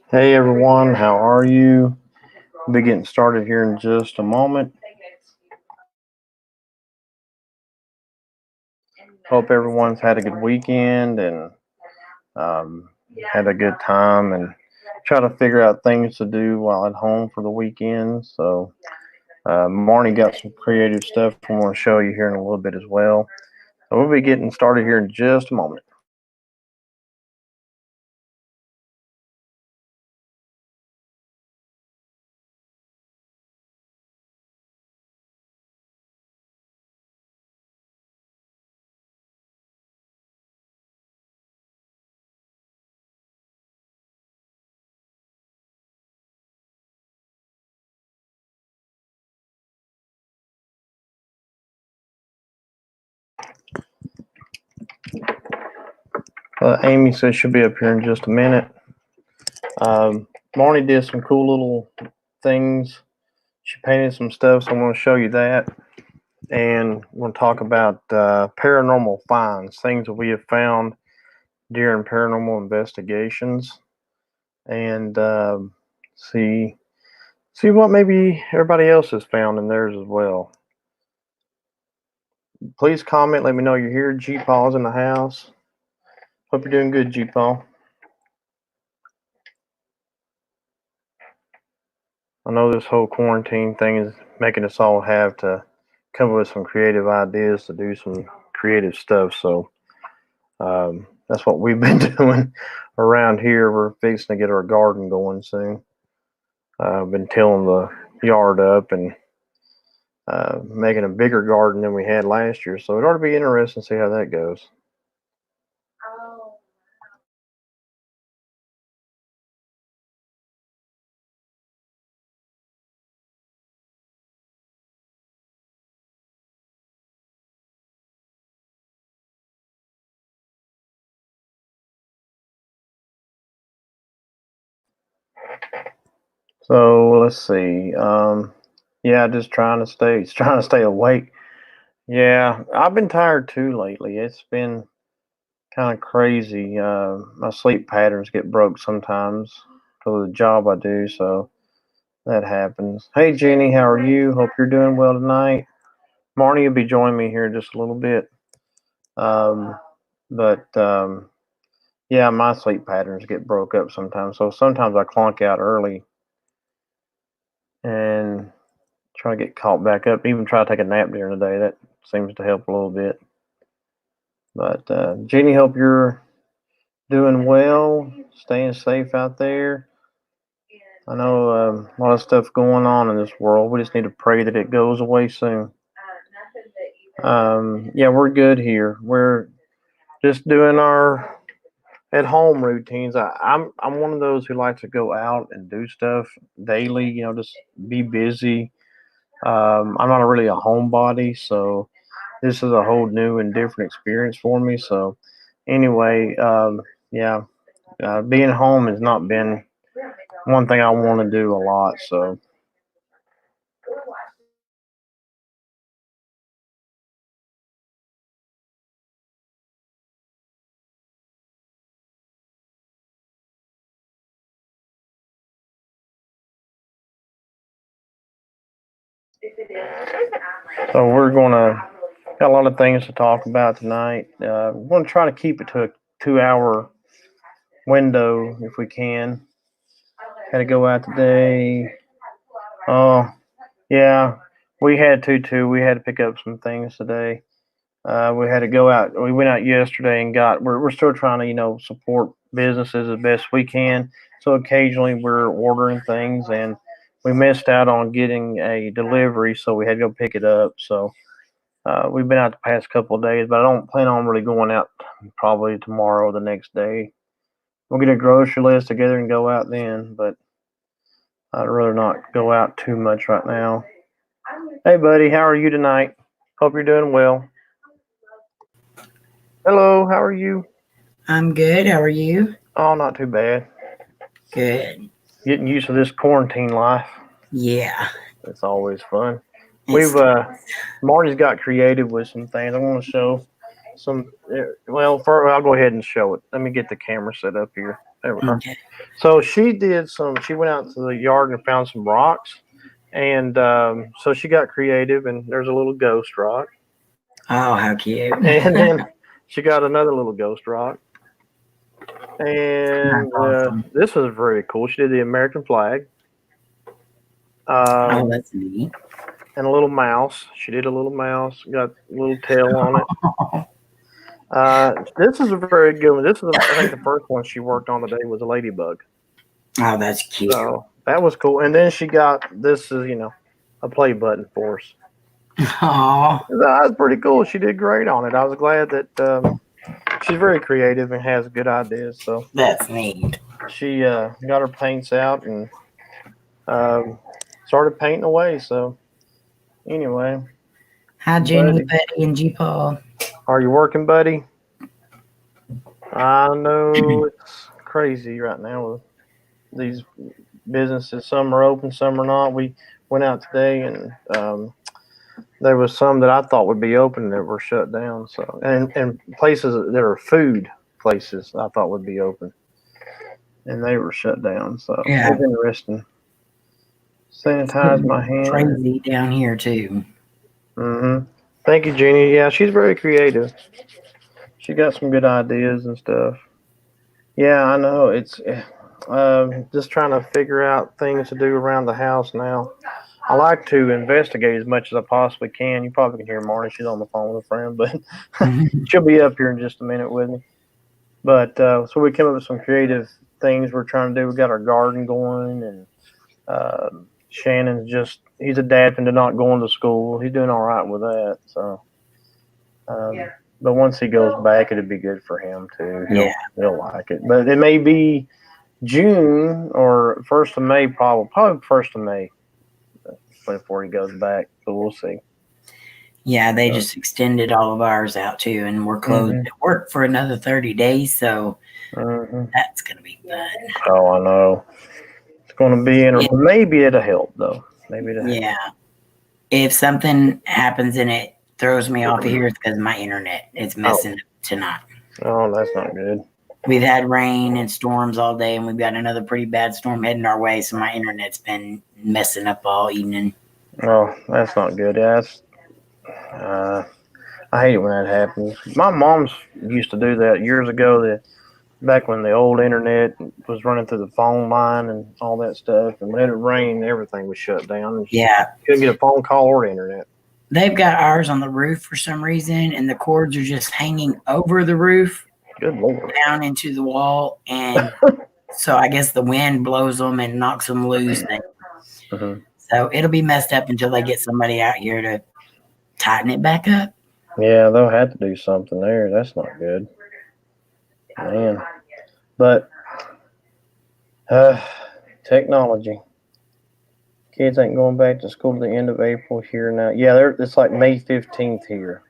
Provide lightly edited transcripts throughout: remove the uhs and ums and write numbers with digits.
Hey everyone, how are you? We'll be getting started here in just a moment. Hope everyone's had a good weekend and um, had a good time and try to figure out things to do while at home for the weekend. So, Marnie got some creative stuff I want to show you here in a little bit as well. So, we'll be getting started here in just a moment. Amy says she'll be up here in just a minute. Marnie did some cool little things. She painted some stuff, so I'm going to show you that. And we're going to talk about paranormal finds, things that we have found during paranormal investigations, and see what maybe everybody else has found in theirs as well. Please comment. Let me know you're here. G Paul's in the house. Hope you're doing good, G Paul. I know this whole quarantine thing is making us all have to come up with some creative ideas to do some creative stuff. So that's what we've been doing around here. We're fixing to get our garden going soon. I've been tilling the yard up and making a bigger garden than we had last year. So it ought to be interesting to see how that goes. So let's see. Yeah, just trying to stay awake. Yeah, I've been tired too lately. It's been kind of crazy. My sleep patterns get broke sometimes for the job I do, so that happens. Hey Jenny, how are you? Hope you're doing well tonight. Marnie will be joining me here in just a little bit. Um, but yeah, my sleep patterns get broke up sometimes. So sometimes I clunk out early and try to get caught back up. Even try to take a nap during the day. That seems to help a little bit. But Jenny, hope you're doing well, staying safe out there. I know a lot of stuff going on in this world. We just need to pray that it goes away soon. Yeah, we're good here. We're just doing our at home routines. I'm one of those who likes to go out and do stuff daily. Just be busy. I'm not really a homebody, so this is a whole new and different experience for me. So anyway, yeah, being home has not been one thing I want to do a lot. So we're gonna got a lot of things to talk about tonight. We're gonna try to keep it to a 2 hour window if we can. Had to go out today. Oh, yeah, we had to too. We had to pick up some things today. We had to go out. We went out yesterday and got. We're still trying to support businesses as best we can. So occasionally we're ordering things and we missed out on getting a delivery, so we had to go pick it up. So we've been out the past couple of days, but I don't plan on really going out probably tomorrow or the next day. We'll get a grocery list together and go out then, but I'd rather not go out too much right now. Hey, buddy, how are you tonight? Hope you're doing well. Hello, how are you? I'm good. How are you? Oh, not too bad. Good. Getting used to this quarantine life. Yeah. It's always fun. We've It's Marty's got creative with some things. I want to show some. Well, I'll go ahead and show it. Let me get the camera set up here. Okay. So she did some. She went out to the yard and found some rocks, and so she got creative. And there's a little ghost rock, Oh, how cute. and then she got another little ghost rock, That's and awesome. this was very cool. She did the American flag, Oh, um, that's neat. and a little mouse. She did a little mouse, got a little tail on it. This is a very good one. This is, I think, the first one she worked on today was a ladybug. Oh, that's cute. So that was cool. And then she got this is a play button for us. Oh, That was pretty cool. She did great on it. I was glad that she's very creative and has good ideas. So that's neat. she got her paints out and um, started painting away. So anyway, Hi, Jenny, buddy, Betty, and G Paul. are you working, buddy? I know it's crazy right now with these businesses. Some are open, some are not. We went out today and there was some that I thought would be open that were shut down. So and places that are food places I thought would be open and they were shut down. So Yeah, it's interesting. it's Sanitize getting my hand. crazy down here too. Thank you, Jeannie. Yeah, she's very creative. She got some good ideas and stuff. Yeah, I know. It's just trying to figure out things to do around the house now. I like to investigate as much as I possibly can. You probably can hear Marty. She's on the phone with a friend, but she'll be up here in just a minute with me. But so we came up with some creative things we're trying to do. We got our garden going, and Shannon's he's adapting to not going to school. He's doing all right with that. So, but once he goes back, it'd be good for him too. Yeah, He'll like it. But it may be June or 1st of May, probably 1st of May before he goes back. So we'll see. yeah, they So, just extended all of ours out too, and we're closed mhm, at work for another 30 days, so mhm. that's gonna be fun. Oh, I know. It's going to be If, maybe it'll help though. Maybe it'll help. yeah, if something happens and it throws me off of here, it's because my internet is Oh, messing up tonight. oh, that's not good. We've had rain and storms all day, and we've got another pretty bad storm heading our way, so my internet's been messing up all evening. Oh, that's not good. Yeah, uh, I hate it when that happens. My mom's used to do that years ago. Back when the old internet was running through the phone line and all that stuff, and when it rained, everything was shut down. And she Yeah, couldn't get a phone call or internet. they've got ours on the roof for some reason, and the cords are just hanging over the roof Good lord. down into the wall, and so I guess the wind blows them and knocks them loose. And Hmm. so it'll be messed up until they get somebody out here to tighten it back up. Yeah, they'll have to do something there. That's not good, man. But uh, technology. Kids ain't going back to school to the end of April here now. Yeah, it's like May 15th here.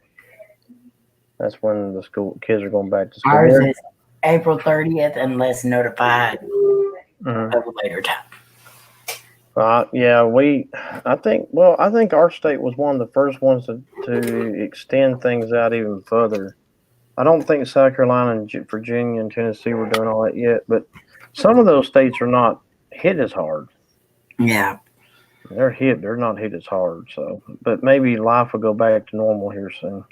That's when the school kids are going back to school. Ours is April 30th, unless notified Mhm. of a later time. Yeah, I think our state was one of the first ones to extend things out even further. I don't think South Carolina and Virginia and Tennessee were doing all that yet, but some of those states are not hit as hard. Yeah. They're not hit as hard. So, but maybe life will go back to normal here soon,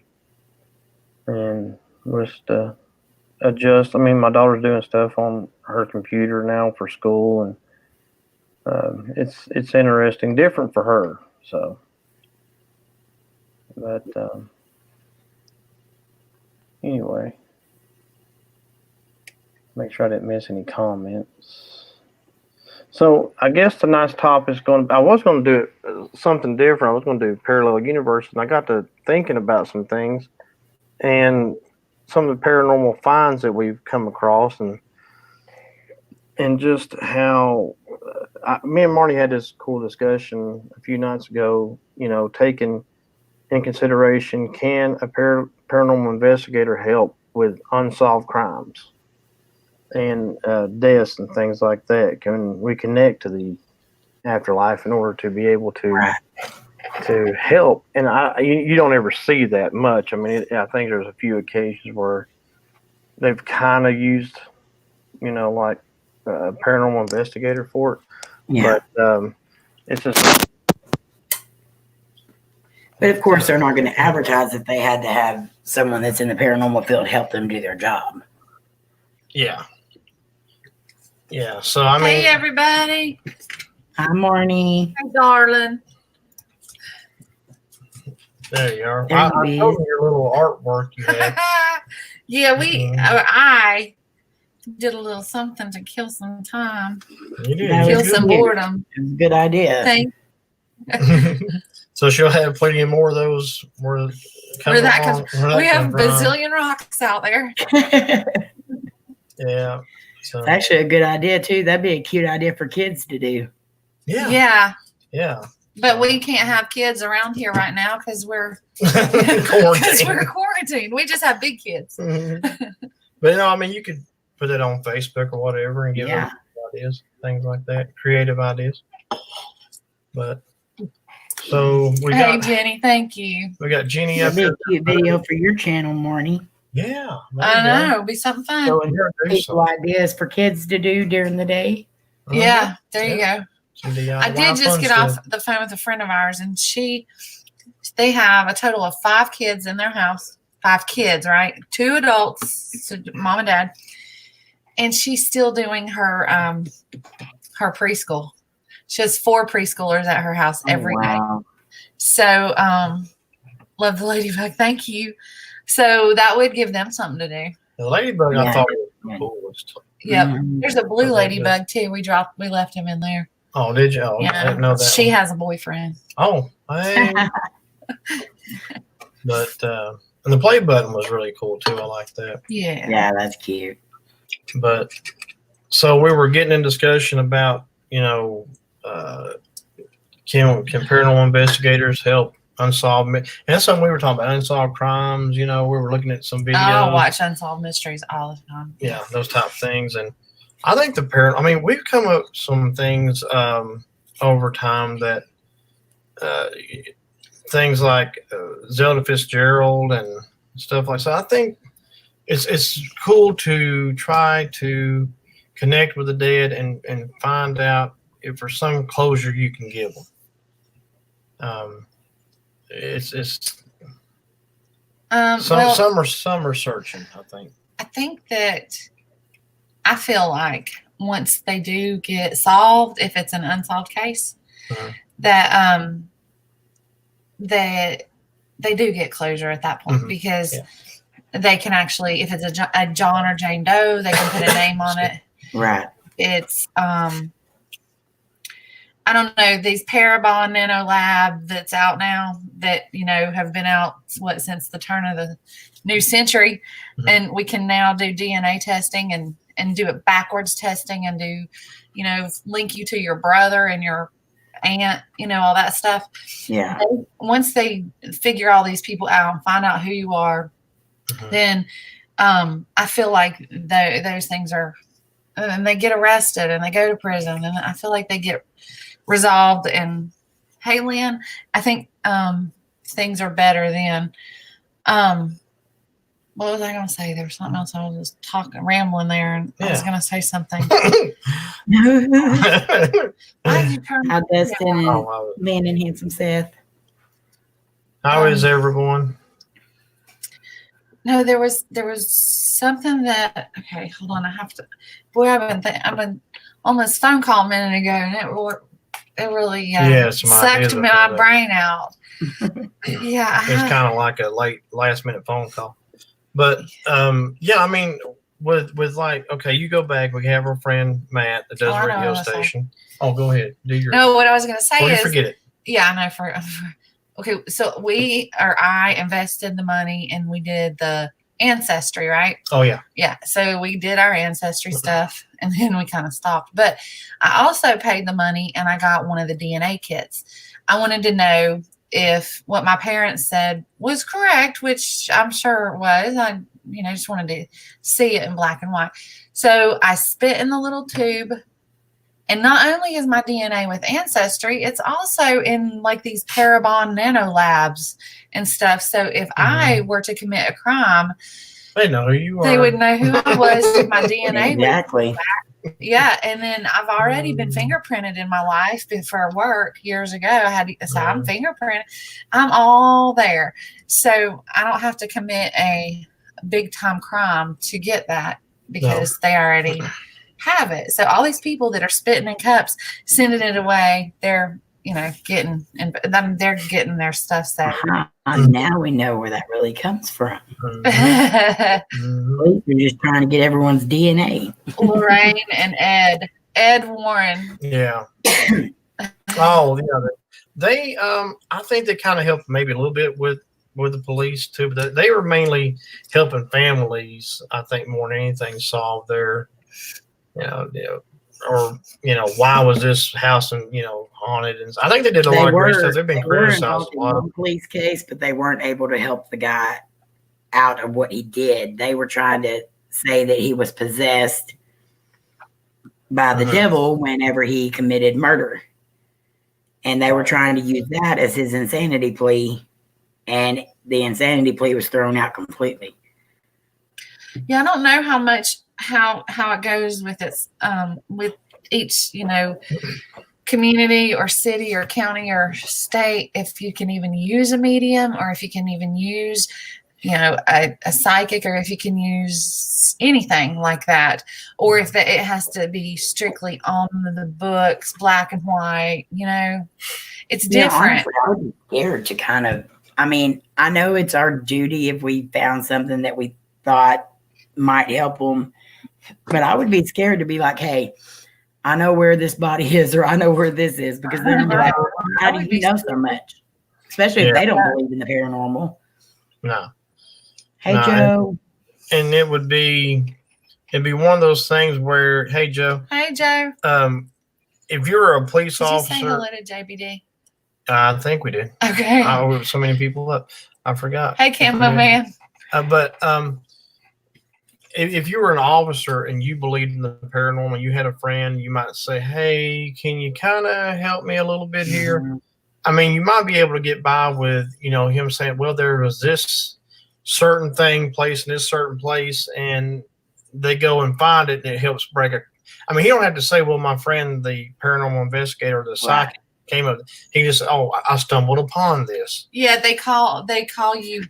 and just adjust. I mean, my daughter's doing stuff on her computer now for school, and it's interesting, different for her. So, but anyway, make sure I didn't miss any comments. So I guess tonight's topic is I was going to do something different. I was going to do parallel universes, and I got to thinking about some things and some of the paranormal finds that we've come across, and just how me and Marty had this cool discussion a few nights ago. Taking in consideration, can a paranormal investigator help with unsolved crimes and deaths and things like that? Can we connect to the afterlife in order to be able Right. to help? And you don't ever see that much. I mean, I think there's a few occasions where they've kind of used, like paranormal investigator for it. Yeah. But it's just But of course, they're not going to advertise if they had to have someone that's in the paranormal field help them do their job. yeah. So I mean, Hey, everybody. Hi, Marnie. Hey, darling. there you are. There I you told is. you your little artwork you had. Yeah, Mhm. I did a little something to kill some time, You did. That You kill was did some good. boredom. It was a good idea. Thank So she'll have plenty more of those. Where that comes. We have a bazillion rocks out there. Yeah. So It's actually a good idea too. That'd be a cute idea for kids to do. yeah. But we can't have kids around here right now because we're Quarantine. quarantined. We just have big kids. Mhm. But I mean, you could put it on Facebook or whatever and give Yeah. them ideas, things like that, creative ideas. But so we Hey, got Jenny, thank you. Jenny up That'd be here. a cute video for your channel, Marnie. Yeah, I know. It'll be something fun. Showing Yeah, do people ideas for kids to do during the day. Yeah, there you go. Some DIY I did just fun get stuff. off the phone with a friend of ours, and they have a total of 5 kids in their house. 5 kids, right? 2 adults, so mom and dad, and she's still doing her her preschool. She has 4 preschoolers at her house every day. So love the ladybug. Thank you. So that would give them something to do. The ladybug I Yeah. thought was the coolest. Yep. Mhm. There's a blue Okay, ladybug too. We left him in there. Oh, did you? Oh, I Yeah. didn't know that. She one. has a boyfriend. Oh, hey. But and the play button was really cool too. I like that. Yeah. Yeah, that's cute. But so we were getting in discussion about can paranormal investigators help unsolved and that's something we were talking about, unsolved crimes. We were looking at some videos. I watch Unsolved Mysteries all the time. Yeah, those type of things. And I think we've come up with some things over time that things like Zelda Fitzgerald and stuff like that. I think it's cool to try to connect with the dead and find out if there's some closure you can give them. Some are searching, I think. I think that I feel like once they do get solved, if it's an unsolved case, that they do get closure at that point because they can actually, if it's a John or Jane Doe, they can put a name on it. Right. It's I don't know, these Parabon Nano Lab that's out now that, have been out, since the turn of the new century. And we can now do DNA testing and do it backwards testing and do, link you to your brother and your aunt, all that stuff. Yeah. Once they figure all these people out and find out who you are, then I feel like those things are, and they get arrested and they go to prison, and I feel like they get resolved. And hey, Lynn, I think things are better then. What was I going to say? There was something else. I was just rambling there, and I was going to say something. How Dustin and Man and Handsome Seth. How is everyone? No, there was something that. Okay, hold on. I have to. Boy, I've been on this phone call a minute ago, and it really sucked my brain out. Yeah, it's kind of like a last minute phone call. But with like, okay, you go back. We have our friend Matt that does radio station. Oh, go ahead. Do your. No, what I was going to say is. Forget it. Yeah, I know. Okay, so I invested the money and we did the ancestry, right? Oh yeah. Yeah. So we did our ancestry stuff and then we kind of stopped. But I also paid the money and I got one of the DNA kits. I wanted to know if what my parents said was correct, which I'm sure it was. I just wanted to see it in black and white. So I spit in the little tube. And not only is my DNA with Ancestry, it's also in like these Parabon Nano Labs and stuff. So if I were to commit a crime, they know who you are. They would know who I was if my DNA exactly. was back. Yeah, and then I've already been fingerprinted in my life for work years ago. I had so I'm fingerprinted. I'm all there, so I don't have to commit a big time crime to get that because they already have it. So all these people that are spitting in cups, sending it away, they're getting and they're getting their stuff saved. Now we know where that really comes from. We're just trying to get everyone's DNA. Lorraine and Ed Warren. Yeah. Oh, yeah. They I think they kind of helped maybe a little bit with the police too, but they were mainly helping families, I think, more than anything, solve their or why was this house haunted, and I think they did a lot of great stuff. They've been criticized a lot of police case, but they weren't able to help the guy out of what he did. They were trying to say that he was possessed by the devil whenever he committed murder, and they were trying to use that as his insanity plea, and the insanity plea was thrown out completely. Yeah, I don't know how it goes with its with each community or city or county or state, if you can even use a medium, or if you can even use a psychic, or if you can use anything like that, or if it has to be strictly on the books, black and white. It's different. Honestly, I would be scared to kind of. I mean, I know it's our duty if we found something that we thought might help them, but I would be scared to be like, hey, I know where this body is, or I know where this is, because then they're like, how do you know so much? Especially if they don't believe in the paranormal. No. Hey, Joe. And it'd be one of those things where, hey, Joe. Hey, Joe. If you're a police officer. Did you say hello to JBD? I think we did. Okay. So many people up. I forgot. Hey, Camo Man. But if you were an officer and you believed in the paranormal, you had a friend, you might say, hey, can you kind of help me a little bit here? Mm-hmm. I mean, you might be able to get by with, him saying, well, there was this certain thing placed in this certain place, and they go and find it, and it helps break it. I mean, he don't have to say, well, my friend, the paranormal investigator, the psychic, came up. He just, I stumbled upon this. Yeah, they call you.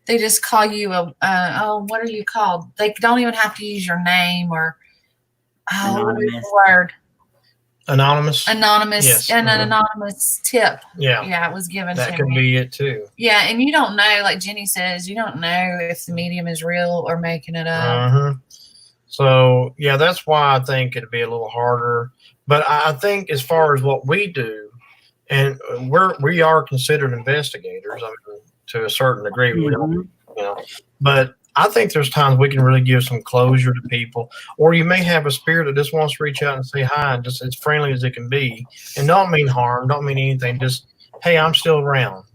They just call you what are you called? They don't even have to use your name or anonymous. Word. Anonymous. Yes. An anonymous tip. Yeah, it was given. That could be it too. Yeah, and you don't know, like Jenny says, you don't know if the medium is real or making it up. So yeah, that's why I think it'd be a little harder. But I think as far as what we do, and we are considered investigators, to a certain degree, but I think there's times we can really give some closure to people, or you may have a spirit that just wants to reach out and say hi, and just as friendly as it can be, and don't mean harm, don't mean anything, just, hey, I'm still around,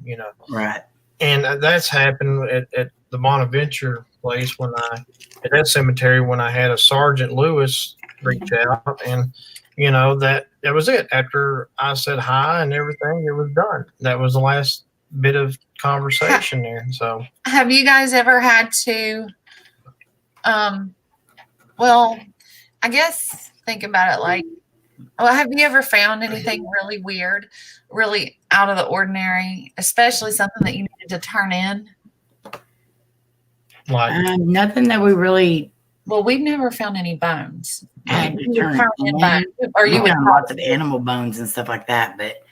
Right. And that's happened at the Bonaventure place at that cemetery, when I had a Sergeant Lewis reach out, and that was it. After I said hi and everything, it was done. That was the last bit of conversation there. So have you guys ever had to well, I guess think about it like, have you ever found anything really weird, really out of the ordinary, especially something that you needed to turn in? Like nothing that we really. Well, we've never found any bones. Had to turn in bones. Or you found lots of animal bones and stuff like that, but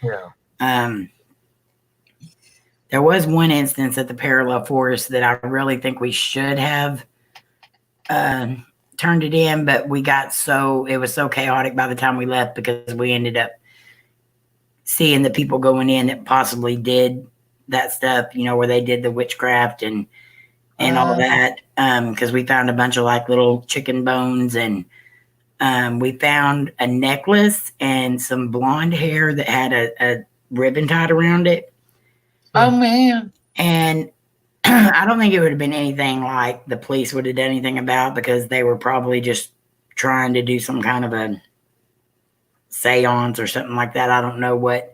there was one instance at the Parallel Forest that I really think we should have turned it in, but it was so chaotic by the time we left, because we ended up seeing the people going in that possibly did that stuff, where they did the witchcraft and all that, because we found a bunch of like little chicken bones, and we found a necklace and some blonde hair that had a ribbon tied around it. Oh, man. And I don't think it would have been anything like the police would have done anything about, because they were probably just trying to do some kind of a seance or something like that. I don't know what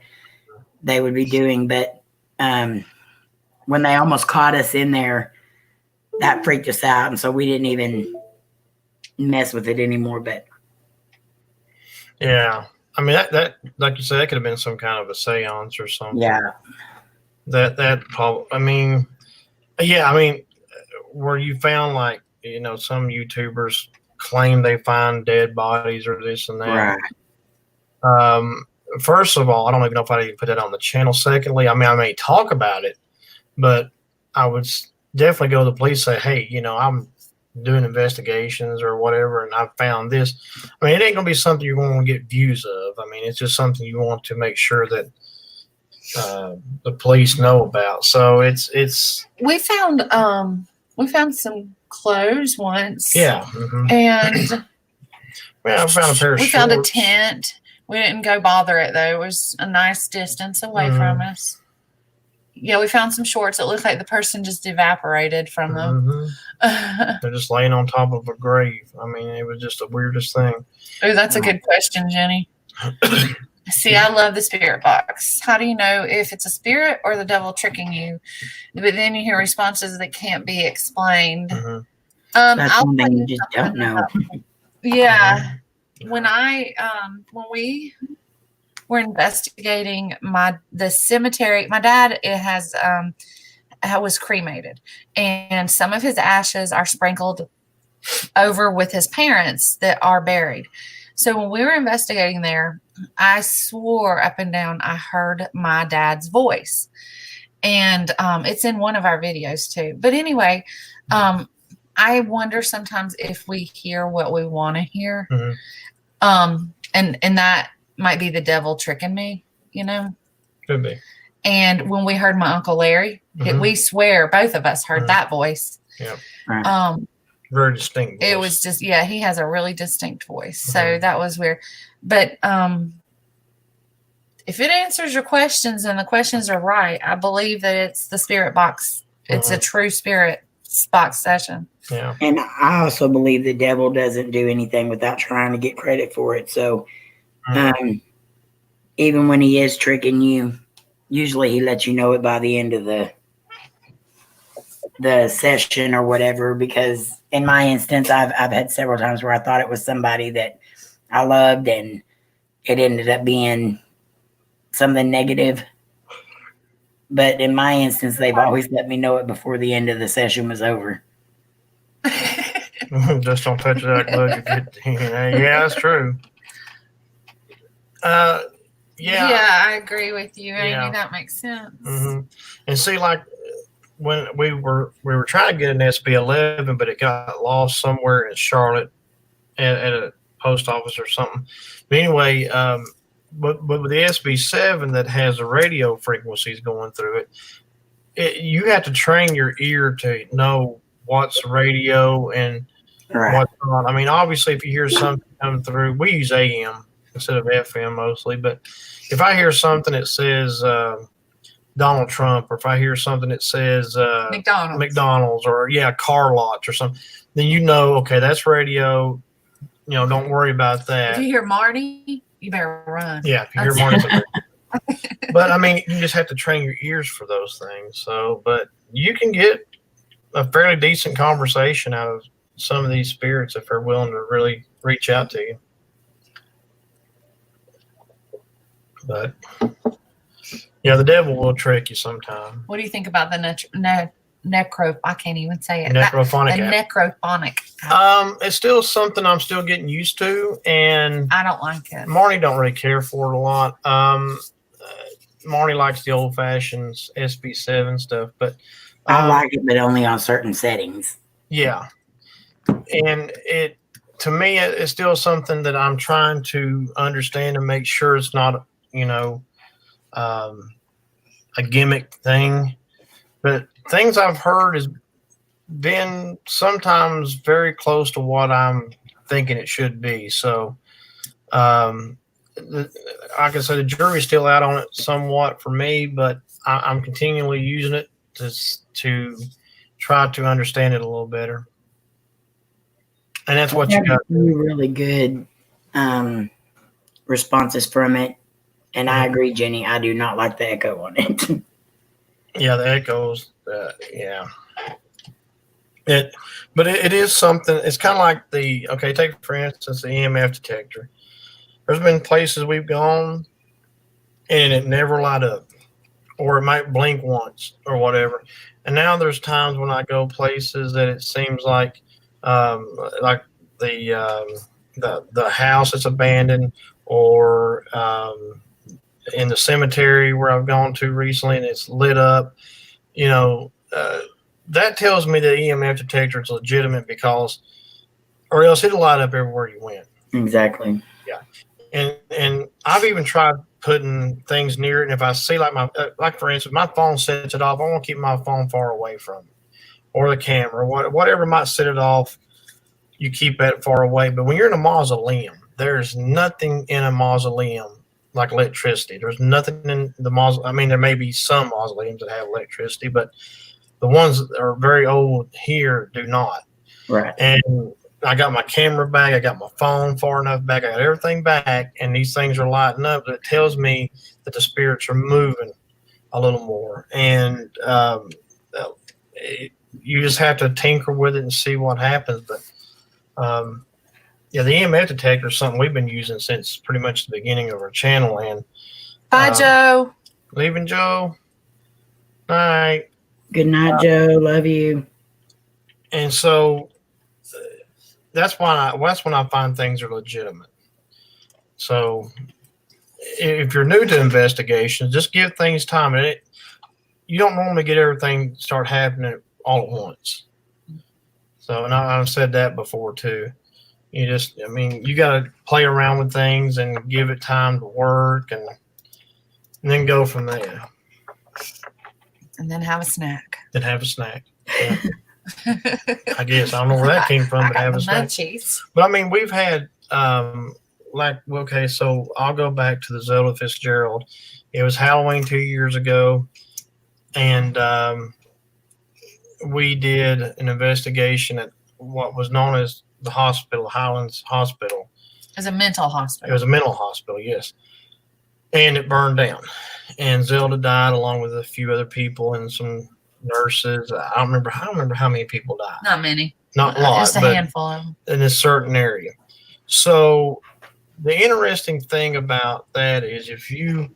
they would be doing, but when they almost caught us in there, that freaked us out. And so we didn't even mess with it anymore. But Yeah. I mean, that like you said, that could have been some kind of a seance or something. yeah, That probably, I mean, yeah, I mean, where you found like, some YouTubers claim they find dead bodies or this and that. right. Um, First of all, I don't even know if I even put that on the channel. Secondly, I mean, I may talk about it, but I would definitely go to the police and say, hey, I'm doing investigations or whatever, and I found this. I mean, it ain't gonna be something you're going to get views of. I mean, it's just something you want to make sure that the police know about. So it's We found some clothes once. yeah. Mm-hmm. And Yeah, I found a pair of we shorts. found a tent. We didn't go bother it though. It was a nice distance away from us. Yeah, we found some shorts. It looked like the person just evaporated from them. They're just laying on top of a grave. I mean, it was just the weirdest thing. Oh, that's a good question, Jenny. See, I love the spirit box. How do you know if it's a spirit or the devil tricking you? But then you hear responses that can't be explained. That's I'll one tell thing you you just something don't know. Yeah. When we were investigating the cemetery, my dad was cremated, and some of his ashes are sprinkled over with his parents that are buried. So when we were investigating there, I swore up and down I heard my dad's voice, and it's in one of our videos too. But anyway, I wonder sometimes if we hear what we want to hear. And that might be the devil tricking me, Could be. And when we heard my Uncle Larry, we swear both of us heard that voice. Yeah. Right. Very distinct voice. It was just, he has a really distinct voice. So that was weird. But if it answers your questions and the questions are right, I believe that it's the spirit box. It's a true spirit box session. Yeah. And I also believe the devil doesn't do anything without trying to get credit for it. So even when he is tricking you, usually he lets you know it by the end of the session or whatever. Because in my instance, I've had several times where I thought it was somebody that I loved, and it ended up being something negative. But in my instance, they've always let me know it before the end of the session was over. Just don't touch that glove. Yeah, that's true. Yeah, I agree with you, Amy. That makes sense. And see, like when we were trying to get an SB11, but it got lost somewhere in Charlotte at a post office or something. But anyway, but with the SB7 that has the radio frequencies going through it, you have to train your ear to know what's radio and what's not. I mean, obviously, if you hear something coming through, we use AM instead of FM mostly. But if I hear something that says Donald Trump, or if I hear something that says McDonald's or car lots or something, then okay, that's radio. Don't worry about that. If you hear Marty, you better run. Yeah, if you hear Marty. But I mean, you just have to train your ears for those things. So, but you can get a fairly decent conversation out of some of these spirits if they're willing to really reach out to you. But the devil will trick you sometime. What do you think about the necro? I can't even say it. Necrophonic. Necrophonic. It's still something I'm still getting used to, and I don't like it. Marnie don't really care for it a lot. Marnie likes the old fashioned SB7 stuff, but I like it, but only on certain settings. Yeah, and to me, it's still something that I'm trying to understand and make sure it's not, a gimmick thing. But things I've heard has been sometimes very close to what I'm thinking it should be. So, like I said, the jury's still out on it somewhat for me, but I'm continually using it to try to understand it a little better. And that's what you got. Really good responses from it. And I agree, Jenny. I do not like the echo on it. Yeah, the echoes. Yeah. It is something. It's kind of like take for instance the EMF detector. There's been places we've gone and it never light up, or it might blink once or whatever. And now there's times when I go places that it seems like the the house is abandoned, or in the cemetery where I've gone to recently and it's lit up. You know, that tells me that EMF detector is legitimate because, or else it'll light up everywhere you went. Exactly. Yeah, and I've even tried putting things near it, and if I see like for instance, my phone sets it off, I want to keep my phone far away from it, or the camera, whatever might set it off. You keep that far away. But when you're in a mausoleum, there's nothing in a mausoleum like electricity. There's nothing in the mausoleum. I mean, there may be some mausoleums that have electricity, but the ones that are very old here do not. Right. And I got my camera back. I got my phone far enough back. I got everything back, and these things are lighting up. It tells me that the spirits are moving a little more. And you just have to tinker with it and see what happens. But yeah, the EMF detector is something we've been using since pretty much the beginning of our channel. And Bye, Joe. Leaving Joe. All right. Good night, Joe. Love you. And so that's when I find things are legitimate. So if you're new to investigations, just give things time. And you don't normally get everything start happening all at once. So, and I've said that before too. You got to play around with things and give it time to work, and then go from there. And then have a snack. Yeah. I guess I don't know where that came from, but have a snack. Munchies. But I mean, we've had so I'll go back to the Zelda Fitzgerald. It was Halloween 2 years ago, and we did an investigation at what was known as the hospital, Highlands Hospital. It was a mental hospital. It was a mental hospital, yes. And it burned down. And Zelda died along with a few other people and some nurses. I don't remember how many people died. Not many. Not a lot. Just a handful of them. In a certain area. So the interesting thing about that is if you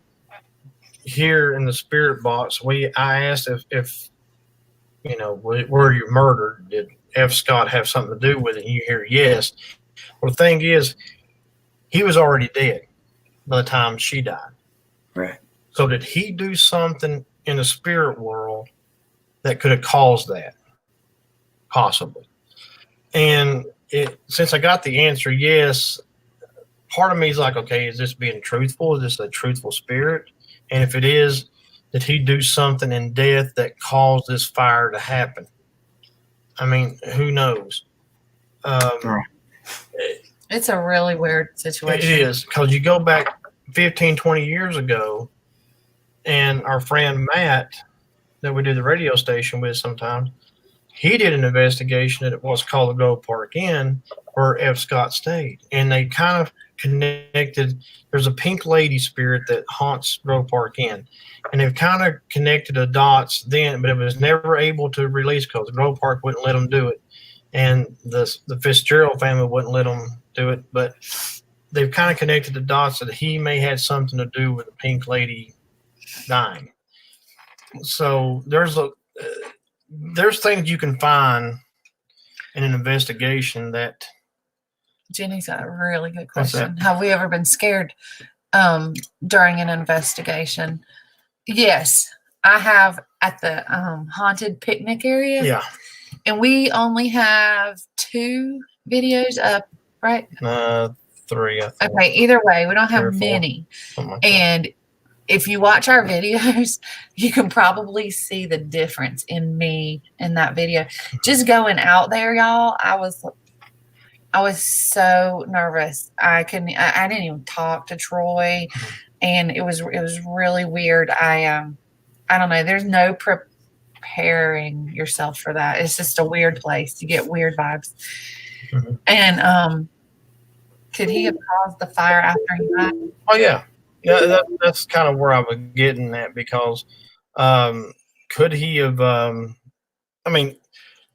hear in the spirit box, I asked if were you murdered? Did F. Scott have something to do with it? And you hear yes. Well, the thing is, he was already dead by the time she died. Right. So did he do something in the spirit world that could have caused that? Possibly. And since I got the answer yes, part of me is like, okay, is this being truthful? Is this a truthful spirit? And if it is, did he do something in death that caused this fire to happen? I mean, who knows? It's a really weird situation. It is, because you go back 15, 20 years ago, and our friend Matt, that we do the radio station with sometimes, he did an investigation at what's called the Grove Park Inn, where F. Scott stayed. And they kind of connected. There's a pink lady spirit that haunts Grove Park Inn. And they've kind of connected the dots then, but it was never able to release because the Grove Park wouldn't let them do it. And the Fitzgerald family wouldn't let them do it. But they've kind of connected the dots that he may have something to do with the pink lady dying. So there's things you can find in an investigation that. Jenny's got a really good question. Have we ever been scared during an investigation? Yes, I have at the haunted picnic area. Yeah. And we only have 2 videos up, right? 3, I think. Okay, either way, we don't have many. Like and if you watch our videos, you can probably see the difference in me in that video. Just going out there, y'all, I was so nervous. I didn't even talk to Troy, and it was really weird. I don't know. There's no preparing yourself for that. It's just a weird place. You get weird vibes. Mm-hmm. And could he have caused the fire after he died? Oh yeah. Yeah, that's kind of where I was getting at, because could he have? I mean,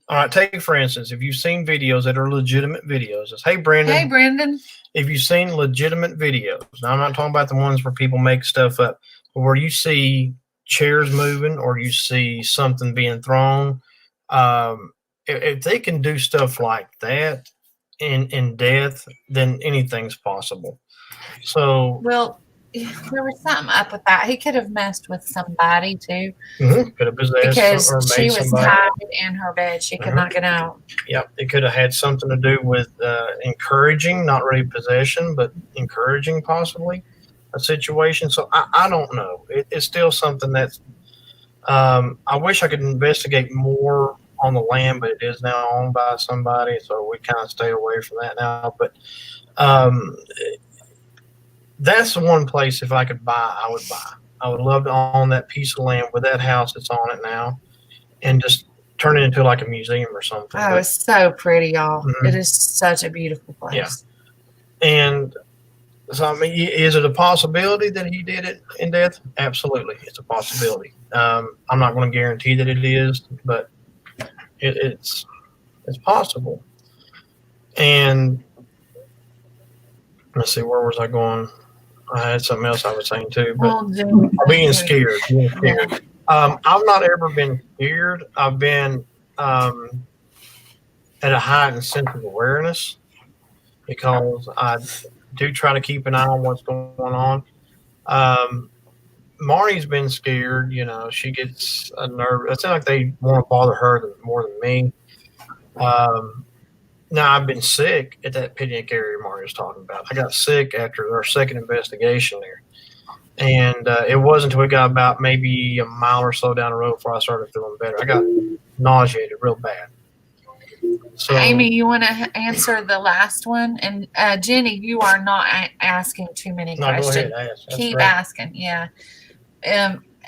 All right, take for instance, if you've seen videos that are legitimate videos, it's, hey, Brandon, Hey, Brendan. if you've seen legitimate videos, now I'm not talking about the ones where people make stuff up, but where you see chairs moving or you see something being thrown, if they can do stuff like that in death, then anything's possible. So Well, there was something up with that. He could have messed with somebody too, could have possessed or because made she was somebody. tied in her bed. She could not get out. Yeah, it could have had something to do with encouraging, not really possession, but encouraging possibly a situation. So I don't know. It's still something that's. I wish I could investigate more on the land, but it is now owned by somebody, so we kind of stay away from that now. But um, that's the one place if I could buy, I would buy. I would love to own that piece of land with that house that's on it now, and just turn it into like a museum or something. Oh, it's so pretty, y'all. Mhm. It is such a beautiful place. Yeah. And so, I mean, is it a possibility that he did it in death? Absolutely, it's a possibility. I'm not going to guarantee that it is, but it's possible. And let's see, where was I going? I had something else I was saying too, but being scared. I've not ever been scared. I've been at a heightened sense of awareness because I do try to keep an eye on what's going on. Marnie's been scared. You know, she gets a nerve. It seems like they want to bother her more than me. Now, I've been sick at that picnic area Marnie was talking about. I got sick after our second investigation there. And it wasn't until we got about maybe a mile or so down the road before I started feeling better. I got nauseated real bad. So, Amy, you want to answer the last one? And Jenny, you are not asking too many no, go questions. ahead. Ask. That's Keep right. asking. Yeah.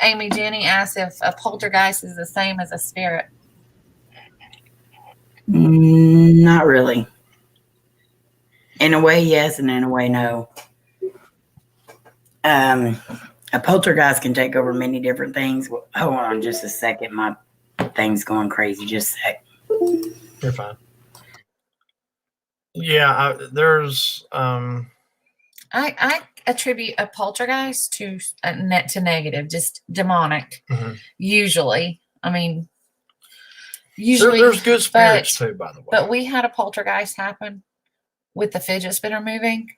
Amy, Jenny asked if a poltergeist is the same as a spirit. Not really. In a way, yes, and in a way, no. A poltergeist can take over many different things. Hold on just a second. My thing's going crazy. Just a sec. You're fine. Yeah, there's. I attribute a poltergeist to negative, just demonic. Mm-hmm. Usually, I mean, usually there's good spirits too, by the way. But we had a poltergeist happen with the fidget spinner moving,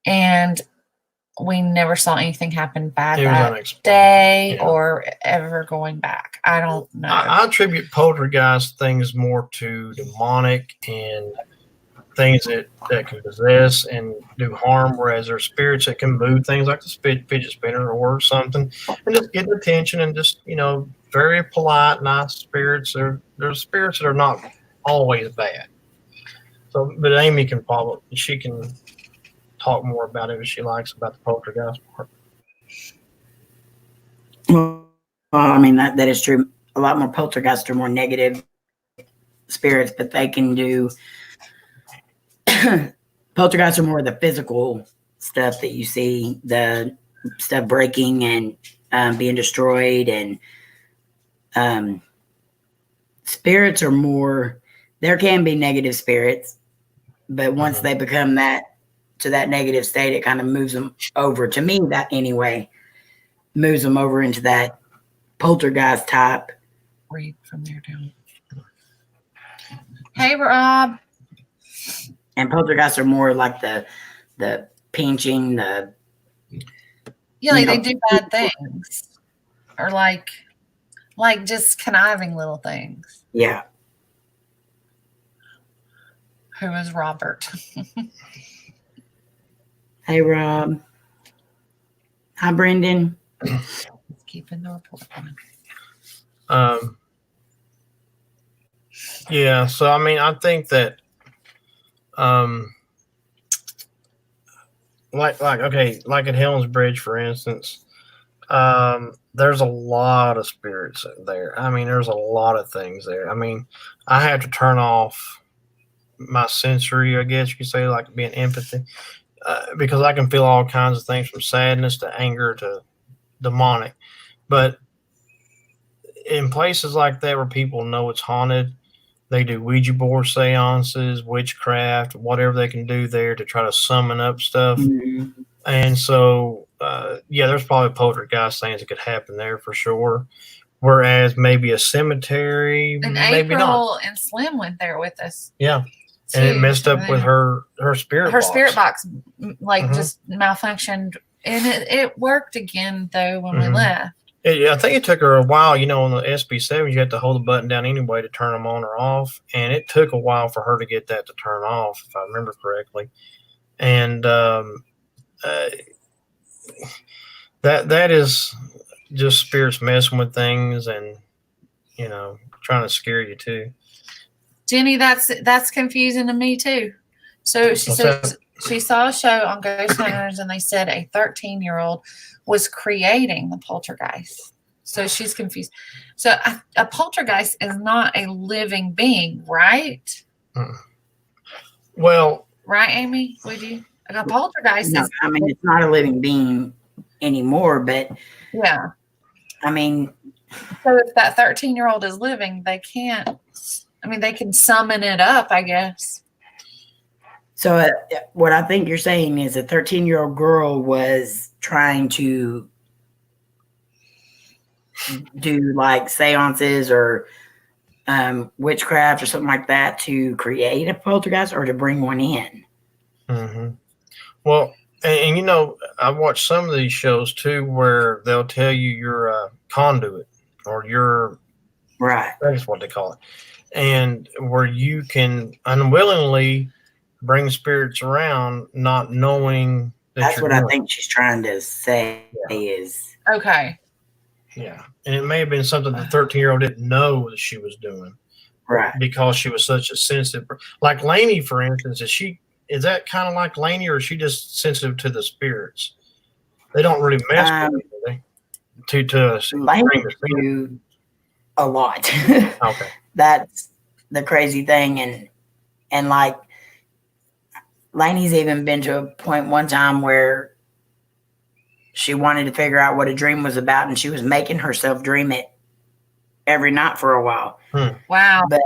and we never saw anything happen bad that day or ever going back. I don't know. I attribute poltergeist things more to demonic and things that can possess and do harm, whereas there's spirits that can move things like the fidget spinner or something and just get attention and just, very polite, nice spirits. There's spirits that are not always bad. So, but Amy can she can talk more about it if she likes about the poltergeist part. Well, I mean, that is true. A lot more poltergeists are more negative spirits, but they can do poltergeists are more the physical stuff that you see, the stuff breaking and being destroyed, and spirits are more, there can be negative spirits, but once they become that negative state, it kind of moves them over, to me, that anyway, moves them over into that poltergeist type. Read from there down. Hey, Rob. And poltergeists are more like the pinching, the they do bad things, or like just conniving little things. Yeah. Who is Robert? Hey, Rob. Hi, Brendan. Keeping the report on. Yeah. So I mean, I think that. Like at Helen's Bridge, for instance, there's a lot of spirits there. I mean, there's a lot of things there. I mean, I have to turn off my sensory, I guess you could say, like being empathy, because I can feel all kinds of things from sadness to anger to demonic. But in places like that where people know it's haunted, They do Ouija board seances, witchcraft, whatever they can do there to try to summon up stuff. Mhm. And so, yeah, there's probably poltergeist things that could happen there for sure. Whereas maybe a cemetery, And maybe not. April and Slim went there with us. Yeah, and it too. messed So up with they- her spirit her box. spirit box like Mhm. just malfunctioned, and it worked again though when we Mhm. left. I think it took her a while. You know, on the SB7, you had to hold the button down anyway to turn them on or off, and it took a while for her to get that to turn off, if I remember correctly. And that is just spirits messing with things, and you know, trying to scare you too. Jenny, that's confusing to me too. So she What's says that? she saw a show on Ghost Hunters, and they said a 13-year-old was creating the poltergeist. So she's confused. So a poltergeist is not a living being, right? Well, Right, Amy? Would you? A poltergeist No, is, I mean, it's not a living being anymore, but yeah. I mean, So if that 13-year-old is living, they can't. I mean, they can summon it up, I guess. so what I think you're saying is a 13-year-old girl was trying to do like seances or witchcraft or something like that to create a poltergeist or to bring one in. mm-hmm. Well, and you know, I've watched some of these shows too where they'll tell you you're a conduit or you're Right. that's what they call it, and where you can unwillingly bring spirits around, not knowing that That's you're what I doing think she's trying to say is Okay. it. Yeah, and it may have been something the 13-year-old didn't know that she was doing, right. because she was such a sensitive. Like Lainey, for instance, is that kind of like Lainey, or is she just sensitive to the spirits? They don't really mess with it, do they? To Language bring the spirits. do a lot. Okay. That's the crazy thing, and like Lainey's even been to a point one time where she wanted to figure out what a dream was about, and she was making herself dream it every night for a while. Wow. But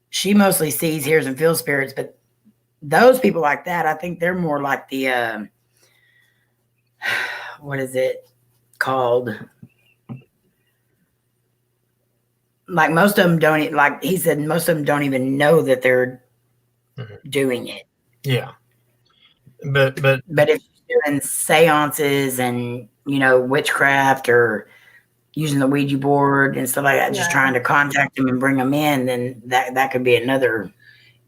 she mostly sees, hears, and feels spirits. But those people like that, I think they're more like the what is it called? Like most of them don't. Like he said, most of them don't even know that they're doing it. Yeah. But if you're doing seances and witchcraft or using the Ouija board and stuff like that, just trying to contact them and bring them in, then that could be another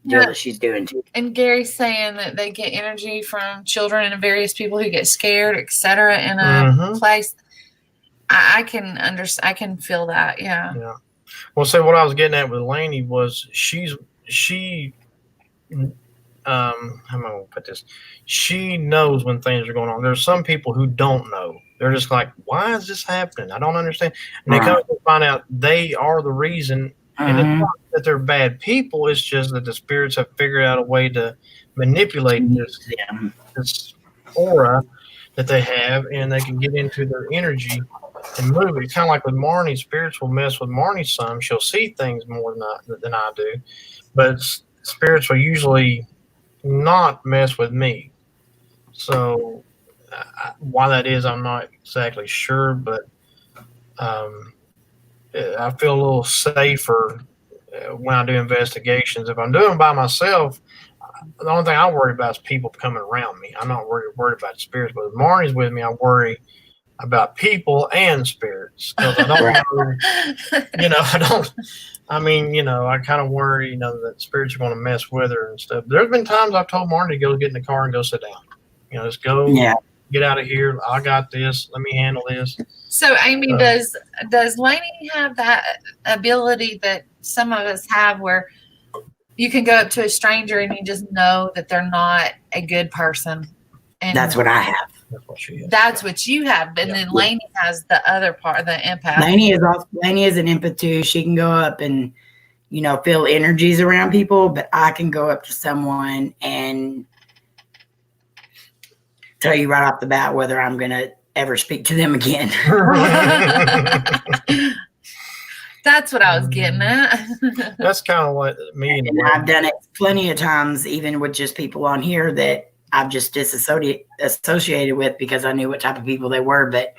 deal that she's doing too. And Gary's saying that they get energy from children and various people who get scared, etc. in a place. I can understand. I can feel that. Yeah. Yeah. Well, so what I was getting at with Lainey was how am I going to put this? She knows when things are going on. There's some people who don't know. They're just like, why is this happening? I don't understand. And they come to find out they are the reason. And it's not that they're bad people. It's just that the spirits have figured out a way to manipulate this aura that they have, and they can get into their energy and move it. It's kind of like with Marnie. Spirits will mess with Marnie some. She'll see things more than I do. But spirits will usually not mess with me. So why that is, I'm not exactly sure, but I feel a little safer when I do investigations. If I'm doing it by myself, the only thing I worry about is people coming around me. I'm not worried about spirits, but if Marnie's with me, I worry about people and spirits. Because I don't know, I kind of worry, that spirits are going to mess with her and stuff. There's been times I've told Marnie to go get in the car and go sit down. Just go get out of here. I got this. Let me handle this. So, Amy, does Lainey have that ability that some of us have where you can go up to a stranger and you just know that they're not a good person? And that's what I have. That's what she is. That's what you have. And then Lainey has the other part, the empath. Lainey is an empath too. She can go up and, feel energies around people, but I can go up to someone and tell you right off the bat whether I'm going to ever speak to them again. That's what I was getting at. That's kind of what me and And I've done it plenty of times, even with just people on here that I've just associated with because I knew what type of people they were. But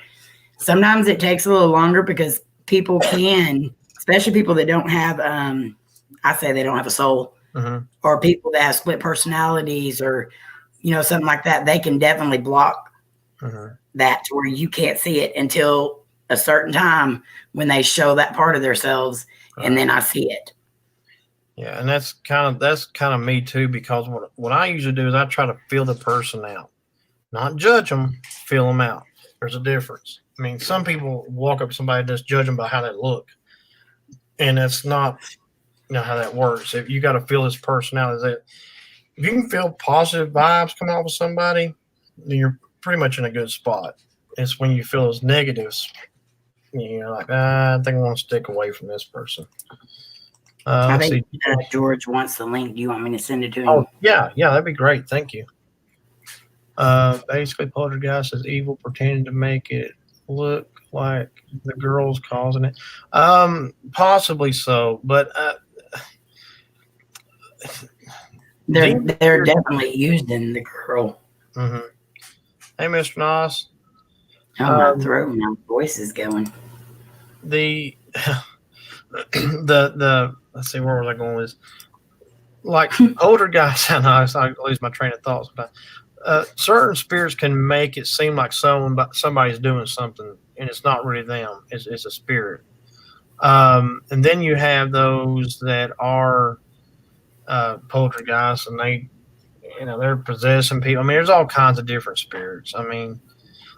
sometimes it takes a little longer because people can, especially people that don't have, I say they don't have a soul, or people that have split personalities or, something like that. They can definitely block that to where you can't see it until a certain time when they show that part of themselves, and then I see it. Yeah, and that's kind of me too, because what I usually do is I try to feel the person out, not judge them, feel them out. There's a difference. I mean, some people walk up to somebody and just judge them by how they look, and that's not how that works. If you got to feel this person out, is that if you can feel positive vibes come off of somebody, then you're pretty much in a good spot. It's when you feel those negatives, you're like, I think I want to stick away from this person. I think George wants the link. Do you want me to send it to him? Oh, yeah, that'd be great. Thank you. Basically, Poltergeist is evil pretending to make it look like the girl's causing it. Possibly so, but they're definitely using the girl. Mm-hmm. Hey, Mr. Noss. Oh, my throat, my voice is going. The let's see, where was I going with this? Like Poltergeist, I know I lose my train of thought sometimes. Certain spirits can make it seem like somebody's doing something, and it's not really them. It's a spirit. And then you have those that are poltergeists, and they're possessing people. I mean, there's all kinds of different spirits. I mean,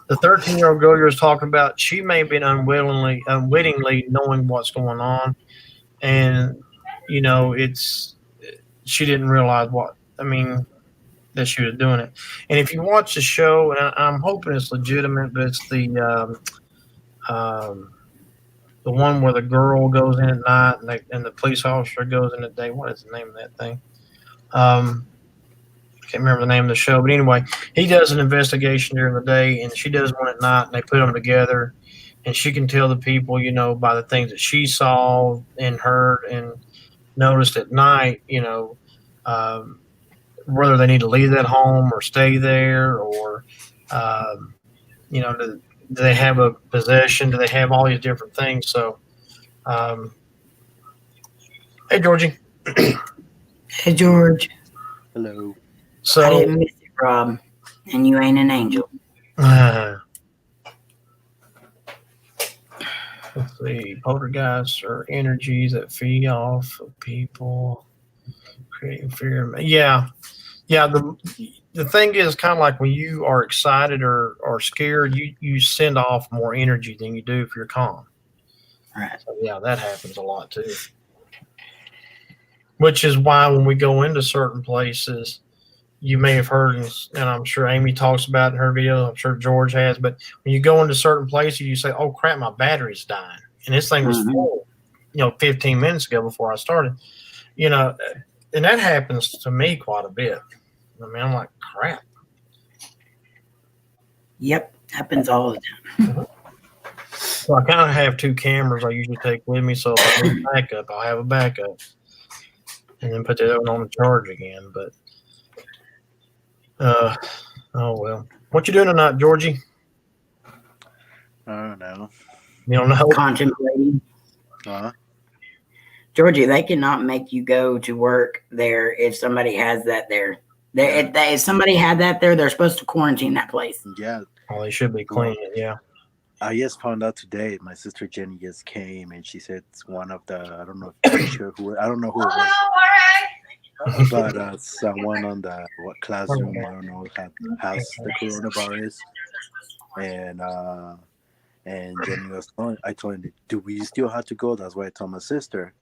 the 13-year-old girl you was talking about, she may have been unwittingly knowing what's going on, and she didn't realize that she was doing it. And if you watch the show, and I'm hoping it's legitimate, but it's the one where the girl goes in at night and the police officer goes in at day. What is the name of that thing? I can't remember the name of the show, but anyway, he does an investigation during the day, and she does one at night, and they put them together, and she can tell the people, by the things that she saw and heard and noticed at night, whether they need to leave that home or stay there, or do they have a possession? Do they have all these different things? So, hey, Georgie. Hey, George. Hello. So I didn't miss it, Rob, and you ain't an angel. Let's see. Poltergeists are energies that feed off of people, creating fear. Yeah. The thing is, kind of like when you are excited or scared, you send off more energy than you do if you're calm. Right. So yeah, that happens a lot too. Which is why when we go into certain places, you may have heard, and I'm sure Amy talks about in her video, I'm sure George has, but when you go into certain places, you say, oh crap, my battery's dying. And this thing was full, 15 minutes ago before I started. And that happens to me quite a bit. I mean, I'm like, crap. Yep, happens all the time. So I kind of have two cameras I usually take with me, so if I need backup, I'll have a backup. And then put the other one on the charge again. But, oh well. What you doing tonight, Georgie? I don't know. You don't know? Contemplating. Georgie, they cannot make you go to work there if somebody has that there. If somebody had that there, they're supposed to quarantine that place. Yeah. Oh, they should be cleaning it, yeah. I just found out today. My sister Jenny just came, and she said it's one of the I don't know who it was, but someone on the classroom I don't know has the coronavirus, and Jenny was I told her, do we still have to go? That's what I told my sister,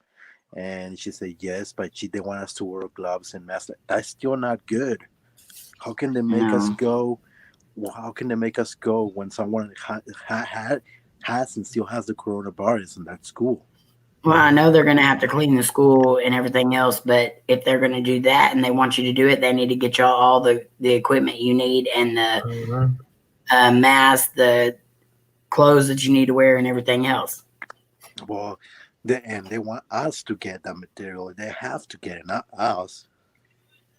and she said yes, but they want us to wear gloves and masks. That's still not good. How can they make us go? Well, how can they make us go when someone has and still has the coronavirus in that school? Well, I know they're going to have to clean the school and everything else, but if they're going to do that and they want you to do it, they need to get y'all all the equipment you need and the mask, the clothes that you need to wear, and everything else. Well, And they want us to get that material. They have to get it, not us.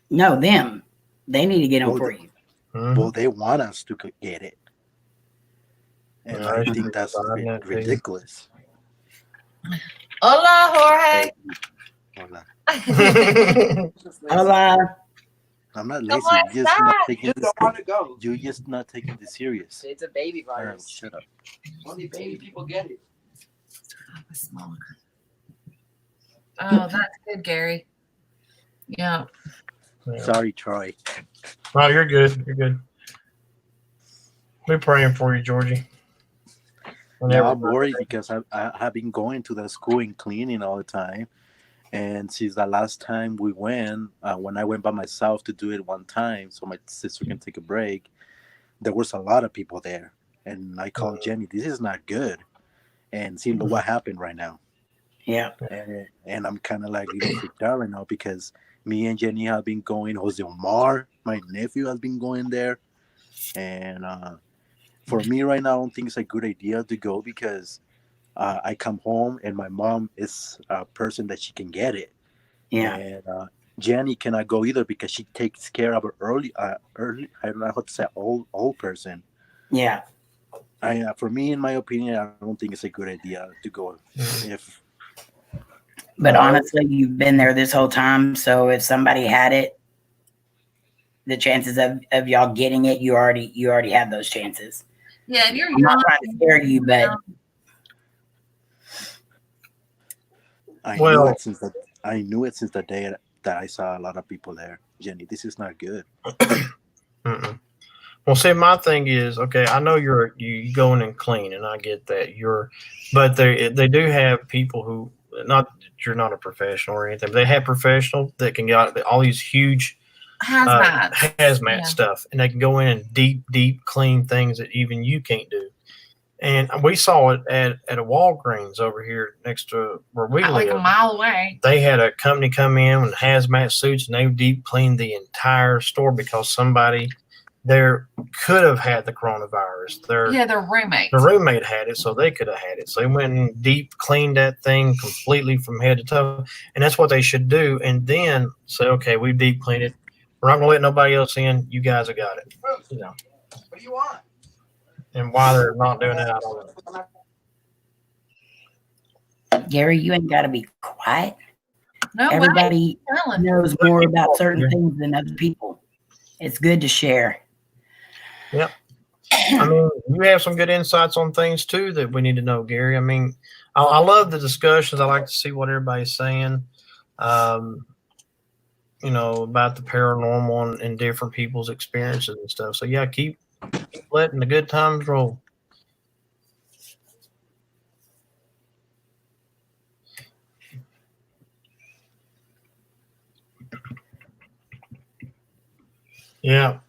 No, them. They need to get them Well, for you. well, they want us to get it, and Yeah, I they should think be that's providing that to you. ridiculous. Hola, Jorge. Hola. Hola. I'm not Come lazy. on You're just not inside. taking Just this. don't want to go. You're just not taking this serious. It's a baby All right, virus. shut up. Only baby people get it. Oh, that's good, Gary. Yeah. Yeah. Sorry, Troy. Oh, you're good. You're good. We're praying for you, Georgie. Now I'm worried because I have been going to the school and cleaning all the time. And since the last time we went, when I went by myself to do it one time, so my sister can take a break, there was a lot of people there. And I called Jenny, this is not good. And see what happened right now. Yeah. And I'm kind of like a little freaked out right now because me and Jenny have been going. Jose Omar, my nephew, has been going there. And for me right now, I don't think it's a good idea to go because I come home and my mom is a person that she can get it. Yeah. And Jenny cannot go either because she takes care of her early. I don't know how to say old person. Yeah. For me, in my opinion, I don't think it's a good idea to go. But honestly, you've been there this whole time. So if somebody had it, the chances of y'all getting it, you already have those chances. Yeah, and you're I'm not trying to scare you, but I knew it since the day that I saw a lot of people there. Jenny, this is not good. Mm-mm. Well, see, my thing is, okay, I know you go in and clean, and I get that but they do have people who, not that you're not a professional or anything, but they have professionals that can get all these huge hazmat stuff, and they can go in and deep clean things that even you can't do. And we saw it at a Walgreens over here next to where we live. like a mile away. They had a company come in with hazmat suits, and they deep cleaned the entire store because somebody there could have had the coronavirus. Their roommate. The roommate had it, so they could have had it. So they went and deep cleaned that thing completely from head to toe, and that's what they should do. And then say, okay, we deep cleaned it. We're not gonna let nobody else in. You guys have got it. You know. What do you want? And why they're not doing that, I don't know. Gary, you ain't got to be quiet. No, Everybody knows more about certain things than other people. It's good to share. Yep. I mean, you have some good insights on things too that we need to know, Gary. I mean, I love the discussions. I like to see what everybody's saying, about the paranormal and different people's experiences and stuff. So yeah, keep letting the good times roll. Yeah.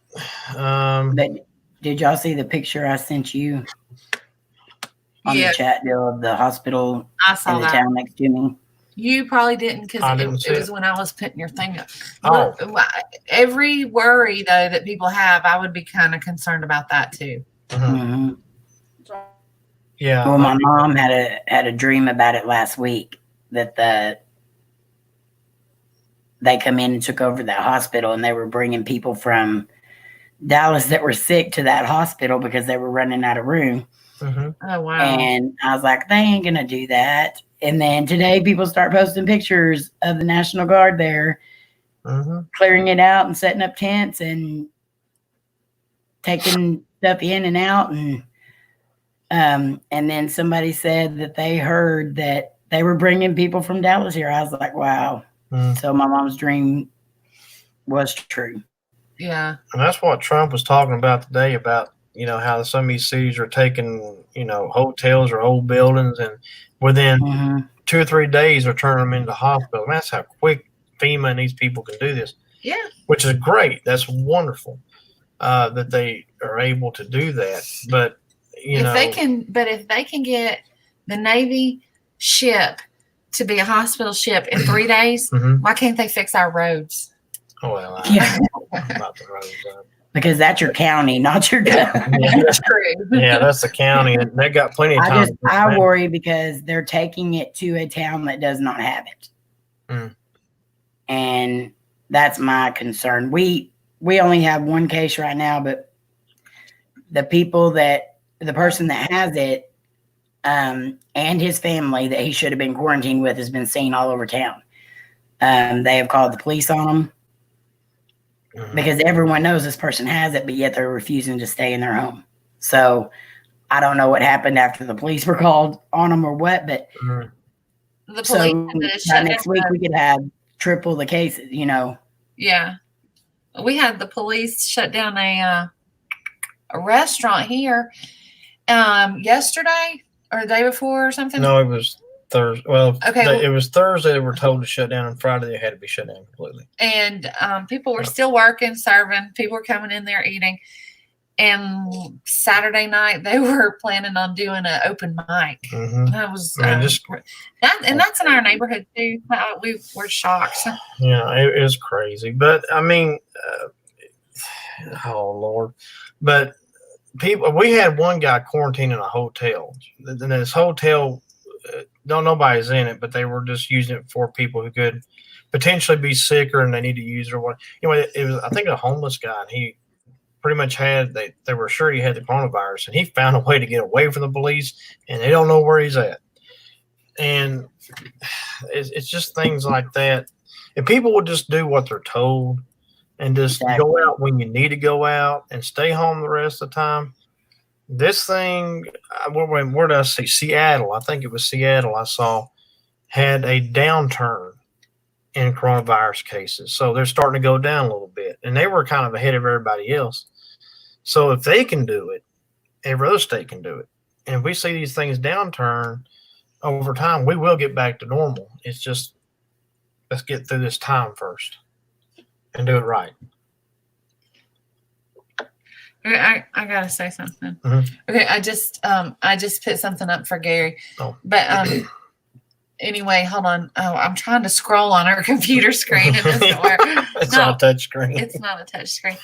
Did y'all see the picture I sent you on the chat deal of the hospital I saw in the town next to me? You probably didn't because it was when I was putting your thing up. Oh. Every worry though that people have, I would be kind of concerned about that too. Mm-hmm. Yeah. Well, my mom had a dream about it last week that they come in and took over that hospital, and they were bringing people from Dallas that were sick to that hospital because they were running out of room. Mm-hmm. Oh, wow. And I was like, they ain't going to do that. And then today people start posting pictures of the National Guard there, clearing it out and setting up tents and taking stuff in and out. And then somebody said that they heard that they were bringing people from Dallas here. I was like, wow. So my mom's dream was true. Yeah. And that's what Trump was talking about today about, how some of these cities are taking, hotels or old buildings, and within 2 or 3 days are turning them into hospitals. That's how quick FEMA and these people can do this. Yeah. Which is great. That's wonderful that they are able to do that. But, if they can get the Navy ship to be a hospital ship in 3 days, why can't they fix our roads? Oh, well, Yeah. about the roads. because that's your county, not your county. Yeah, That's true. yeah, that's the county, and they got plenty of time. I worry because they're taking it to a town that does not have it. Mm. And that's my concern. We only have one case right now, but the person that has it, and his family that he should have been quarantined with has been seen all over town. They have called the police on him because everyone knows this person has it, but yet they're refusing to stay in their home. So I don't know what happened after the police were called on them or what, but The police so had to by shut next down week we could have triple the cases, Yeah. We had the police shut down a restaurant here yesterday or the day before or something. No, it was Thursday. Well, Okay. It was Thursday. They were told to shut down, and Friday they had to be shut down completely. And people were still working, serving. People were coming in there eating. And Saturday night they were planning on doing an open mic. That was that's in our neighborhood too. We were shocked. Yeah, it was crazy. But I mean, oh Lord! But we had one guy quarantined in a hotel, and this hotel, nobody's in it, but they were just using it for people who could potentially be sicker and they need to use it or what. It was, I think, a homeless guy, and he pretty much they were sure he had the coronavirus, and he found a way to get away from the police, and they don't know where he's at. And it's just things like that. If people would just do what they're told and just go out when you need to go out and stay home the rest of the time. This thing, where did I see? Seattle. I think it was Seattle I saw had a downturn in coronavirus cases. So they're starting to go down a little bit. And they were kind of ahead of everybody else. So if they can do it, every other state can do it. And if we see these things downturn over time, we will get back to normal. It's just, let's get through this time first and do it right. I gotta say something. Mm-hmm. Okay, I just put something up for Gary. Oh. But anyway, hold on. Oh, I'm trying to scroll on our computer screen. It doesn't work. It's not a touch screen. It's not a touch screen.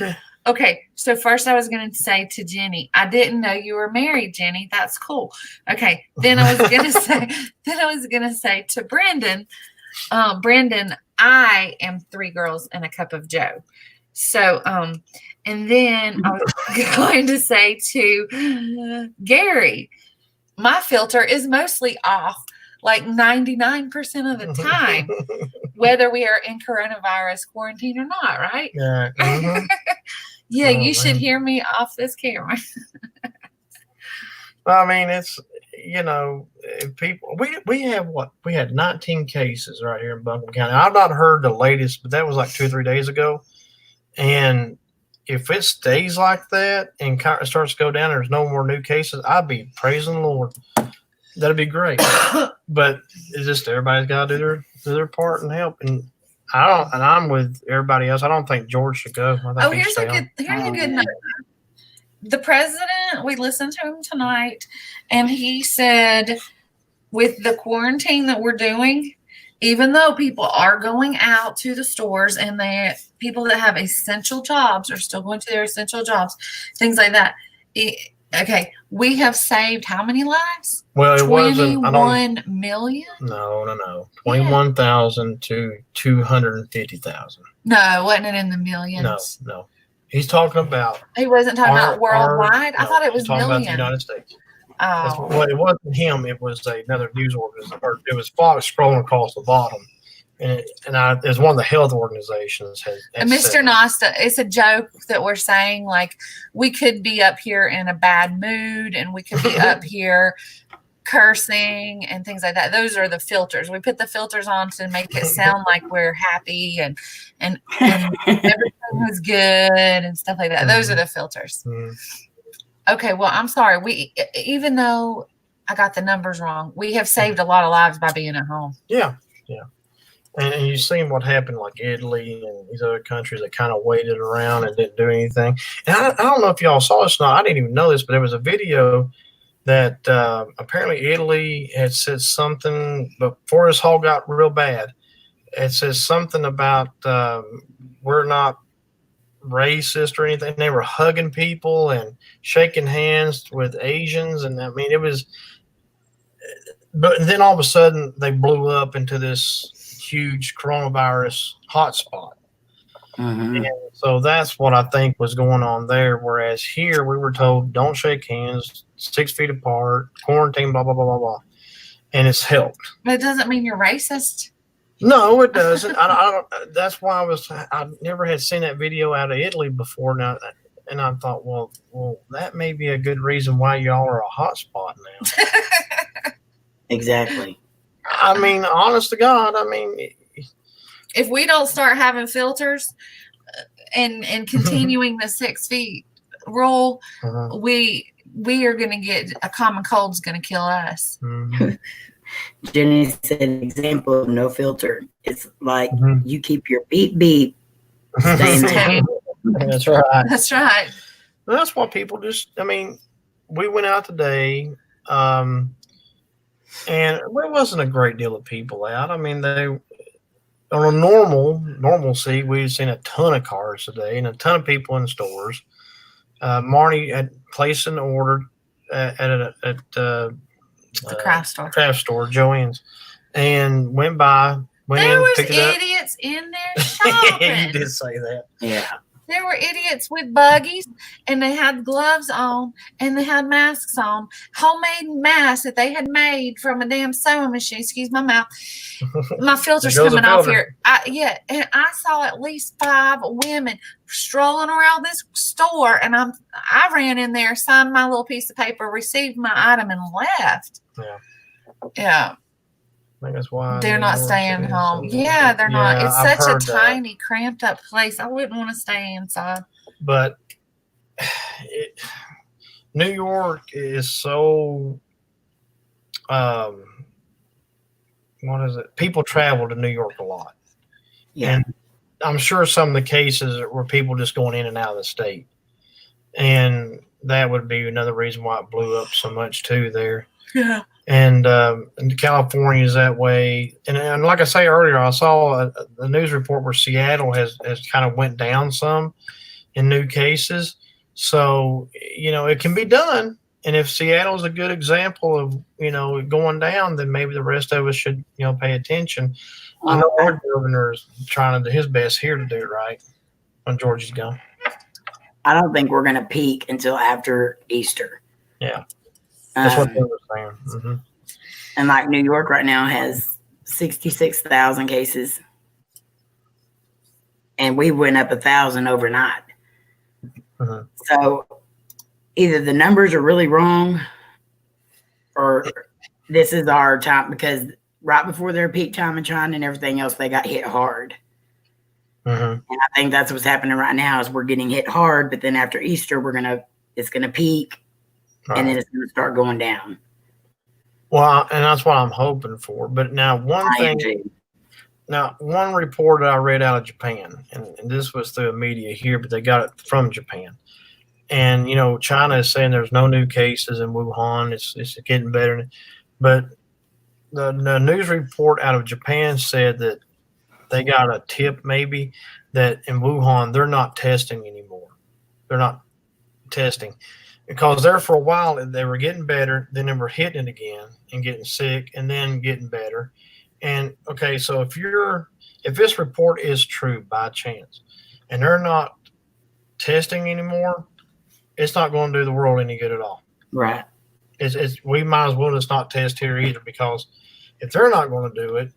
Okay, so first I was going to say to Jenny, I didn't know you were married, Jenny. That's cool. Okay, then I was going to say to Brendan, Brendan, I am 3 girls and a cup of Joe. So, and then I was going to say to Gary, my filter is mostly off, like 99% of the time, whether we are in coronavirus quarantine or not, right? Yeah. Mm-hmm. Yeah, you should hear me off this camera. I mean, it's, people, we had 19 cases right here in Buncombe County. I've not heard the latest, but that was like 2 or 3 days ago. And if it stays like that and starts to go down, there's no more new cases, I'd be praising the Lord. That'd be great. But it's just everybody's got to do their part and help. And I'm with everybody else. I don't think George should go. Here's a good note. The president, we listened to him tonight, and he said with the quarantine that we're doing, even though people are going out to the stores and people that have essential jobs are still going to their essential jobs, things like that. Okay, we have saved how many lives? Well, it wasn't 21 million? No. 21,000 to 250,000. No, wasn't it in the millions? No. He's talking about. He wasn't talking about worldwide. I thought it was talking million. about the United States. Oh. Well, it wasn't him. It was another news organization. Or it was Fox scrolling across the bottom. And it's one of the health organizations. Mr. Nasta, it's a joke that we're saying, like, we could be up here in a bad mood and we could be up here cursing and things like that. Those are the filters. We put the filters on to make it sound like we're happy and everything was good and stuff like that. Those are the filters. Okay, well, I'm sorry. Even though I got the numbers wrong, we have saved a lot of lives by being at home. Yeah. And you've seen what happened, like Italy and these other countries that kind of waited around and didn't do anything. And I don't know if y'all saw this or not. I didn't even know this, but there was a video that apparently Italy had said something before this all got real bad. It says something about we're not racist or anything. They were hugging people and shaking hands with Asians, and I mean, it was. But then all of a sudden, they blew up into this huge coronavirus hotspot. Mhm. And so that's what I think was going on there. Whereas here, we were told don't shake hands, 6 feet apart, quarantine, blah blah blah blah blah, and it's helped. But it doesn't mean you're racist. No, it doesn't. I don't. That's why I never had seen that video out of Italy before. Now, and I thought, well, that may be a good reason why y'all are a hot spot now. Exactly. I mean, honest to God, I mean, If we don't start having filters and continuing the 6 feet rule, uh-huh. we are going to get a common cold's going to kill us. Mhm. Jenny said an example of no filter. It's like Mhm. you keep your beep beep staying Stay. That's right. That's right. That's what people just. I mean, we went out today, and there wasn't a great deal of people out. I mean, they on a normalcy, we've seen a ton of cars today and a ton of people in stores. Marnie had placed an order at The craft store. craft store, Joanne's, and went There in, was picked it up. idiots in there shopping. You did say that. Yeah. There were idiots with buggies, and they had gloves on, and they had masks on, homemade masks that they had made from a damn sewing machine. Excuse my mouth. My filter's There goes coming a off filter. here. And I saw at least 5 women strolling around this store, and I ran in there, signed my little piece of paper, received my item, and left. Yeah. Yeah. I think that's why They're not staying home. Yeah, they're not. It's I've such a heard that. tiny, cramped up place. I wouldn't want to stay inside. But New York is so what is it? People travel to New York a lot. Yeah. And I'm sure some of the cases were people just going in and out of the state. And that would be another reason why it blew up so much too there. Yeah. And California is that way. And like I say earlier, I saw a news report where Seattle has kind of went down some in new cases. So, it can be done. And if Seattle is a good example of, going down, then maybe the rest of us should, pay attention. I know our governor is trying to do his best here to do it right when Georgie's gone. I don't think we're going to peak until after Easter. Yeah. That's what they were saying. Mm-hmm. And like New York right now has 66,000 cases. And we went up 1,000 overnight. Mm-hmm. So either the numbers are really wrong or this is our time, because right before their peak time in China and everything else, they got hit hard. Mm-hmm. And I think that's what's happening right now is we're getting hit hard, but then after Easter, it's going to peak. Right. And then it's going to start going down. Well, and that's what I'm hoping for. But now one report I read out of Japan, and this was through the media here, but they got it from Japan. And, China is saying there's no new cases in Wuhan. It's getting better. But the news report out of Japan said that they got a tip maybe that in Wuhan, they're not testing anymore. They're not testing. Because there for a while they were getting better, then they were hitting it again and getting sick, and then getting better. And okay, so if this report is true by chance, and they're not testing anymore, it's not going to do the world any good at all. Right. We might as well just not test here either, because if they're not going to do it,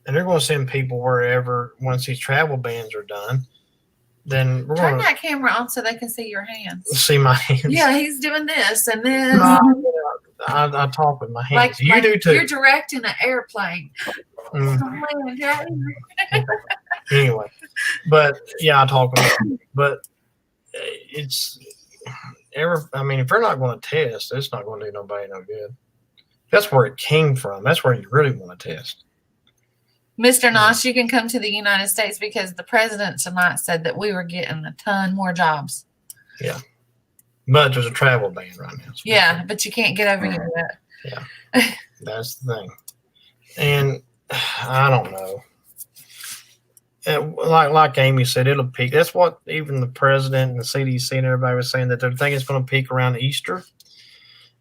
and they're going to send people wherever once these travel bans are done, then we're Turn going that camera on so they can see your hands. to see my hands. Yeah, he's doing this and this. I talk with my hands. You do too. You're directing an airplane. Anyway, but yeah, I talk with them. But if they're not going to test, it's not going to do nobody no good. That's where it came from. That's where you really want to test. Mr. Nosh, you can come to the United States because the president tonight said that we were getting a ton more jobs. Yeah. But there's a travel ban right now. Yeah, but you can't get over here yet. Yeah. That's the thing. And I don't know. like Amy said, it'll peak. That's what even the president and the CDC and everybody was saying, that they think it's going to peak around Easter,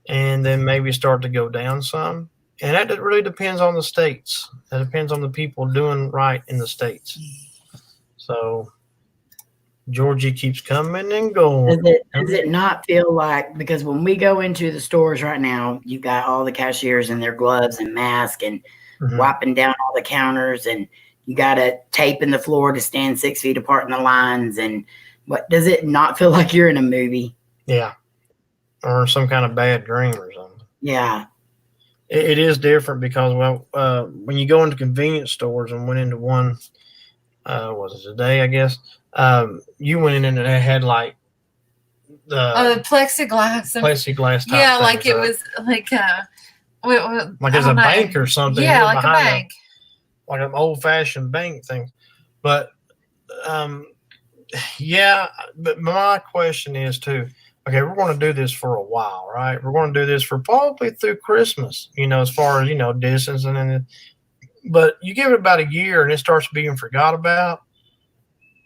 and then maybe start to go down some. And that really depends on the states. That depends on the people doing right in the states. So Georgie keeps coming and going. Does it not feel like, because when we go into the stores right now, you've got all the cashiers in their gloves and masks and wiping down all the counters, and you got a tape in the floor to stand 6 feet apart in the lines. And what does it not feel like you're in a movie? Yeah. Or some kind of bad dream or something. Yeah. It is different because, when you go into convenience stores, and went into one, was it today, I guess, you went in and they had like the plexiglass. Plexiglass type Yeah, like things, it was like like it's a bank or something. Yeah, like a bank. Like an old fashioned bank thing. But yeah, but my question is too, okay, we're going to do this for a while, right? We're going to do this for probably through Christmas, as far as, distance. But you give it about a year and it starts being forgot about,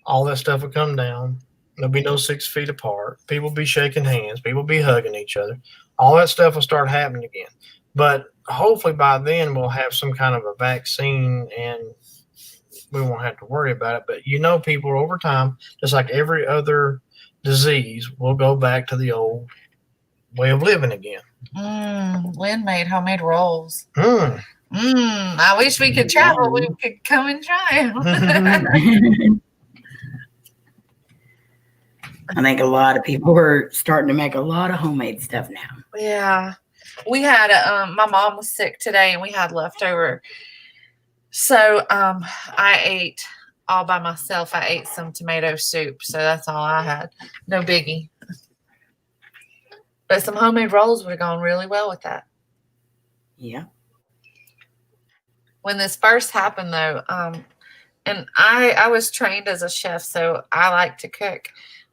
all that stuff will come down. There'll be no 6 feet apart. People will be shaking hands. People will be hugging each other. All that stuff will start happening again. But hopefully by then we'll have some kind of a vaccine and we won't have to worry about it. But people over time, just like every other disease, will go back to the old way of living again. Lynn made homemade rolls. I wish we could travel. We could come and try them. I think a lot of people are starting to make a lot of homemade stuff now. Yeah. We had my mom was sick today and we had leftover. So I ate all by myself. I ate some tomato soup. So that's all I had. No biggie. But some homemade rolls would have gone really well with that. Yeah. When this first happened though, and I was trained as a chef, so I like to cook.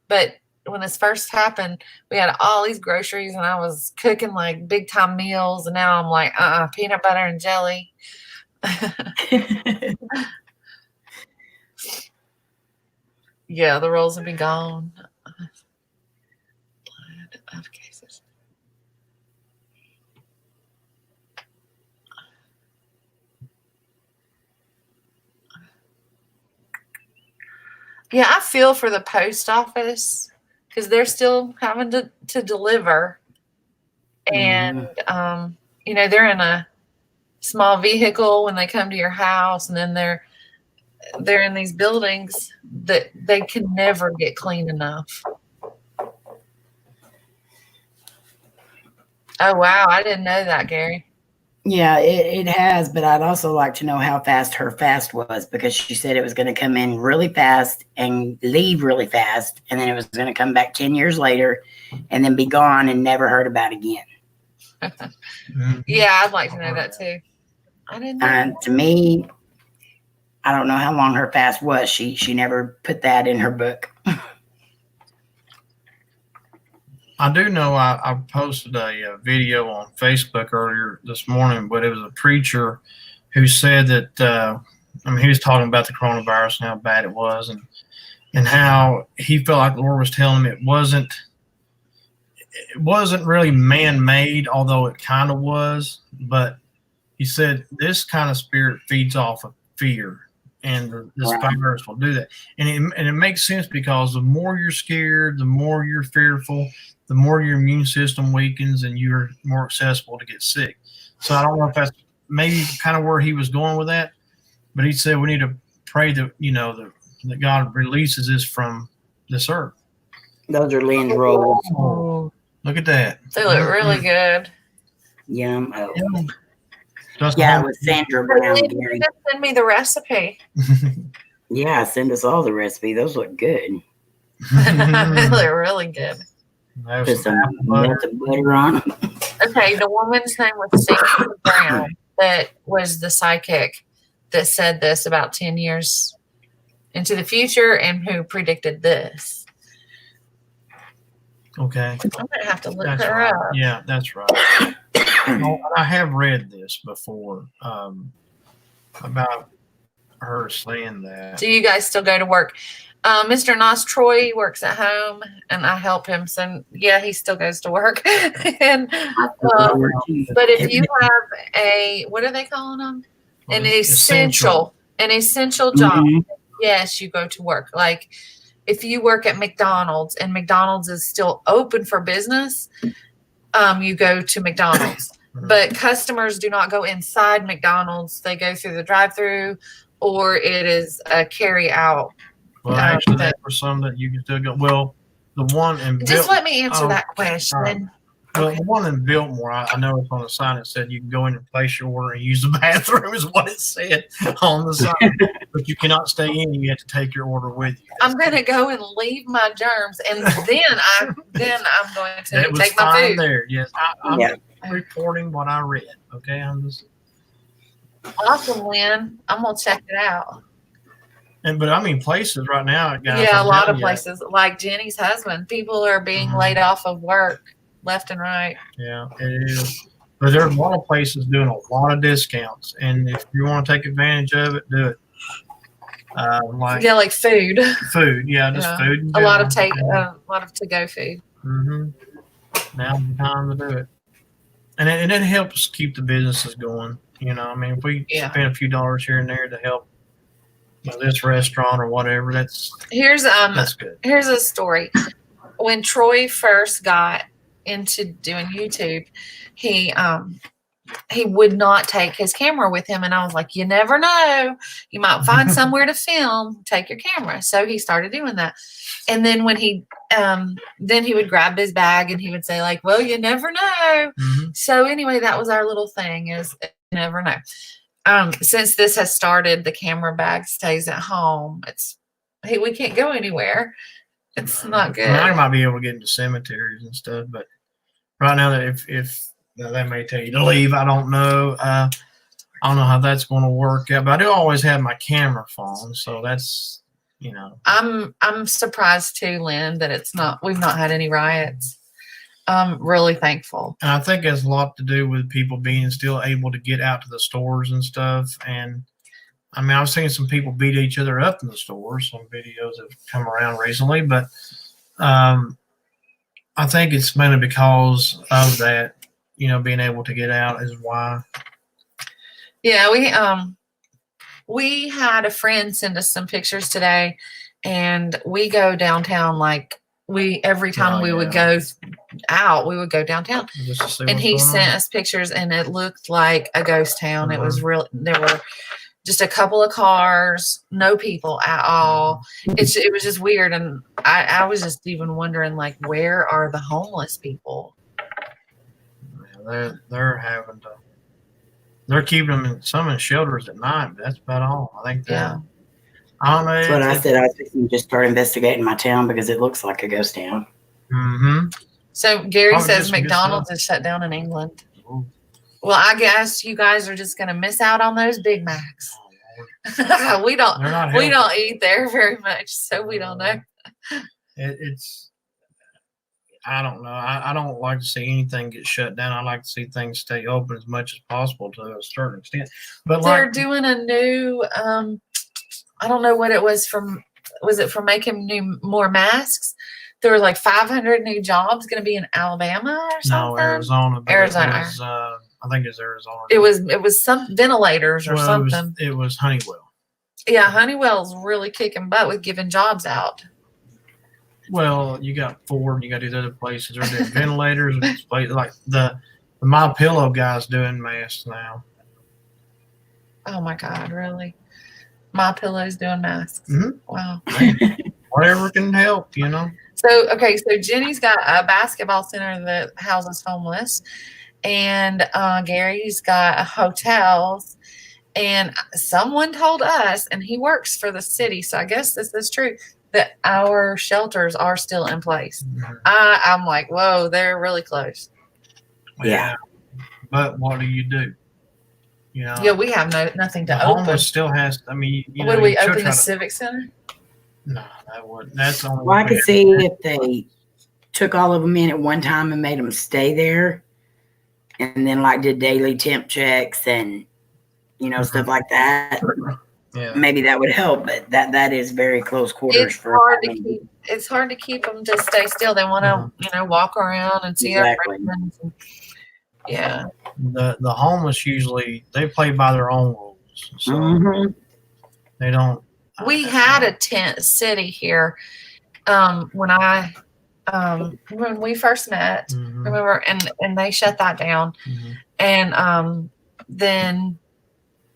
But when this first happened, we had all these groceries and I was cooking like big time meals. And now I'm like, peanut butter and jelly. Yeah, the rolls would be gone. Of cases. Yeah, I feel for the post office because they're still having to deliver. And, they're in a small vehicle when they come to your house, and then they're in these buildings that they can never get clean enough. Oh, wow. I didn't know that, Gary. Yeah, it has, but I'd also like to know how fast her fast was, because she said it was going to come in really fast and leave really fast, and then it was going to come back 10 years later and then be gone and never heard about again. Yeah, I'd like to know that too. I didn't know. To me, I don't know how long her fast was. She never put that in her book. I do know I posted a video on Facebook earlier this morning, but it was a preacher who said that, he was talking about the coronavirus and how bad it was, and how he felt like the Lord was telling him it wasn't really man-made, although it kind of was. But he said this kind of spirit feeds off of fear, and this virus will do that. And it makes sense, because the more you're scared, the more you're fearful, the more your immune system weakens and you're more accessible to get sick. So I don't know if that's maybe kind of where he was going with that, but he said we need to pray that, that God releases this from this earth. Those are Lynn's rolls. Oh, look at that. They look really good. Yum. Oh. Just Yeah, it was Sandra Brown, Gary. Just send me the recipe. Yeah, send us all the recipe. Those look good. They look really good. Put some melted butter on them. Okay, the woman's name was Sandra Brown. That was the psychic that said this about 10 years into the future, and who predicted this. Okay. I'm going to have to look That's her right. up. Yeah, that's right. I have read this before, about her saying that. Do you guys still go to work? Mr. Nos Troy works at home, and I help him. So yeah, he still goes to work. and but if you have a, what are they calling them? An essential job. Mhm. Yes, you go to work. Like if you work at McDonald's and McDonald's is still open for business, you go to McDonald's. But customers do not go inside McDonald's. They go through the drive-through, or it is a carry-out. Well, actually, there were some that you can still go. Well, the one in Just let me answer that question. Well, the one in Biltmore, I noticed on the sign it said you can go in and place your order and use the bathroom is what it said on the sign. But you cannot stay in. You have to take your order with you. I'm going to go and leave my germs, and then I'm going to It was take my fine food. there. Yes, I'm reporting what I read. Okay, I'm just Awesome, Lynn. I'm going to check it out. but I mean places right now, guys. Yeah, a I'm lot telling of you, places. Like Jenny's husband, people are being laid off of work left and right. Yeah, it is. But there's a lot of places doing a lot of discounts, and if you want to take advantage of it, do it. Like food. Food, yeah, just food. In a lot of general. to-go food. Mm-hmm. Now's the time to do it, and it helps keep the businesses going. You know, I mean, if we spend a few dollars here and there to help this restaurant or whatever, that's good. Here's a story. When Troy first got into doing YouTube, he would not take his camera with him, and I was like, you never know, you might find somewhere to film, take your camera. So he started doing that, and then when he would grab his bag and he would say like, well, you never know. So anyway, that was our little thing, is you never know. Since this has started, the camera bag stays at home. We can't go anywhere. It's not good. I might be able to get into cemeteries and stuff, but right now, that if they may tell you to leave, I don't know. I don't know how that's going to work out, but I do always have my camera phone, so that's, you know. I'm surprised too, Lynn, that we've not had any riots. I'm really thankful. And I think it has a lot to do with people being still able to get out to the stores and stuff. And I mean, I've seen some people beat each other up in the stores. Some videos have come around recently, but I think it's mainly because of that, you know, being able to get out is why. Yeah, we had a friend send us some pictures today, and we go downtown every time we would go out, we would go downtown. And he sent us pictures, and it looked like a ghost town. It was real. There were just a couple of cars, no people at all. It was just weird, and I was just even wondering, like, where are the homeless people? Yeah, they're keeping them some in shelters at night, but that's about all. I think I don't know. That's what I said. I was fixing to just start investigating my town because it looks like a ghost town. Mm-hmm. So Gary says McDonald's is shut down in England. Ooh. Well, I guess you guys are just going to miss out on those Big Macs. we don't eat there very much, so we don't know. I don't know. I don't like to see anything get shut down. I like to see things stay open as much as possible to a certain extent. But they're doing a new. I don't know what it was from. Was it from making more masks? There were like 500 new jobs going to be in Alabama or something. No, Arizona. Arizona. I think it's Arizona. It was some ventilators or something. It was Honeywell. Yeah, Honeywell's really kicking butt with giving jobs out. Well, you got Ford, you got these other places. They're doing ventilators, like the My Pillow guy's doing masks now. Oh my God, really? My Pillow's doing masks. Mm-hmm. Wow. Whatever can help, you know. So Jenny's got a basketball center that houses homeless, and Gary's got hotels. And someone told us, and he works for the city, so I guess this is true, that our shelters are still in place. Mm-hmm. I'm like, whoa, they're really close. Yeah. But what do? You know. Yeah, we have nothing to open. Homeless still has. I mean, would we open the civic center? No, that wouldn't. That's only. Well, I could see if they took all of them in at one time and made them stay there, and then like did daily temp checks and stuff like that. Yeah. maybe that would help. But that is very close quarters It's for hard to having- keep. It's hard to keep them to stay still. They want to, walk around and see Exactly. their friends. Yeah. The homeless usually they play by their own rules, so Mhm. they don't. We had a tent city here when we first met. Mhm, Remember, and they shut that down. mhm. And then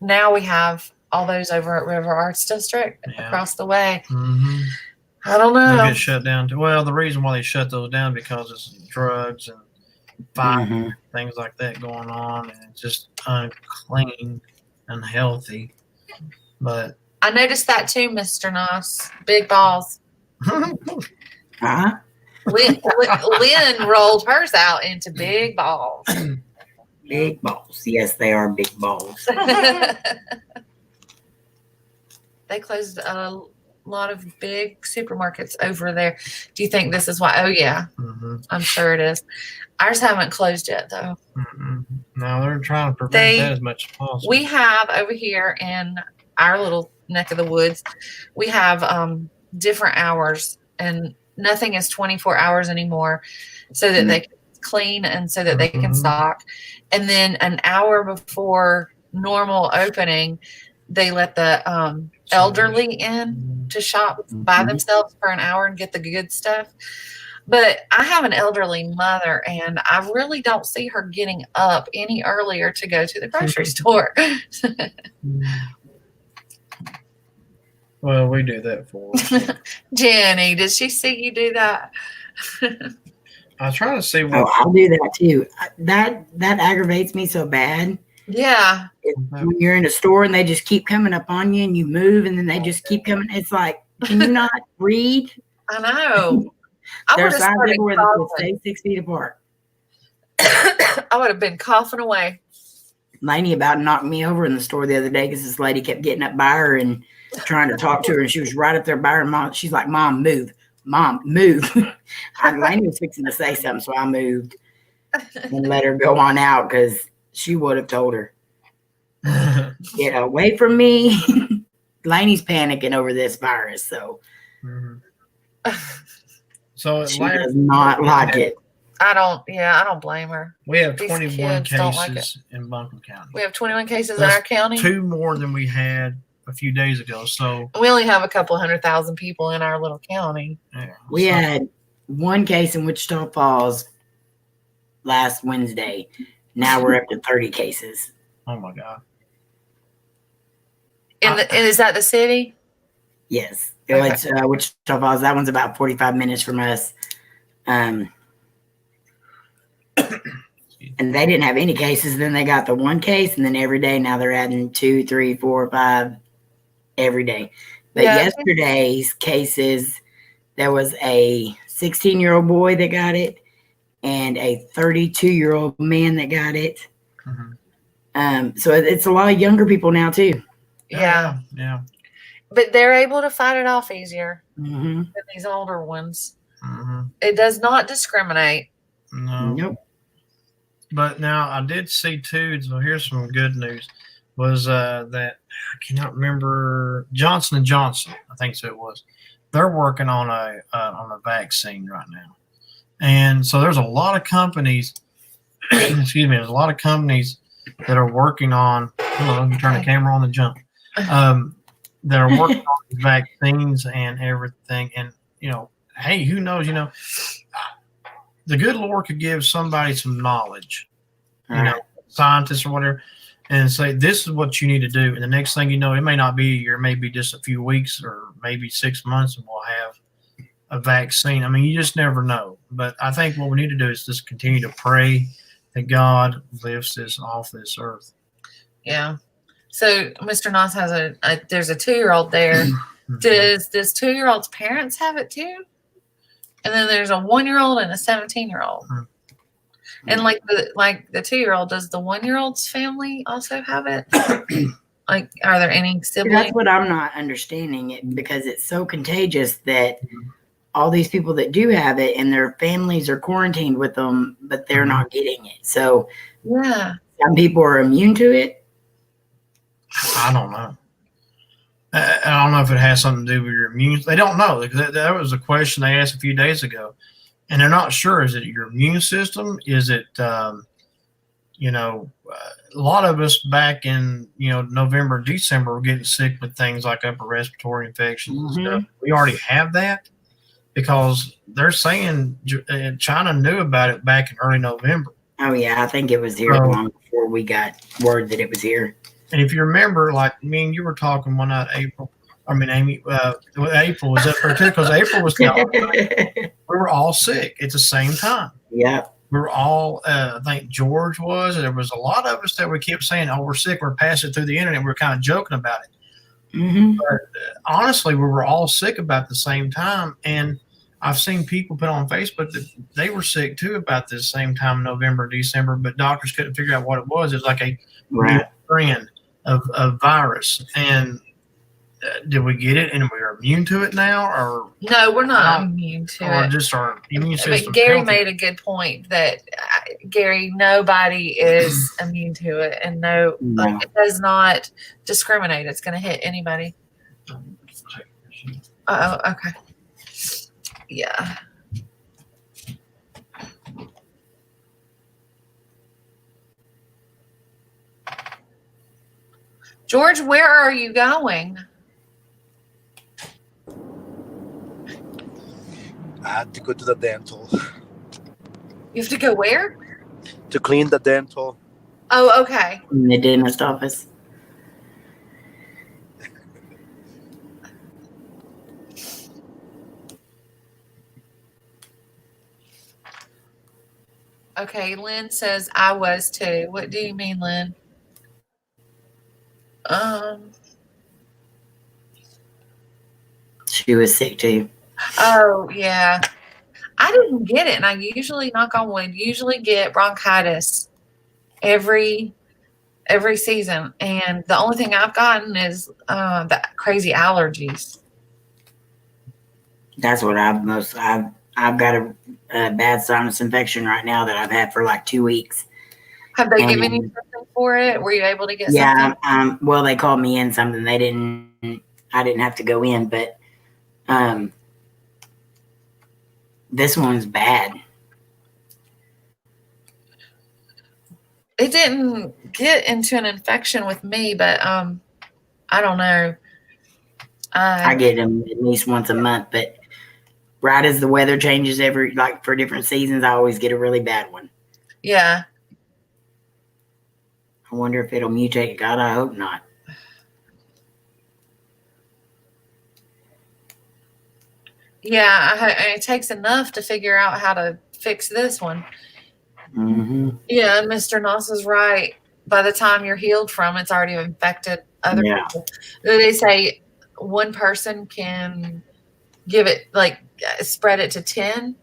now we have all those over at River Arts District Yeah. across the way. Mm-hmm. I don't They know. get shut down too. Well, the reason why they shut those down because it's drugs and fighting, Mhm. things like that going on, and it's just unclean, unhealthy. But I noticed that too, Mr. Noss. Big balls. Uh-huh. Lynn rolled hers out into big balls. Big balls. Yes, they are big balls. They closed a lot of big supermarkets over there. Do you think this is why? Oh, yeah. Mhm. I'm sure it is. Ours haven't closed yet, though. No, they're trying to prevent They- that as much as possible. We have over here in our little neck of the woods, we have different hours, and nothing is 24 hours anymore, so that they can clean and so that they can Mhm. stock. And then an hour before normal opening, they let the elderly in to shop by Mhm. themselves for an hour and get the good stuff. But I have an elderly mother, and I really don't see her getting up any earlier to go to the grocery store. Well, we do that for her. Jenny, did she see you do that? I was trying to see Oh, what. I'll do that too. That aggravates me so bad. Yeah. When you're in a store and they just keep coming up on you and you move and then they just keep coming. It's like, can you not read? I know. I There's would have signs started everywhere that says coughing. stay 6 feet apart. I would have been coughing away. Lainey about knocked me over in the store the other day because this lady kept getting up by her and trying to talk to her, and she was right up there by her. Mom, she's like, "Mom, move! Mom, move!" Lainey was fixing to say something, so I moved and let her go on out because she would have told her, "Get away from me!" Lainey's panicking over this virus, so Mhm. So she Larry, does not like it. I don't blame her. we have These 21 kids don't like cases in Buncombe County. We have 21 cases in That's our county. 2 more than we had a few days ago. So We only have a couple 100,000 people in our little county. yeah, We so- had one case in Wichita Falls last Wednesday. Now we're up to 30 cases. Oh my God. And is that the city? Yes. Okay. It's Wichita Falls. That one's about 45 minutes from us. And they didn't have any cases. Then they got the one case, and then every day now they're adding 2, 3, 4, 5 every day. But Yeah. yesterday's cases, there was a 16-year-old boy that got it and a 32-year-old man that got it. Mhm. So it's a lot of younger people now too. Yeah. Yeah. But they're able to fight it off easier Mm-hmm. than these older ones. Mhm. It does not discriminate. No. Nope. But now I did see too. So here's some good news. Was that I cannot remember Johnson and Johnson? I think so. It was. They're working on a vaccine right now, and so there's a lot of companies. Excuse me. There's a lot of companies that are working on. Hello, you turn the camera on the jump. That are working on these vaccines and everything, and hey, who knows? The good Lord could give somebody some knowledge, scientists or whatever, and say, this is what you need to do. And the next thing you know, it may not be a year, it may be just a few weeks or maybe 6 months, and we'll have a vaccine. I mean, you just never know. But I think what we need to do is just continue to pray that God lifts this off this earth. Yeah. So Mr. Noss has there's a 2-year-old there. Does this 2-year-old's parents have it too? And then there's a 1-year-old and a 17-year-old. Hmm. And like the 2-year-old, does the 1-year-old's family also have it? Like, are there any siblings? That's what I'm not understanding it, because it's so contagious that all these people that do have it and their families are quarantined with them, but they're not getting it. So Yeah. some people are immune to it. I don't know. I don't know if it has something to do with your immune. They don't know. That was a question they asked a few days ago, and they're not sure. Is it your immune system? Is it a lot of us back in November, December were getting sick with things like upper respiratory infections and stuff. We already have that because they're saying China knew about it back in early November. Oh yeah, I think it was here long before we got word that it was here. And if you remember, like me and you were talking one night, April. I mean, Amy. April was up there too because April was gone. We were all sick at the same time. Yep. We were all, I think George was, and there was a lot of us that we kept saying, oh, we're sick, we're passing through the internet. We were kind of joking about it. Mm-hmm. But honestly, we were all sick about the same time. And I've seen people put on Facebook that they were sick too about this same time, November, December, but doctors couldn't figure out what it was. It was like a new strand of virus. And did we get it and we're immune to it now, or no, we're not immune to or it. just our immune system? But Gary made a good point that Gary, nobody is immune to it, and like, it does not discriminate. It's going to hit anybody. Oh, okay. Yeah. George, where are you going? I had to go to the dental. You have to go where? To clean the dental. Oh, okay. In the dentist office. Okay, Lynn says I was too. What do you mean, Lynn? She was sick too. Oh, yeah. I didn't get it, and I usually, knock on wood, get bronchitis every season, and the only thing I've gotten is the crazy allergies. That's what I've got a bad sinus infection right now that I've had for like 2 weeks. Have they given you something for it? Were you able to get something? Yeah, well, they called me in something. I didn't have to go in, but this one's bad. It didn't get into an infection with me, but I don't know. I get them at least once a month, but right as the weather changes for different seasons, I always get a really bad one. Yeah. I wonder if it'll mutate. God, I hope not. Yeah, it takes enough to figure out how to fix this one. Mm-hmm. Yeah, and Mr. Noss is right. By the time you're healed from, it's already infected other people. They say one person can give it, like, spread it to 10.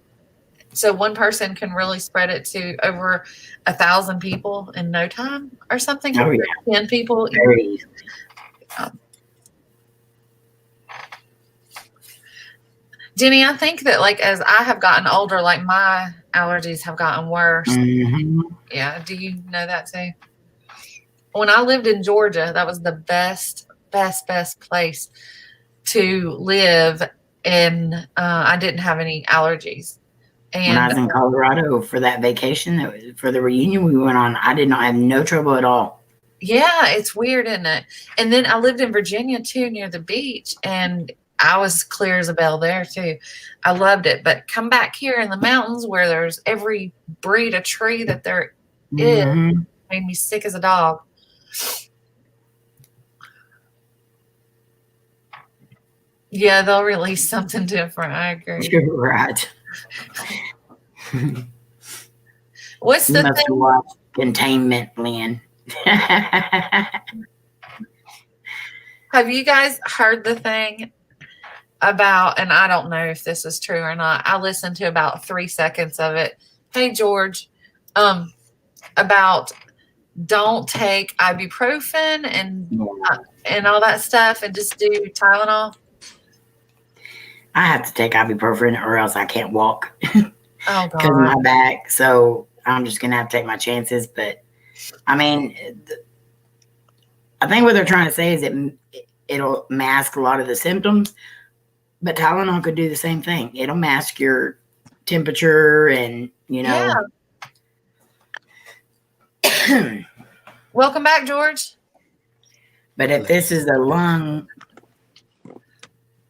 So one person can really spread it to over 1,000 people in no time or something. Oh, yeah. 10 people. Very easy. Jenny, I think that, like, as I have gotten older, like, my allergies have gotten worse. Mm-hmm. Yeah. Do you know that too? When I lived in Georgia, that was the best place to live, and I didn't have any allergies. And when I was in Colorado for that vacation, for the reunion we went on, I did not have no trouble at all. Yeah, it's weird, isn't it? And then I lived in Virginia too, near the beach, and I was clear as a bell there too. I loved it. But come back here in the mountains where there's every breed of tree that there is, made me sick as a dog. Yeah, they'll release something different. I agree. You're right. What's the must thing? Watch Containment, Lynn. Have you guys heard the thing about, and I don't know if this is true or not, I listened to about 3 seconds of it. Hey, George, about don't take ibuprofen and all that stuff and just do Tylenol. I have to take ibuprofen or else I can't walk Oh, God. because of my back. So I'm just going to have to take my chances. But, I mean, I think what they're trying to say is that it'll mask a lot of the symptoms. But Tylenol could do the same thing. It'll mask your temperature and, Yeah. Welcome back, George. But if this is a lung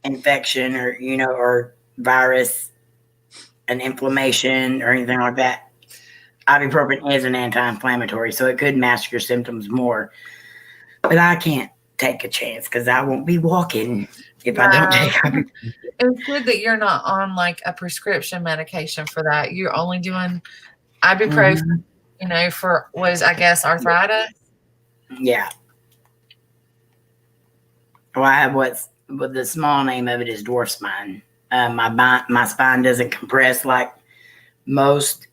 infection or, or virus, an inflammation or anything like that, ibuprofen is an anti-inflammatory, so it could mask your symptoms more. But I can't take a chance because I won't be walking if I don't take ibuprofen. It's good that you're not on like a prescription medication for that. You're only doing ibuprofen, for I guess arthritis. Yeah. Well, I have what the small name of it is dwarf spine. My spine doesn't compress like most.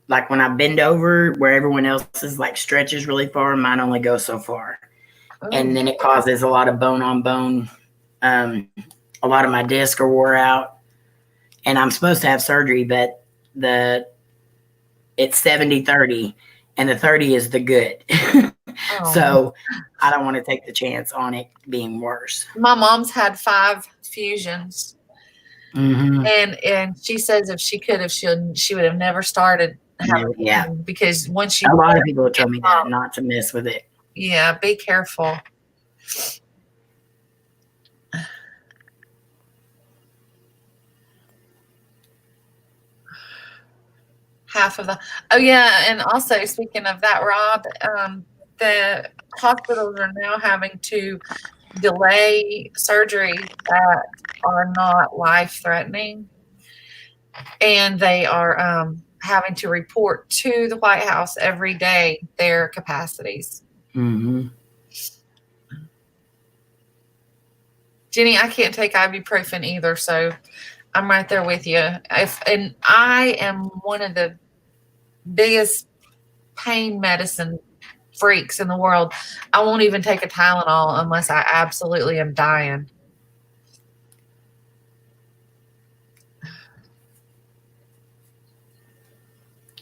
Like when I bend over where everyone else's like stretches really far, mine only goes so far. Oh. And then it causes a lot of bone on bone. A lot of my discs are wore out, and I'm supposed to have surgery, but it's 70-30, and the 30 is the good. So I don't want to take the chance on it being worse. My mom's had 5 fusions. Mm-hmm. And she says if she could have, she would have never started having it, because once a lot of people tell me that not to mess with it. Yeah, be careful. Half of the and also speaking of that, Rob, the hospitals are now having to delay surgery that are not life-threatening, and they are having to report to the White House every day their capacities. Mm-hmm. Jenny, I can't take ibuprofen either, so I'm right there with you. And I am one of the biggest pain medicine freaks in the world. I won't even take a Tylenol unless I absolutely am dying.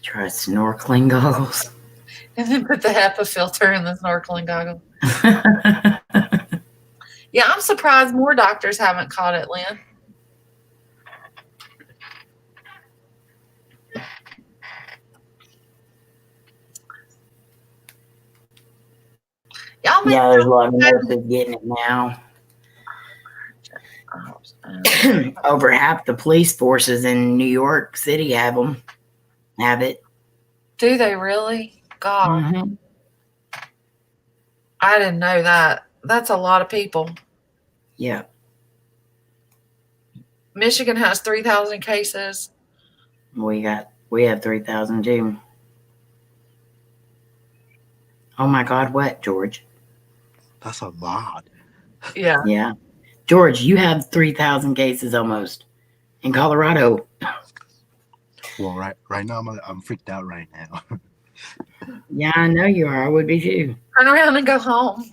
Try snorkeling goggles. And then put the HEPA filter in the snorkeling goggle. Yeah, I'm surprised more doctors haven't caught it, Lynn. Yeah, there's a lot of nurses getting it now. Over half the police forces in New York City have it. Do they really? God. Mm-hmm. I didn't know that. That's a lot of people. Yeah. Michigan has 3,000 cases. We have 3,000 too. Oh my God, what, George? That's a lot. Yeah. Yeah. George, you have 3,000 cases almost in Colorado. Well, right now I'm freaked out right now. Yeah, I know you are. I would be too. Turn around and go home.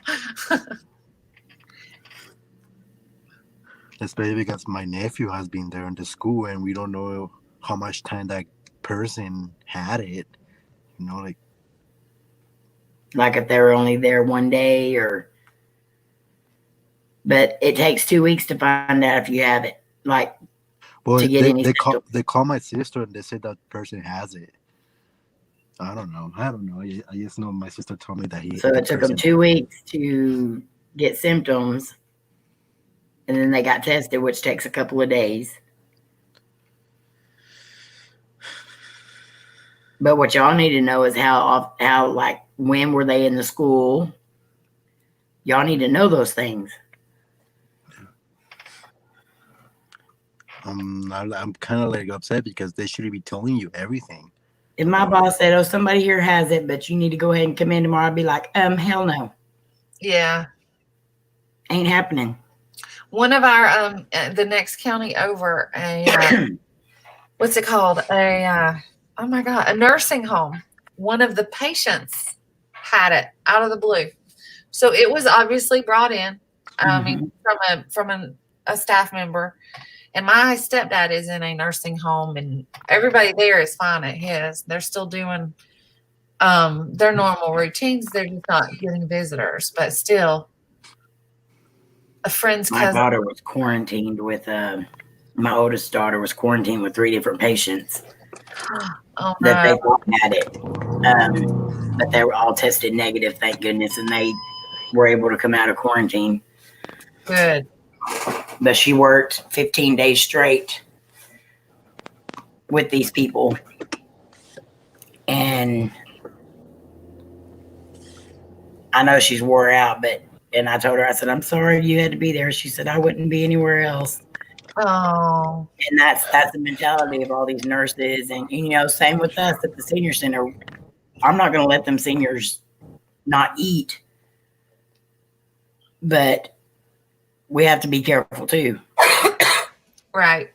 Especially because my nephew has been there in the school, and we don't know how much time that person had it. Like if they were only there one day but it takes 2 weeks to find out if you have it. Like, to get any symptoms. They call my sister and they say that person has it. I don't know. I just know my sister told me that So it took them 2 weeks to get symptoms, and then they got tested, which takes a couple of days. But what y'all need to know is how like when were they in the school? Y'all need to know those things. I'm kind of like upset because they should be telling you everything. If my boss said, "Oh, somebody here has it, but you need to go ahead and come in tomorrow," I'd be like, hell no. Yeah. Ain't happening. One of our the next county over, what's it called? Oh my God, a nursing home. One of the patients had it out of the blue. So it was obviously brought in from a staff member. And my stepdad is in a nursing home, and everybody there is fine at his. They're still doing their normal routines. They're just not getting visitors, but still, a friend's My cousin. daughter was quarantined with my oldest daughter was quarantined with 3 different patients Oh that they no. thought had it. But they were all tested negative, thank goodness, and they were able to come out of quarantine. Good. But she worked 15 days straight with these people. And I know she's wore out, and I told her, I said, I'm sorry you had to be there. She said, I wouldn't be anywhere else. Oh. And that's the mentality of all these nurses. And, same with us at the senior center. I'm not going to let them seniors not eat. But we have to be careful too. Right.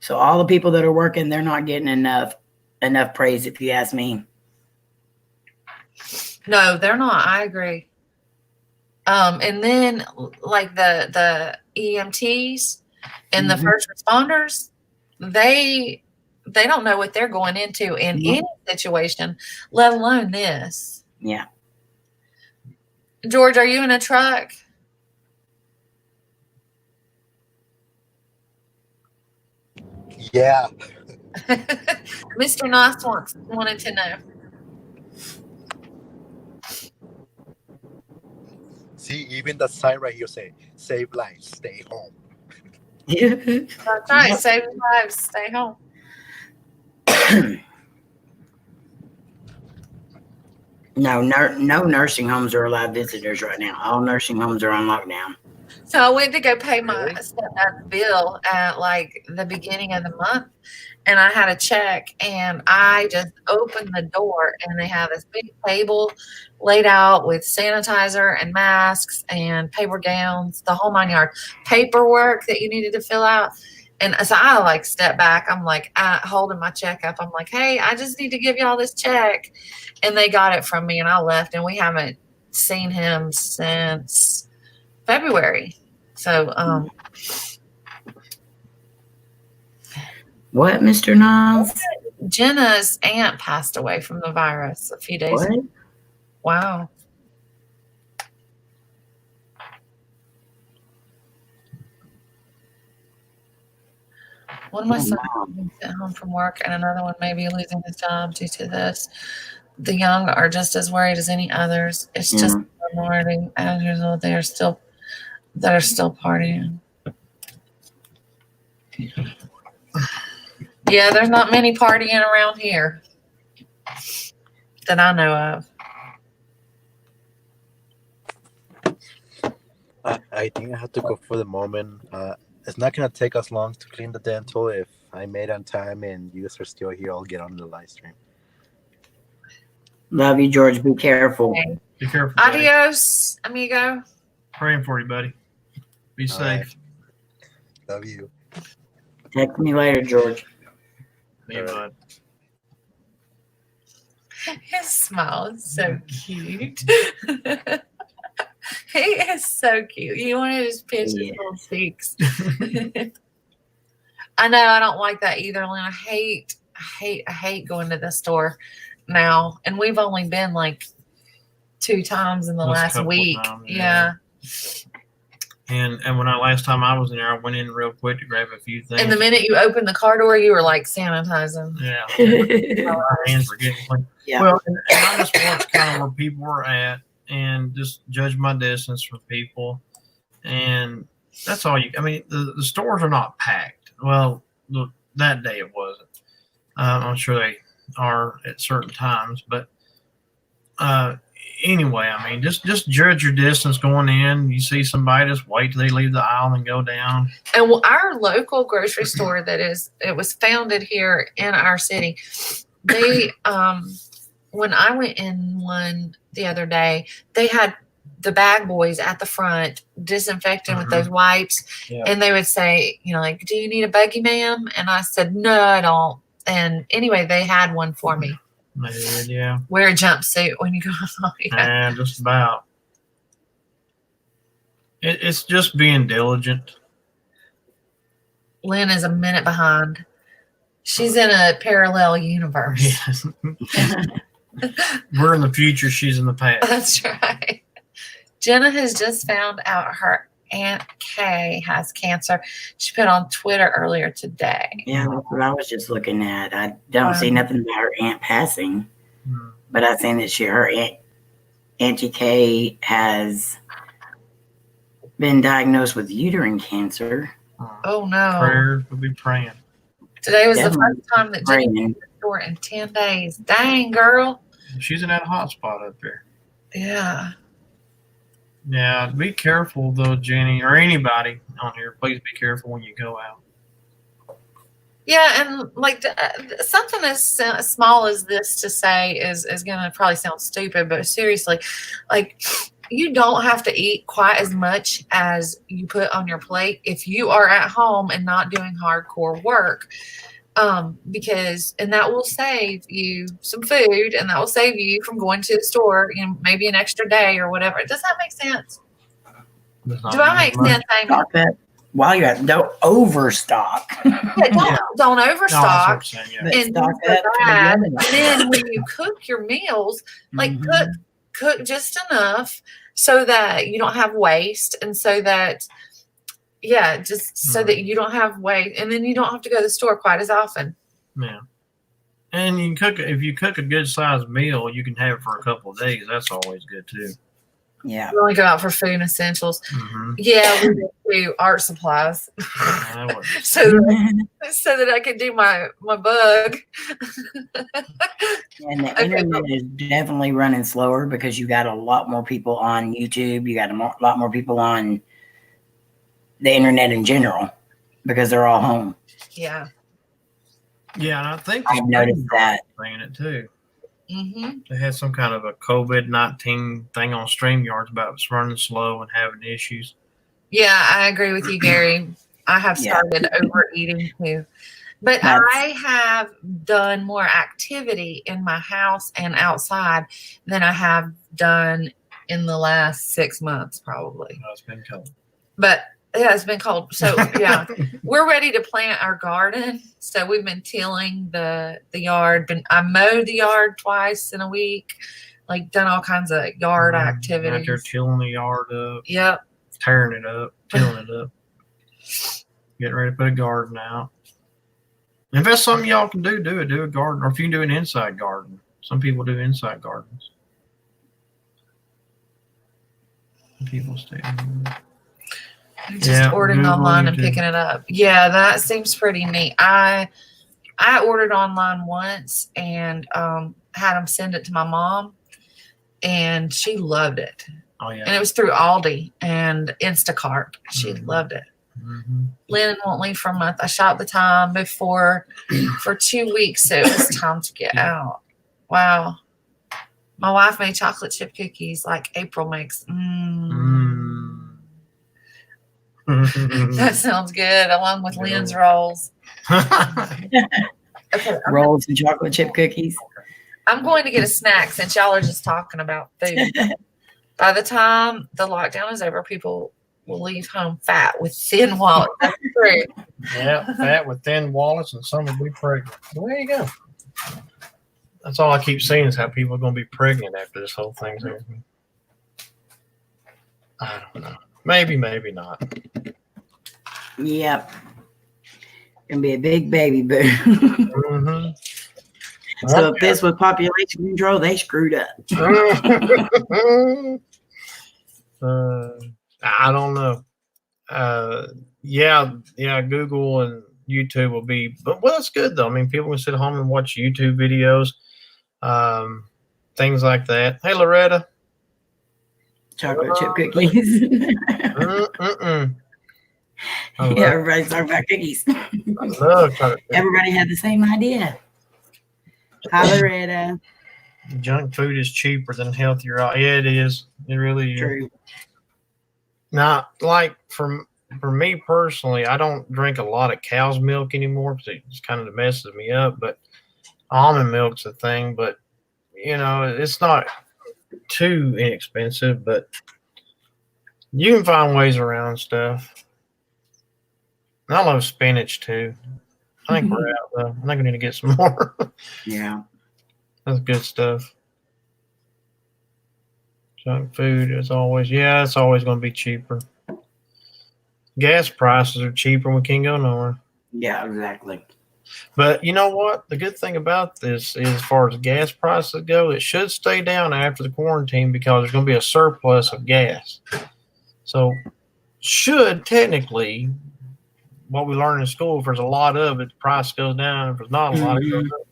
So all the people that are working, they're not getting enough praise, if you ask me. No, they're not. I agree. And then like the EMTs and the first responders, they don't know what they're going into in any situation, let alone this. Yeah. George, are you in a truck? Yeah. Mr. Nice wanted to know. See, even the sign right here say "Save lives, stay home." That's right. Save lives, stay home. No nursing homes are allowed visitors right now. All nursing homes are on lockdown. So I went to go pay my stepdad's bill at like the beginning of the month, and I had a check, and I just opened the door, and they have this big table laid out with sanitizer and masks and paper gowns, the whole 9 yards, paperwork that you needed to fill out. And so I like step back. I'm like holding my check up. I'm like, hey, I just need to give y'all this check. And they got it from me, and I left, and we haven't seen him since February. So, What, Mr. Niles? Jenna's aunt passed away from the virus a few days ago. Wow. One of my sons being sent home from work, and another one may be losing his job due to this. The young are just as worried as any others. It's just a minority. As a result, that are still partying. Yeah, there's not many partying around here that I know of. I think I have to go for the moment. It's not gonna take us long to clean the dental. If I made on time and you guys are still here, I'll get on the live stream. Love you, George. Be careful. Okay. Be careful. Buddy. Adios, amigo. Praying for you, buddy. Be All safe. Right. Love you. Text me later, George. Yeah, bud. His smile is so cute. He is so cute. You want to just pinch his little cheeks. I know I don't like that either, Lynn. I hate going to the store now. And we've only been like 2 times in the last week. Times, yeah. And when last time I was in there, I went in real quick to grab a few things. And the minute you opened the car door, you were like sanitizing. Yeah. Our hands were getting clean. Yeah. Well, and I just watched kind of where people were at and just judge my distance from people. And that's all you, I mean, the stores are not packed. Well, that day it wasn't. I'm sure they are at certain times, but anyway, I mean, just judge your distance going in. You see somebody, just wait till they leave the aisle and go down. And our local grocery store it was founded here in our city. They, when I went in one the other day, they had the bag boys at the front disinfecting with those wipes. Yeah. And they would say, like, do you need a buggy, ma'am? And I said, no, I don't. And anyway, they had one for me. They did, yeah. Wear a jumpsuit when you go on. Yeah, just about. It's just being diligent. Lynn is a minute behind. She's in a parallel universe. Yes. We're in the future. She's in the past. That's right. Jenna has just found out her Aunt Kay has cancer. She put on Twitter earlier today. Yeah, that's what I was just looking at. I don't see nothing about her aunt passing, but I seen that her Auntie Kay has been diagnosed with uterine cancer. Oh no! Prayers, we'll be praying. Today was Definitely the first time that Jenny praying. went to the store in 10 days. Dang, girl. She's in that hot spot up there. Yeah. Yeah, be careful though, Jenny, or anybody on here. Please be careful when you go out. Yeah, and like something as small as this to say is going to probably sound stupid, but seriously, like you don't have to eat quite as much as you put on your plate if you are at home and not doing hardcore work. Because that will save you some food, and that will save you from going to the store, maybe an extra day or whatever. Does that make sense? Do I make sense, Amy? Stock that while you're at, don't overstock. Yeah, don't overstock. Yeah. And stock up to that, the and limit. then when you cook your meals, like Mhm. cook just enough so that you don't have waste, and so that just so that you don't have waste, and then you don't have to go to the store quite as often. Yeah. And you can cook if you cook a good sized meal, you can have it for a couple of days. That's always good too. Yeah. We only go out for food essentials. Mm-hmm. Yeah, we do art supplies. so that I can do my bug. And the internet is definitely running slower because you got a lot more people on YouTube. You got a lot more people on the internet in general because they're all home. Yeah. Yeah, and I think I've noticed that. saying it too. Mm-hmm. They had some kind of a COVID-19 thing on StreamYards about it's running slow and having issues. Yeah, I agree with you, Gary. I have started overeating too. But I have done more activity in my house and outside than I have done in the last 6 months, probably. Oh, it's been cold. But yeah, it's been cold. So yeah, we're ready to plant our garden. So we've been tilling the yard. I mowed the yard twice in a week, like done all kinds of yard activities. Out there tilling the yard up. Yep. Tearing it up, tilling it up. Getting ready to put a garden out. If that's something y'all can do, do it. Do a garden. Or if you can do an inside garden. Some people do inside gardens. People stay. Just ordering online and picking it up. Yeah, that seems pretty neat. I ordered online once and had them send it to my mom, and she loved it. Oh yeah. And it was through Aldi and Instacart. She loved it. Mm-hmm. Lynn won't leave for a month. I shot the time before for 2 weeks, so it was time to get out. Wow. My wife made chocolate chip cookies like April makes. That sounds good, along with Lynn's rolls. Okay, rolls and chocolate chip cookies. I'm going to get a snack since y'all are just talking about food. By the time the lockdown is over, people will leave home fat with thin wallets. That's true. Yeah, fat with thin wallets, and some will be pregnant. Well, there you go. That's all I keep seeing is how people are going to be pregnant after this whole thing's over. I don't know. Maybe, maybe not. Yep. Gonna be a big baby boom. Mm-hmm. So if this was population control, they screwed up. I don't know. Yeah, Google and YouTube will be, but well, that's good though. I mean, people can sit home and watch YouTube videos, things like that. Hey, Loretta. Chocolate chip cookies. Yeah, everybody's talking about cookies. I love chocolate. Everybody had the same idea. Hi, Loretta. Junk food is cheaper than healthier. Yeah, it is. It really is. True. Now, like for me personally, I don't drink a lot of cow's milk anymore because it just kind of messes me up. But almond milk's a thing. But you know, it's not too inexpensive. But you can find ways around stuff. And I love spinach too. I think we're out though. I think we need to get some more. Yeah. That's good stuff. Junk food is always, yeah, it's always going to be cheaper. Gas prices are cheaper. We can't go nowhere. Yeah, exactly. But you know what? The good thing about this is, as far as gas prices go, it should stay down after the quarantine because there's going to be a surplus of gas. So, should technically, what we learn in school, if there's a lot of it, the price goes down. If there's not a lot, it goes up.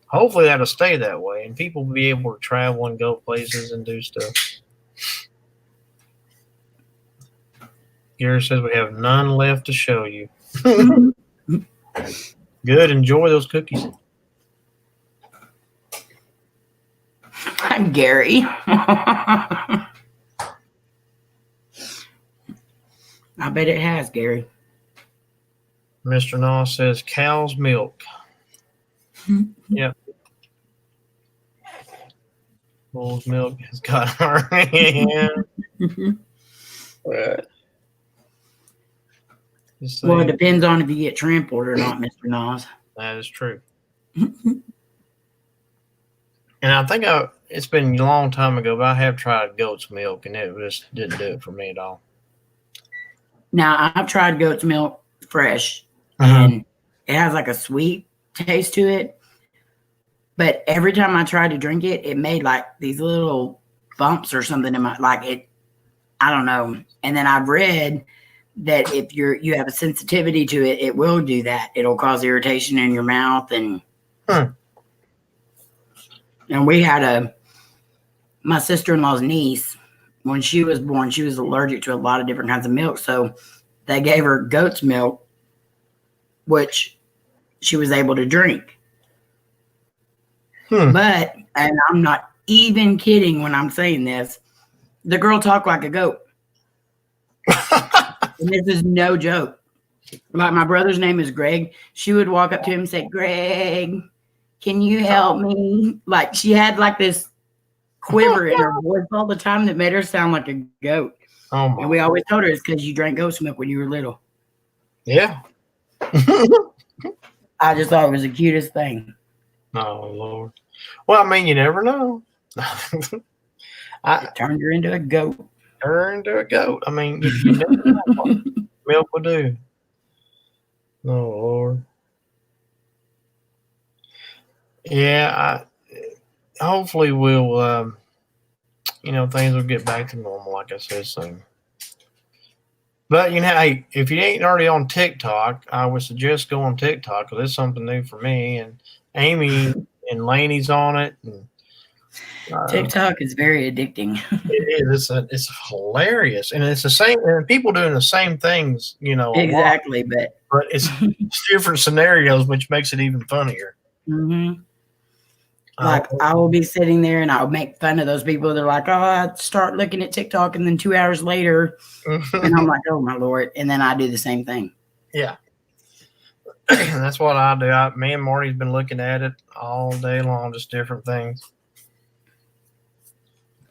Hopefully, that'll stay that way, and people will be able to travel and go places and do stuff. Gary says we have none left to show you. Good. Enjoy those cookies. I'm Gary. I bet it has, Gary. Mr. Noss says cow's milk. Yep. Bull's milk has got our hand. Well, it depends on if you get trampled or not, Mr. Nas. That is true. And I think it's been a long time ago, but I have tried goat's milk, and it just didn't do it for me at all. Now, I've tried goat's milk fresh, and it has like a sweet taste to it. But every time I tried to drink it, it made like these little bumps or something in my, like it, I don't know. And then I've read that if you have a sensitivity to it, it will do that. It'll cause irritation in your mouth. And and we had my sister-in-law's niece, when she was born, she was allergic to a lot of different kinds of milk. So they gave her goat's milk, which she was able to drink. But, and I'm not even kidding when I'm saying this, the girl talked like a goat. And this is no joke. Like, my brother's name is Greg. She would walk up to him and say, "Greg, can you help me?" Like, she had like this quiver in her voice all the time that made her sound like a goat. Oh my. And we always told her it's because you drank goat's milk when you were little. Yeah. I just thought it was the cutest thing. Oh, Lord. Well, I mean, you never know. It turned her into a goat. Her into a goat. I mean, you never know what milk will do. Oh, Lord. Yeah, hopefully we'll, things will get back to normal, like I said, soon. But, hey, if you ain't already on TikTok, I would suggest go on TikTok because it's something new for me. And Amy and Laney's on it. And, TikTok is very addicting. It is. It's hilarious. And it's the same. And people doing the same things, Exactly. But it's different scenarios, which makes it even funnier. Mm-hmm. Like, I will be sitting there and I'll make fun of those people. They're like, "Oh, I start looking at TikTok," and then 2 hours later, and I'm like, "Oh my Lord!" And then I do the same thing. Yeah, that's what I do. Me and Marty's been looking at it all day long, just different things.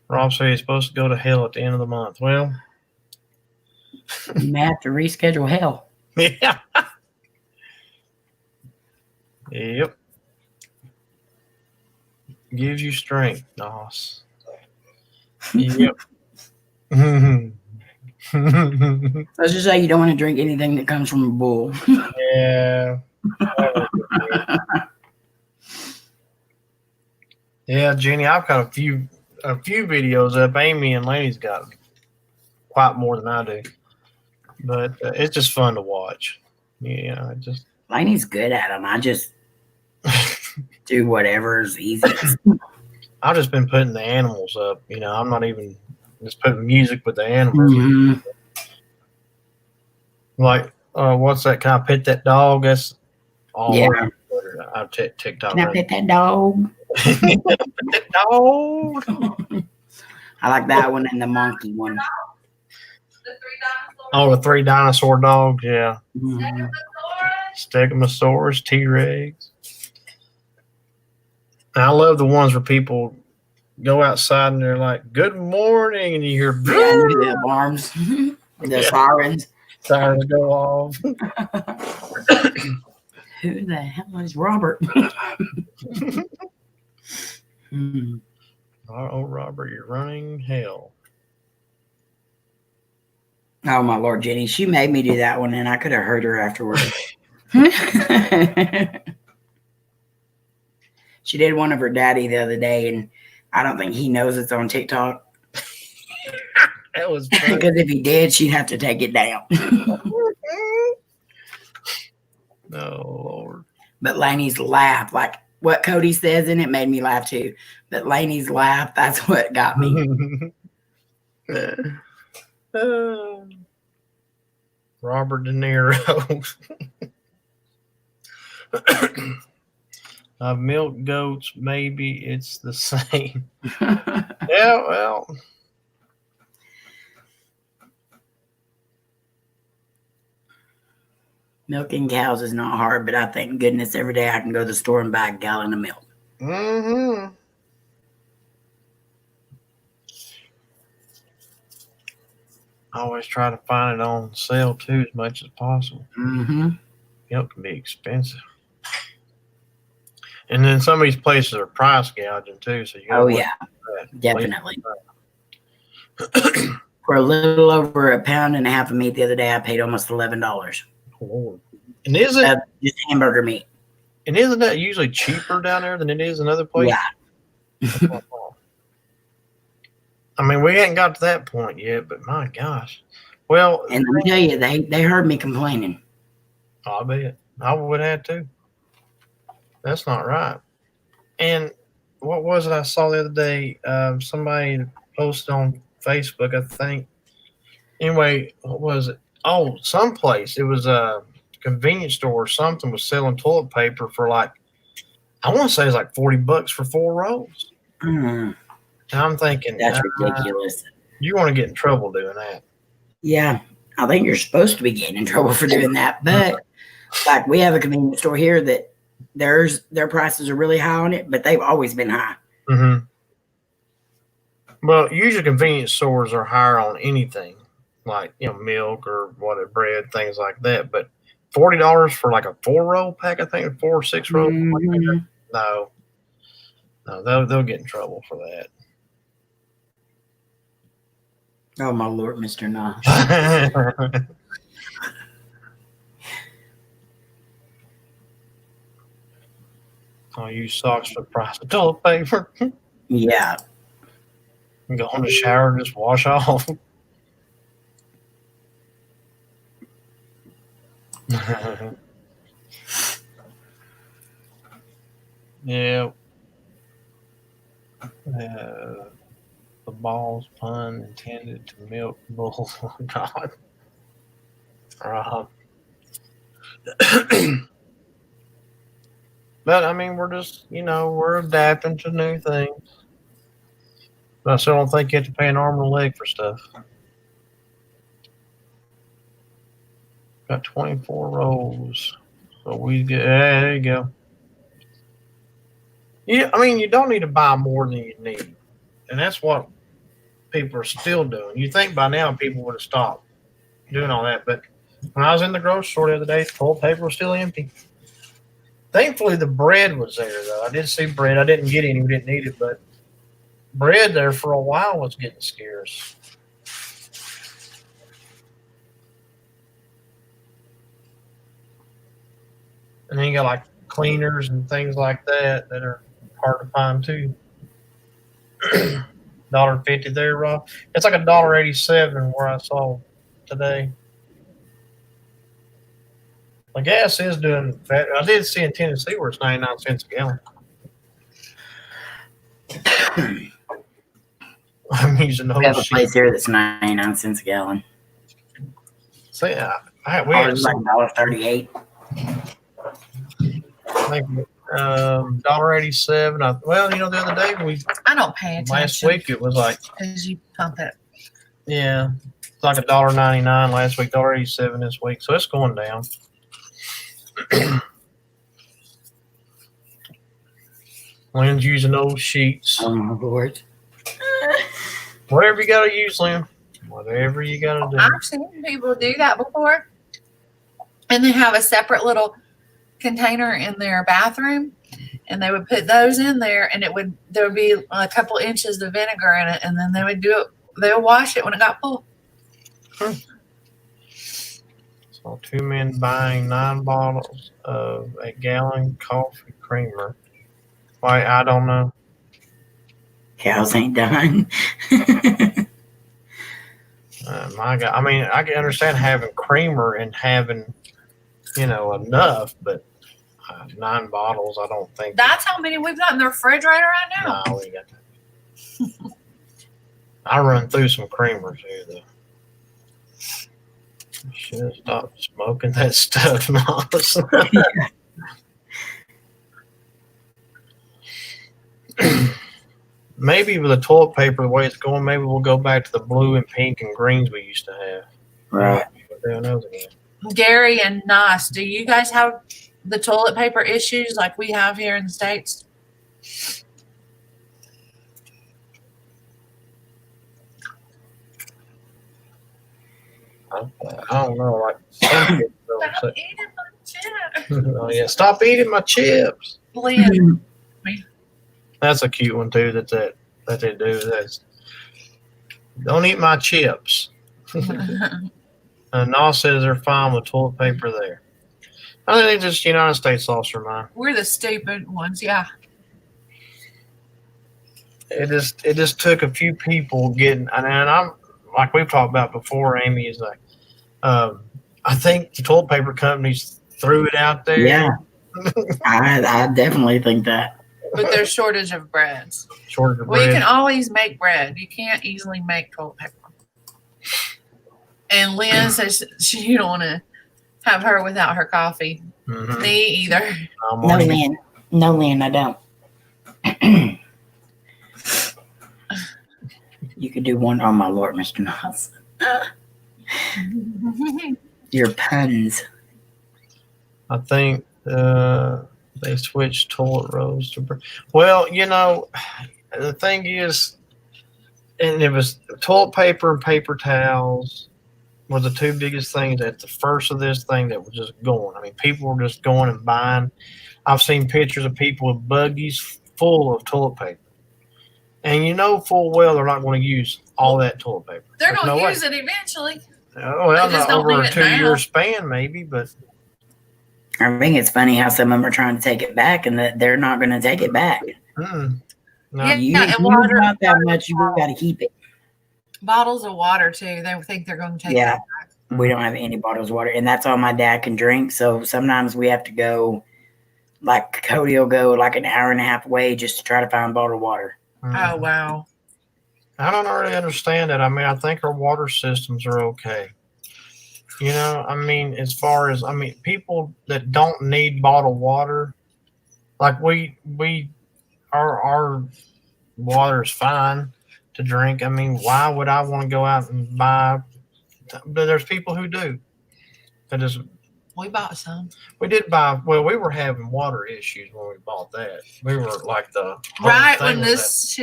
Rob said he's supposed to go to hell at the end of the month. Well, you may have to reschedule hell. Yeah. Yep. Gives you strength, Nos. Yep. Let's just say you don't want to drink anything that comes from a bull. Yeah. Yeah, Jenny, I've got a few videos up. Amy and Laney's got quite more than I do, but it's just fun to watch. Yeah, Laney's good at them. I just do whatever is easiest. I've just been putting the animals up. I'm not even just putting music with the animals. Mm-hmm. Like, what's that? Can I pet that dog? That's all. Yeah. I've TikTok. Can I pet that dog? That dog. I like that one and the monkey one. Oh, the 3 dinosaur dogs. Yeah. Mm-hmm. Stegosaurus, T-Rex. And I love the ones where people go outside and they're like, "Good morning," and you hear the alarms, the sirens. Sirens go off. Who the hell is Robert? Oh, Robert, you're running hell. Oh my Lord, Jenny, she made me do that one, and I could have heard her afterwards. She did one of her daddy the other day, and I don't think he knows it's on TikTok. That was funny. Because if he did, she'd have to take it down. Oh, Lord. But Laney's laugh, like what Cody says in it, made me laugh too. But Laney's laugh, that's what got me. Robert De Niro. Milk goats, maybe it's the same. Yeah, well. Milking cows is not hard, but I thank goodness every day I can go to the store and buy a gallon of milk. Mm-hmm. I always try to find it on sale too, as much as possible. Mm-hmm. Milk can be expensive, and then some of these places are price gouging too. So you gotta watch that. Definitely. For a little over £1.50 of meat the other day, I paid almost $11. Lord. And isn't just hamburger meat? And isn't that usually cheaper down there than it is in other places? Yeah. I mean, we ain't got to that point yet, but my gosh. Well, and let me tell you, they heard me complaining. I bet. I would have too. That's not right. And what was it I saw the other day? Somebody posted on Facebook, I think. Anyway, what was it? Oh, someplace. It was a convenience store or something was selling toilet paper for like, I want to say it's like $40 for 4 rolls. Mm. And I'm thinking, that's ridiculous. You want to get in trouble doing that. Yeah, I think you're supposed to be getting in trouble for doing that. But like we have a convenience store here that their prices are really high on it, but they've always been high. Mm-hmm. Well, usually convenience stores are higher on anything, like milk or whatever, bread, things like that. But $40 for like a 4-roll pack, I think, 4 or 6 rolls. Mm-hmm. No, they'll get in trouble for that. Oh my Lord, Mr. Nosh. I'll use socks for the price of toilet paper. Yeah. Go in the shower and just wash off. Yeah. The balls pun intended to milk bull. Oh, God. But I mean, we're just, we're adapting to new things. But I still don't think you have to pay an arm and a leg for stuff. Got 24 rolls. So we get, there you go. Yeah, I mean, you don't need to buy more than you need. And that's what people are still doing. You think by now people would have stopped doing all that. But when I was in the grocery store the other day, the toilet paper was still empty. Thankfully, the bread was there, though. I did see bread. I didn't get any. We didn't need it. But bread there for a while was getting scarce. And then you got like cleaners and things like that are hard to find too. $1.50 there, Rob. It's like $1.87 where I saw today. The gas is doing that. I did see in Tennessee where it's 99 cents a gallon. I'm using the We whole have a sheet. place here that's 99 cents a gallon. So yeah, we Oh, had it's like $1.38. I think $1.87. Well, the other day I don't pay attention. last week it was like, because you pump it. yeah, it's like $1.99 last week, $1.87 this week. So it's going down. Lynn's using those sheets. Oh my Lord. Whatever you got to use, Lynn. Whatever you got to do. I've seen people do that before, and they have a separate little container in their bathroom, and they would put those in there, and there would be a couple inches of vinegar in it, and then they would wash it when it got full. So 2 men buying 9 bottles of a gallon coffee creamer. Why, I don't know. Cows ain't done. My God, I mean, I can understand having creamer and having, enough, but 9 bottles, I don't think. That's how many we've got in the refrigerator right now. No, we got that. I run through some creamers here, though. Should have stopped smoking that stuff, Moss. Maybe with the toilet paper, the way it's going, maybe we'll go back to the blue and pink and greens we used to have. Right. Doing those again. Gary and Nas, do you guys have the toilet paper issues like we have here in the States? I don't know. Like some kids don't Stop say- eating my chips. Oh yeah, stop eating my chips. Lynn, That's a cute one too. That they do. That's don't eat my chips. Nas says they're fine with toilet paper there. I think they just United States lost their mind. we're the stupid ones, yeah. It just took a few people getting, and I'm like we've talked about before. Amy is like, I think the toilet paper companies threw it out there. Yeah. I definitely think that. But there's shortage of breads. Shortage of Well, you bread. can always make bread. You can't easily make toilet paper. And Lynn says you don't want to have her without her coffee. Mhm. Me either. I'm No, on it. Lynn. No, Lynn, I don't. You could do one. Oh, my Lord, Mr. Nas. Your puns. I think they switched toilet rolls to. Well, the thing is, and it was toilet paper and paper towels were the 2 biggest things at the first of this thing that was just going. I mean, people were just going and buying. I've seen pictures of people with buggies full of toilet paper. And you know full well they're not going to use all that toilet paper. They're There's going to no use way. it eventually. Oh, well, They just not don't over need a it 2-year now. span, maybe, but I think it's funny how some of them are trying to take it back and that they're not going to take it back. no. Yeah. You and you water- want that much, you got to keep it. Bottles of water, too. They think they're going to take Yeah. it. We don't have any bottles of water, and that's all my dad can drink. So sometimes we have to go, like Cody will go like an hour and a half away just to try to find bottled water. Oh, wow. I don't really understand that. I mean, I think our water systems are okay. I mean, as far as people that don't need bottled water, like our water is fine to drink. I mean, why would I want to go out and buy? But there's people who do. That is, We bought some. we did buy. Well, we were having water issues when we bought that. We were like the whole Right thing when was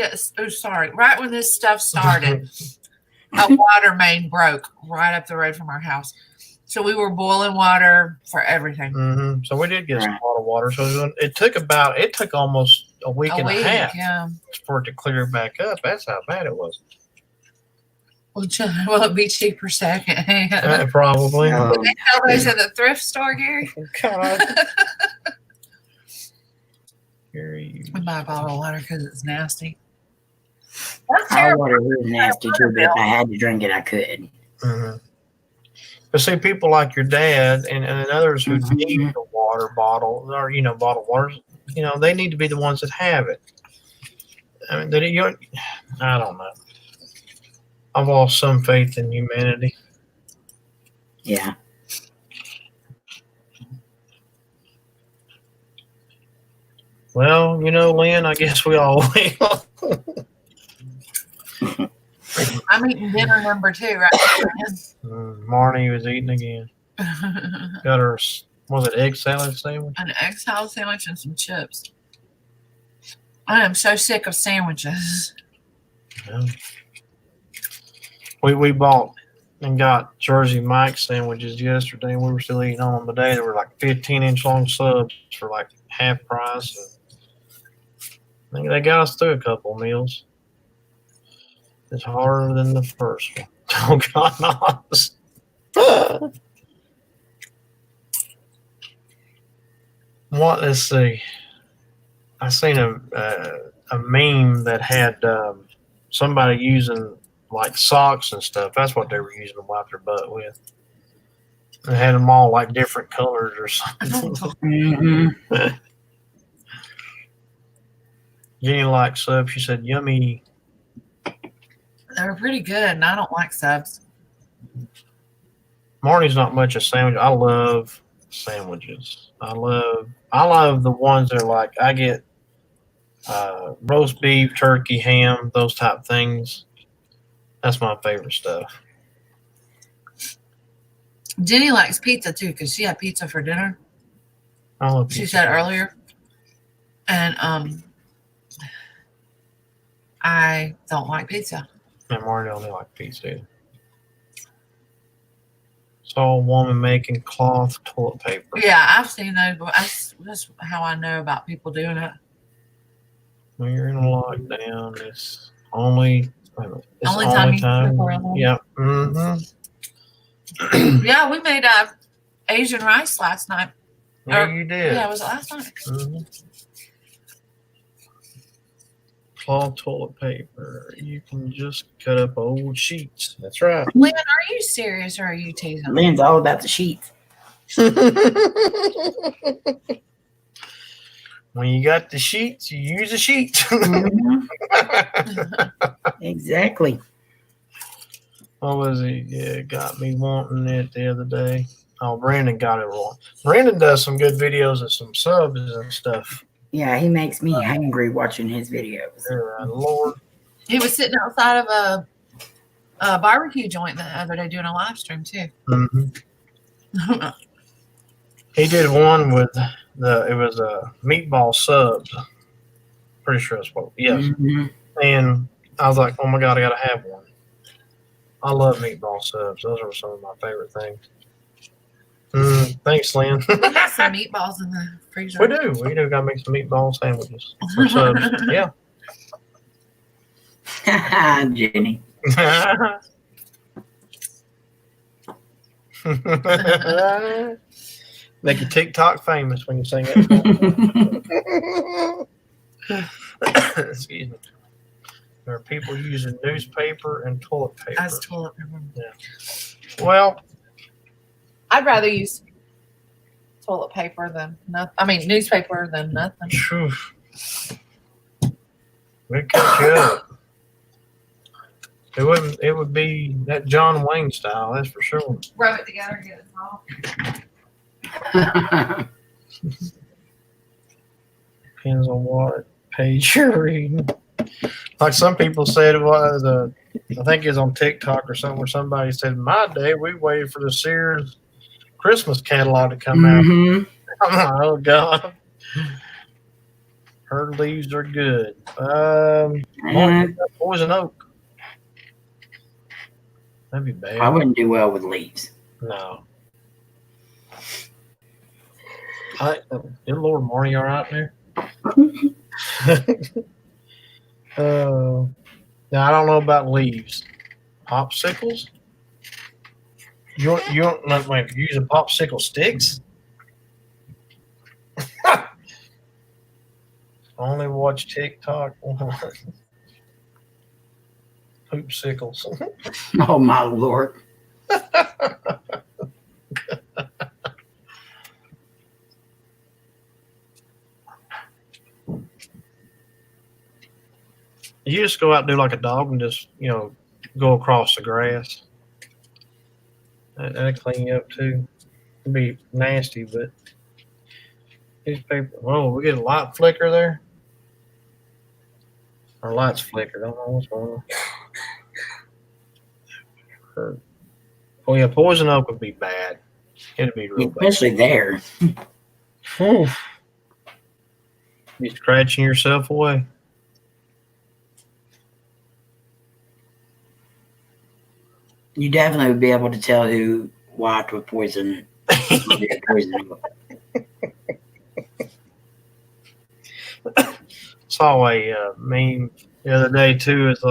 right when this stuff started, a water main broke right up the road from our house. So we were boiling water for everything. Mm-hmm. So we did get some Right. bottled water. So it took almost a week A and week, a half yeah. for it to clear back up. That's how bad it was. Will it be cheaper second? Probably. Um, They sell those at the thrift store, Gary. God. Gary, We buy a bottle of water because it's nasty. That's our terrible. water is nasty too, but if I had to drink it, I could. mhm. But see, people like your dad and others who Mhm. need the water bottle or bottled waters, they need to be the ones that have it. I mean, I don't know. I've lost some faith in humanity. Yeah. Well, Lynn, I guess we all will. I'm eating dinner number 2 right Marnie was eating again. now. Got her, was it egg salad sandwich? An egg salad sandwich and some chips. I am so sick of sandwiches. Yeah. We bought and got Jersey Mike's sandwiches yesterday, and we were still eating on them today. They were like 15-inch long subs for like half price. I think they got us through a couple meals. It's harder than the first one. Oh God, no. What? Let's see. I seen a meme that had somebody using like socks and stuff. That's what they were using to wipe their butt with. They had them all like different colors or something. Mm-hmm. Jenny likes subs. She said, "Yummy." They're pretty good, and I don't like subs. Marnie's not much a sandwich. I love sandwiches. I love the ones that are like I get roast beef, turkey, ham, those type things. That's my favorite stuff. Jenny likes pizza too because she had pizza for dinner. I love She pizza. said earlier, and I don't like pizza. And Marnie only like pizza. Either. Saw a woman making cloth toilet paper. Yeah, I've seen those, but that's how I know about people doing it. When you're in a lockdown, it's only Only time you can cook around. Yeah. Mm-hmm. Yeah, we made Asian rice last night. Yeah, you did. Yeah, was it last night? Mm-hmm. Cloth toilet paper. You can just cut up old sheets. That's right. Lynn, are you serious or are you teasing? Lynn's all about the sheets. When you got the sheets, you use the sheets. Mhm. Exactly. What was it? Yeah, got me wanting it the other day. Oh, Brandon got it wrong. Brandon does some good videos of some subs and stuff. Yeah, he makes me hungry watching his videos. Lord. He was sitting outside of a barbecue joint the other day doing a live stream too. Mm-hmm. He did one with it was a meatball subs. Pretty sure that's what. Yes. Mm-hmm. And I was like, oh my God, I gotta have one. I love meatball subs. Those are some of my favorite things. Thanks, Lynn. We got some meatballs in the freezer. We do. We do. Got to make some meatball sandwiches for subs. Yeah. Jenny. Make your TikTok famous when you sing it. Excuse me. There are people using newspaper and toilet paper. As toilet paper. Yeah. Well, I'd rather use toilet paper than nothing. I mean, newspaper than nothing. phew. We'd cut you up. It wouldn't. It would be that John Wayne style. That's for sure. Rub it together and get it off. Depends on what page you're reading. Like some people said, it was I think it was on TikTok or something, where somebody said, "In my day, we waited for the Sears Christmas catalog to come out." Mm-hmm. I'm like, oh God, her leaves are good. Poison oak. That'd be bad. I wouldn't do well with leaves. No. Good Lord, Marty, you all right there? Now I don't know about leaves. Popsicles? You don't wait, you use a popsicle sticks? Only watch TikTok. Poopsicles. Oh my Lord. You just go out and do like a dog and just, go across the grass. That'll clean you up too. It'd be nasty, but newspaper. Oh, we get a light flicker there. Our lights flickered. I don't know what's going on. Oh yeah, poison oak would be bad. It'd be real Especially there. bad. You scratching yourself away. You definitely would be able to tell who wiped with poison. saw a meme the other day too. Is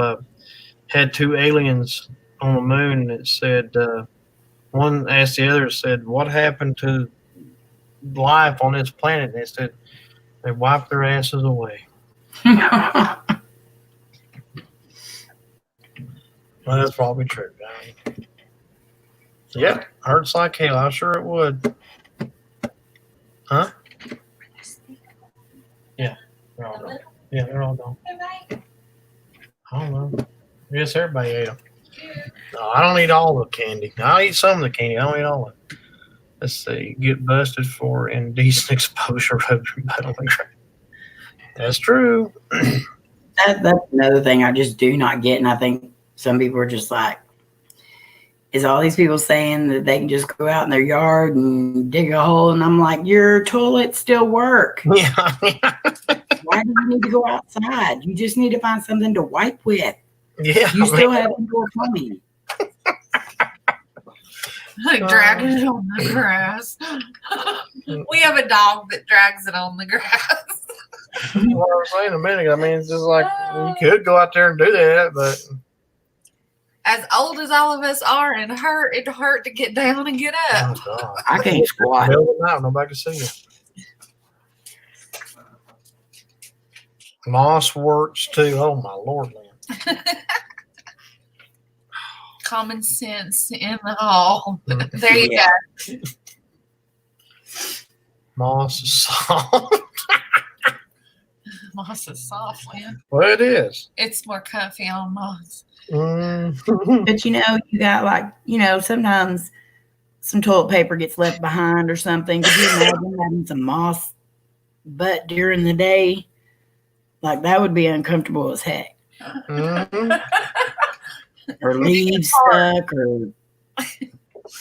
had two aliens on the moon, and it said one asked the other, said, "What happened to life on this planet?" And they said they wiped their asses away. Well, that's probably true. Yeah, hurts like hell. I'm sure it would. Huh? Yeah, they're all gone. Yeah, they're all gone. I don't know. I guess everybody ate them. No, I don't eat all the candy. I'll eat some of the candy. I don't eat all of it. Let's see. Get busted for indecent exposure of your butt on the ground. That's true. That's another thing I just do not get, and I think some people are just like, is all these people saying that they can just go out in their yard and dig a hole? And I'm like, your toilets still work. Yeah. Why do you need to go outside? You just need to find something to wipe with. Yeah. You still have indoor plumbing. Like dragging it on the grass. We have a dog that drags it on the grass. What I was saying a minute ago. I mean, it's just like you could go out there and do that, but As old as all of us are, and it hurt to get down and get up. oh god, I can't squat. middle of the night, nobody can see you. Moss works too. Oh my lord, man. Common sense in the hall. Mm. There you Yeah. go. Moss is soft. Moss is soft, man. Well, it is. It's more comfy on moss. Mm. But you got like, sometimes some toilet paper gets left behind or something. Could you imagine having some moss butt during the day? Like that would be uncomfortable as heck. Mhm. Or leaves stuck or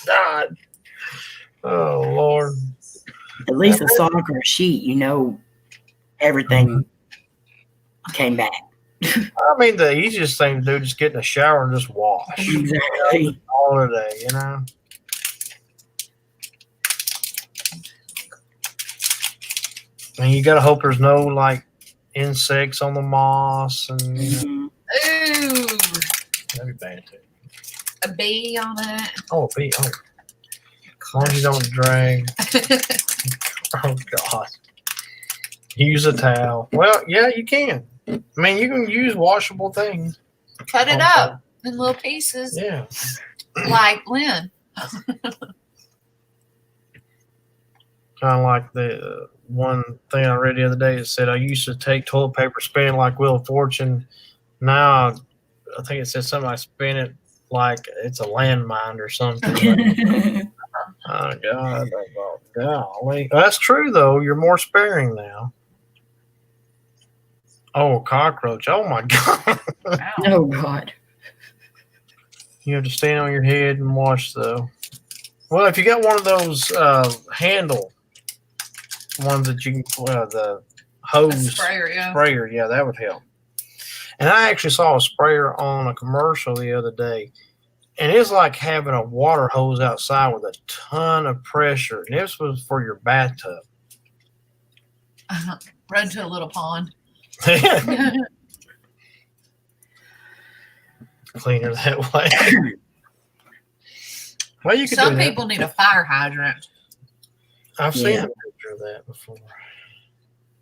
God. Oh Lord. at least a sock or a sheet, everything came back. I mean, the easiest thing to do is just get in the shower and just wash Exactly. all the day, And you gotta hope there's no like insects on the moss, and Mhm. Ooh, that'd be bad too. a bee on it. Oh, Pete, as long as you don't drag. Oh God. Use a towel. Well, yeah, you can. I mean, you can use washable things. Cut it Also. up in little pieces, Yeah. like Lynn. Kind of like the one thing I read the other day. It said I used to take toilet paper, spin it like Wheel of Fortune. Now, I think it said something I spin it like it's a landmine or something. Oh God! Oh, golly. That's true though. You're more sparing now. Oh, cockroach! Oh my God! Oh God. You have to stand on your head and wash though. Well, if you got one of those handle ones that you can, the hose Sprayer, yeah. sprayer, yeah, that would help. And I actually saw a sprayer on a commercial the other day, and it's like having a water hose outside with a ton of pressure. And this was for your bathtub. Run to a little pond. Cleaner that way. Well, you could Some do that. people need a fire hydrant. I've seen Yeah. a picture of that before.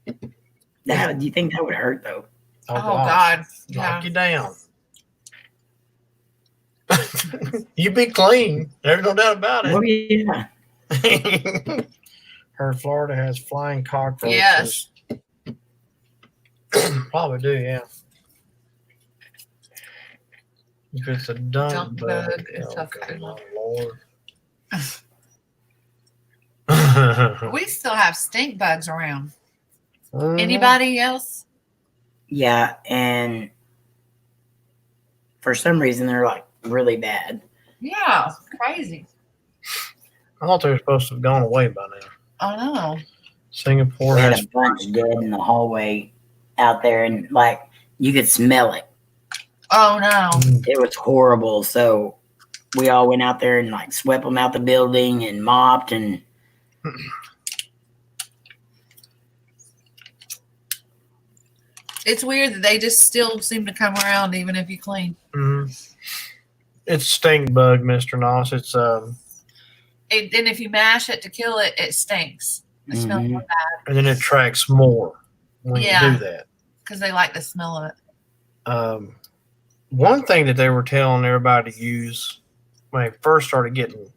Do you think that would hurt though? Oh, gosh. God. Knock Yeah. you down. You be clean. There's no doubt about Oh it. yeah. Her Florida has flying cockroaches. Yes. Probably do, yeah. If it's a dunk Dunk bug, bug, it's oh, okay. good Lord. We still have stink bugs around. Mhm. Anybody else? Yeah, and for some reason they're like really bad. Yeah. Crazy. I thought they were supposed to have gone away by now. I know. Singapore We had has a bunch dead in the hallway out there, and like you could smell it. Oh, no. It was horrible. So we all went out there and like swept them out the building and mopped and. It's weird that they just still seem to come around even if you clean. Mm-hmm. It's stink bug, Mr. Noss. It's And if you mash it to kill it, it stinks. It smells Mhm. so bad and then it tracks more when Yeah. you do that. because they like the smell of it. One thing that they were telling everybody to use when they first started getting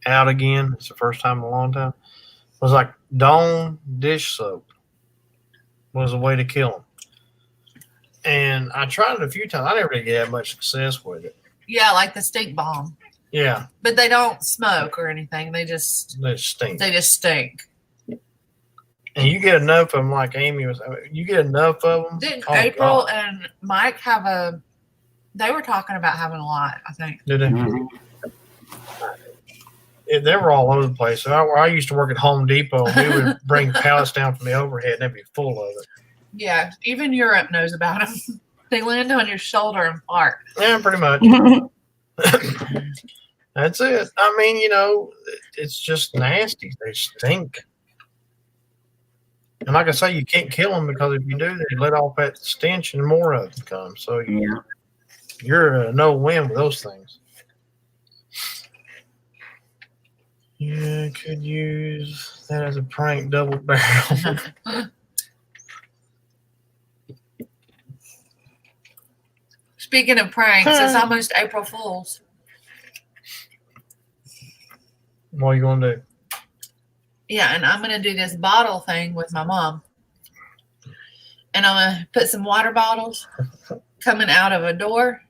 out again, it's the first time in a long time, was like Dawn dish soap was a way to kill them. And I tried it a few times. I never did get much success with it. Yeah, like the stink bomb. Yeah, But they don't smoke or anything. They just stink. stink. And you get enough of them, like Amy was. You get enough of them. Didn't oh, April God. and Mike have a? They were talking about having a lot. I think. Did they? Mhm. They were all over the place. So I used to work at Home Depot. We would bring pallets down from the overhead, and they'd be full of it. Yeah, even Europe knows about them. They land on your shoulder and fart. Yeah, pretty much. That's it. I mean, it's just nasty. They stink. And like I say, you can't kill them because if you do, they let off that stench and more of them come. So Yeah. you're a no-win with those things. Yeah, could use that as a prank double barrel. Speaking of pranks, it's almost April Fool's. What are you going to do? Yeah, and I'm gonna do this bottle thing with my mom. And I'm gonna put some water bottles coming out of a door.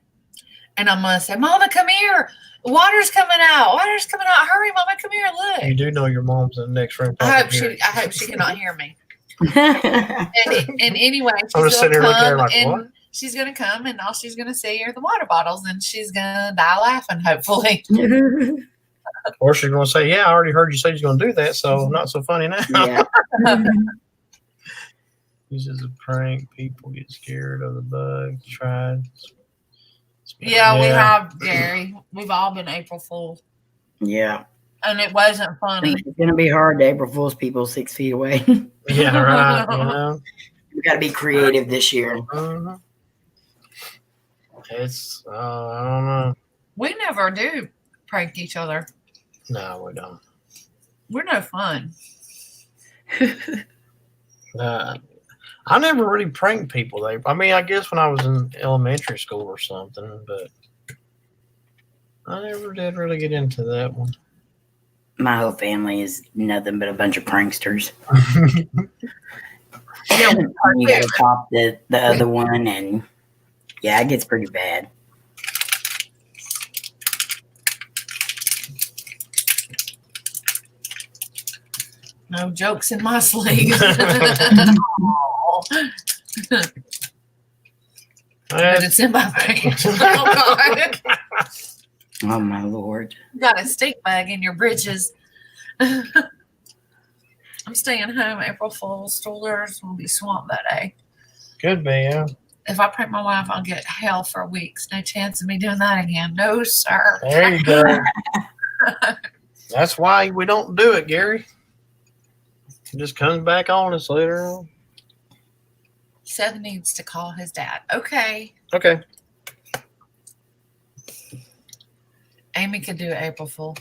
And I'm gonna say, Mama, come here. Water's coming out. Water's coming out. Hurry, Mama, come here. Look. You do know your mom's in the next room. I hope she cannot hear me. And anyway, I'm she's just sitting gonna here looking at her come like, and what? she's gonna come and all she's gonna see are the water bottles and she's gonna die laughing, hopefully. Or she's going to say, yeah, I already heard you say you're going to do that, so not so funny now. Yeah. Uses a prank. People get scared of the bug. Tried. Yeah, we have, Gary. We've all been April Fools. Yeah. And it wasn't funny. It's going to be hard to April Fool's people 6 feet away. Yeah, right. We got to be creative this year. Mhm. It's, I don't know. We never do prank each other. No, we don't. We're no fun. I never really pranked people. I mean, I guess when I was in elementary school or something, but I never did really get into that one. My whole family is nothing but a bunch of pranksters. Yeah, You got to top the other one, and yeah, it gets pretty bad. no jokes in my sleeve. But it's in my pants. Oh, God. Oh, my Lord. You got a stink bag in your britches. I'm staying home April Fool's. Strollers will be swamped that day. Could be, yeah. If I prank my wife, I'll get hell for weeks. No chance of me doing that again. No, sir. There you go. That's why we don't do it, Gary. It just comes back on us later on. Seth needs to call his dad. Okay. Okay. Amy could do it April Fool.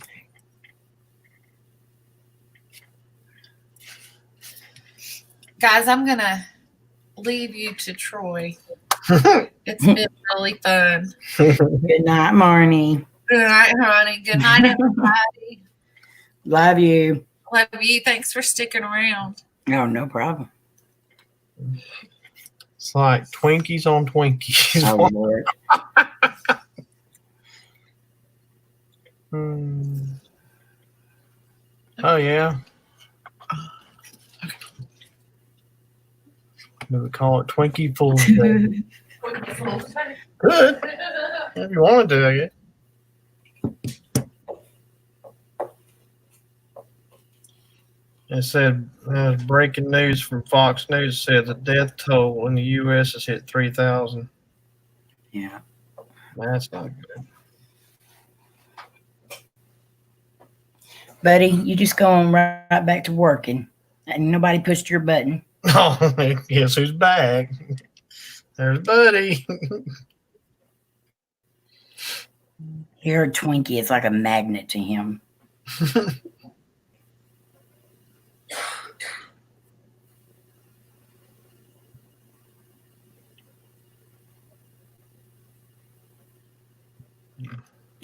Guys, I'm going to leave you to Troy. It's been really fun. Good night, Marnie. Good night, honey. Good night, everybody. Love you. Love you. Thanks for sticking around. Oh, no problem. It's like Twinkies on Twinkies. Oh, Lord. Oh, yeah. We would call it Twinkie Fool's Day. Good. If you wanted to, I guess. It said, breaking news from Fox News said the death toll in the U.S. has hit 3,000. Yeah. That's not good. Buddy, you just go on right back to working. And nobody pushed your button. Oh, guess who's back? There's Buddy. You're a Twinkie. It's like a magnet to him.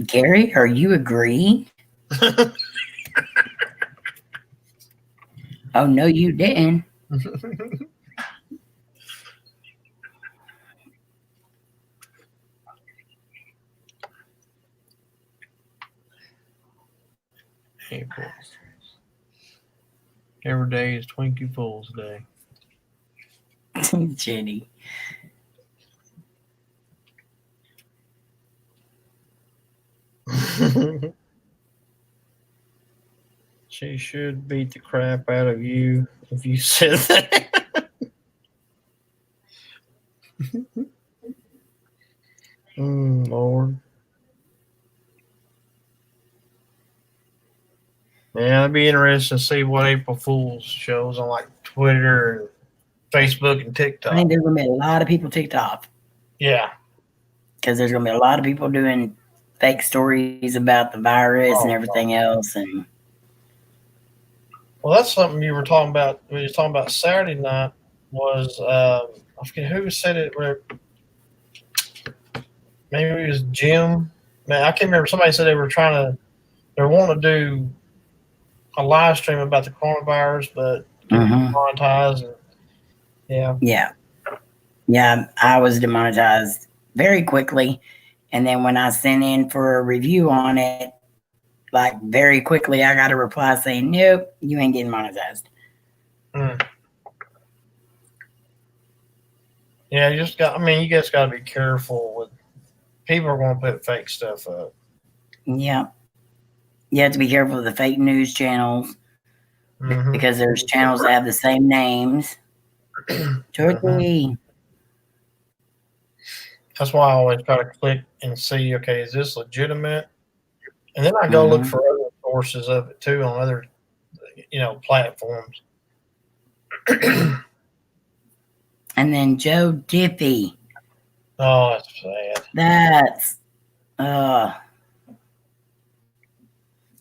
Gary, are you agreeing? Oh, no, you didn't. April. Every day is Twinkie Fool's Day. Jenny. She should beat the crap out of you if you said that. Lord. Yeah, it'd be interesting to see what April Fool's shows on like Twitter and Facebook and TikTok. I think there's going to be a lot of people ticked off Yeah. because there's going to be a lot of people doing fake stories about the virus and everything else. And well, that's something you were talking about. We were talking about Saturday night. Was I forget who said it. Maybe it was Jim. Man, I can't remember. Somebody said they're wanting to do a live stream about the coronavirus, but demonetized. And, yeah, I was demonetized very quickly. And then when I sent in for a review on it, like very quickly, I got a reply saying, nope, you ain't getting monetized. Yeah, you guys got to be careful with people are going to put fake stuff up. Yeah. You have to be careful with the fake news channels because there's channels that have the same names. Turkey. That's why I always try to click and see, okay, is this legitimate? And then I go look for other sources of it too on other, platforms. And then Joe Diffie. Oh, that's sad. That's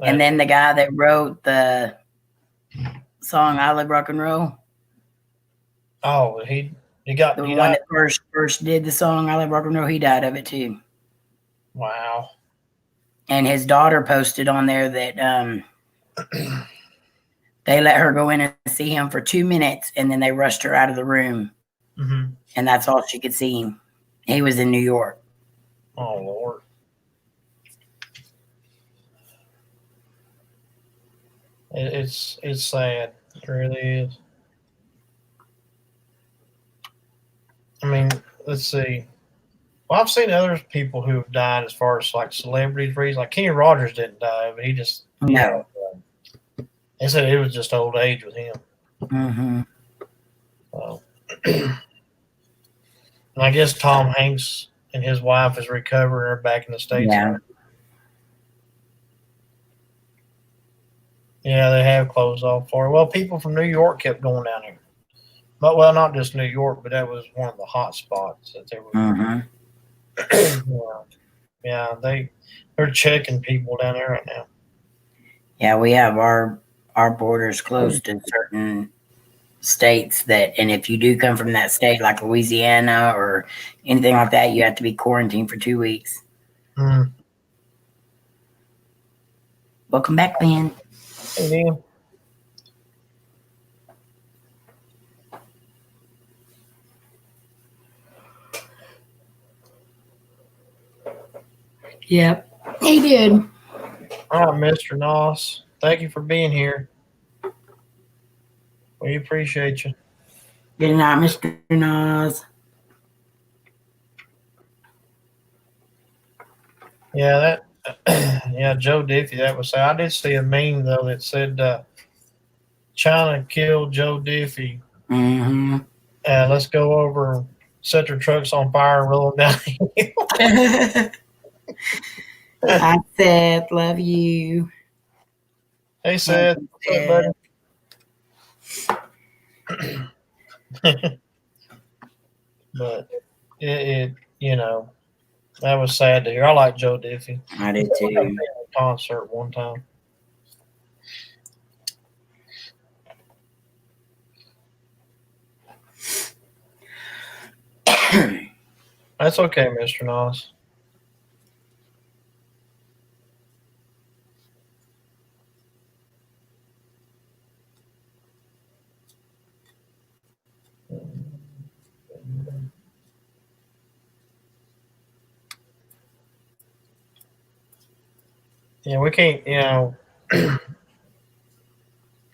and then the guy that wrote the song "I Love Rock and Roll." Oh, he got the one that first did the song "I Love Rock and Roll." He died of it too. Wow. And his daughter posted on there that they let her go in and see him for 2 minutes, and then they rushed her out of the room, and that's all she could see him. He was in New York. Oh Lord. It's sad. It really is. I mean, let's see. Well, I've seen other people who have died as far as like celebrities reasons. Like Kenny Rogers didn't die, but he just No. They said it was just old age with him. So, and I guess Tom Hanks and his wife is recovering. Are back in the States. Yeah. Yeah, they have closed off for it. Well, people from New York kept going down there. But, well, not just New York, but that was one of the hot spots that they were. Yeah, they're checking people down there right now. Yeah, we have our borders closed in certain states and if you do come from that state, like Louisiana or anything like that, you have to be quarantined for 2 weeks. Welcome back, Ben. Hey, man. Yep, he did. All right, Mr. Noss. Thank you for being here. We appreciate you. Good night, Mr. Nas. Yeah, Joe Diffie, that was sad. I did see a meme, though, that said China killed Joe Diffie. Let's go over, set their trucks on fire and roll them down the hill. Hi, Seth. Love you. Hey, Seth. What's up, buddy? But that was sad to hear. I like Joe Diffie. I did I got to too. see him at a concert one time. That's okay, Mr. Noss. Yeah, we can't,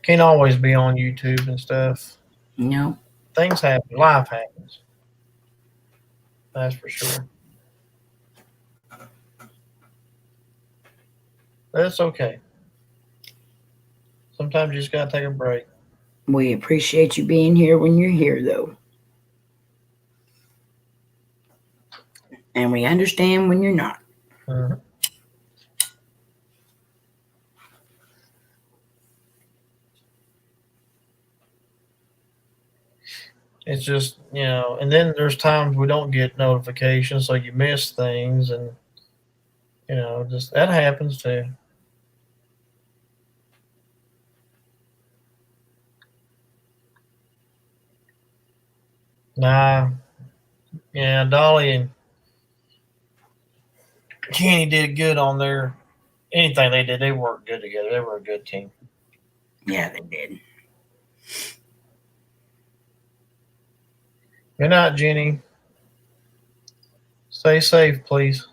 can't always be on YouTube and stuff. No. Things happen. Life happens. That's for sure. That's okay. Sometimes you just gotta take a break. We appreciate you being here when you're here, though. And we understand when you're not. Mhm. It's just, and then there's times we don't get notifications, so you miss things, and, just that happens too. Nah, yeah, Dolly and Kenny did good on their anything they did. They worked good together. They were a good team. Yeah, they did. Good night, Jenny. Stay safe, please.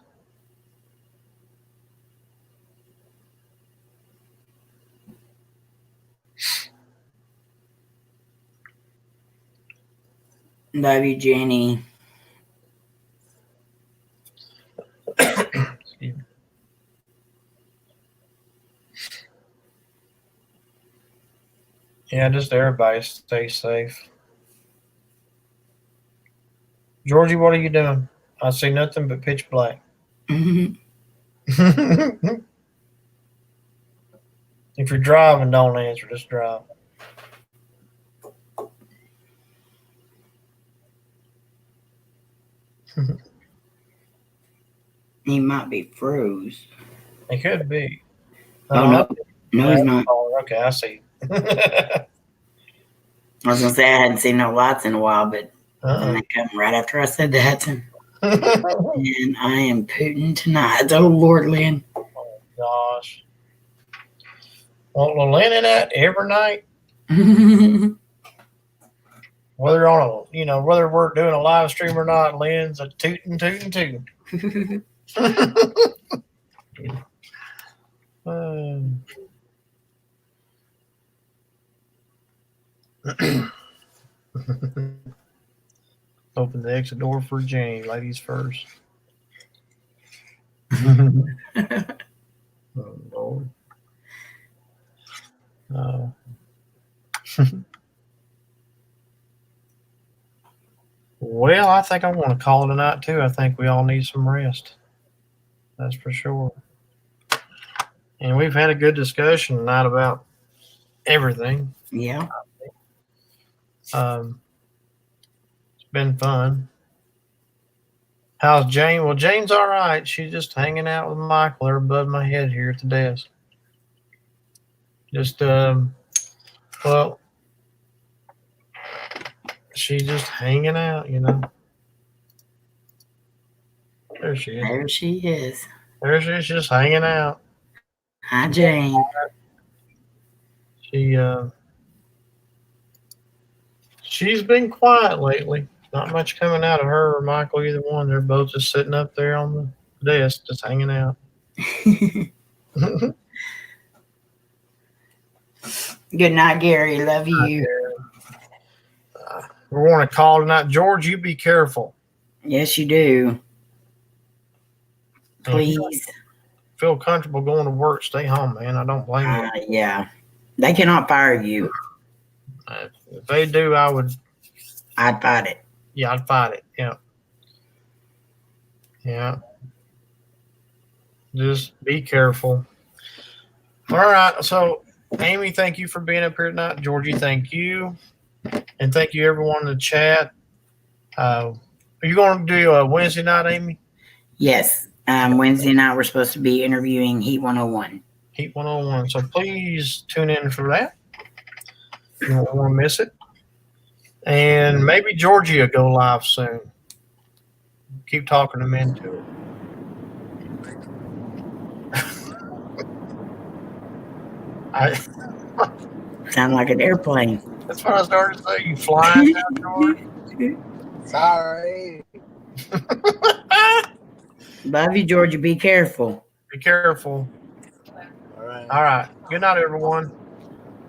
Love you, Jenny. Excuse me. Yeah, just everybody stay safe. Georgie, what are you doing? I see nothing but pitch black. If you're driving, don't answer. Just drive. He might be froze. It could be. Oh, no. No, he's not. Oh, okay, I see. I was going to say I hadn't seen no lights in a while, but then they come right after I said that. And I am pooting tonight. Oh, Lord, Lynn. Oh, gosh. Well, Lynn and that every night, whether whether we're doing a live stream or not, Lynn's a tooting. Open the exit door for Jane. Ladies first. Oh, Lord. No. Well, I think I want to call it a night too. I think we all need some rest. That's for sure. And we've had a good discussion tonight about everything. Yeah. It's been fun. How's Jane? Well, Jane's all right. She's just hanging out with Michael. They're above my head here at the desk. Just, well, she's just hanging out, There she is. There she is. There she is, just hanging out. Hi, Jane. She's been quiet lately. Not much coming out of her or Michael, either one. They're both just sitting up there on the desk, just hanging out. Good night, Gary. Love you. We want to call tonight. George, you be careful. Yes, you do. Please. Feel comfortable going to work, stay home, man. I don't blame you. Yeah. They cannot fire you. If they do, I'd fight it. Yeah, I'd fight it. Yeah. Yeah. Just be careful. All right. So, Amy, thank you for being up here tonight. Georgie, thank you. And thank you, everyone in the chat. Are you going to do a Wednesday night, Amy? Yes. Wednesday night we're supposed to be interviewing Heat 101. Heat 101. So please tune in for that. You won't want to miss it. And maybe Georgie will go live soon. Keep talking them into it. Sound like an airplane. That's what I started to say. You flying now, George? Sorry. Love you, Georgia. Be careful. Be careful. All right. All right. Good night, everyone.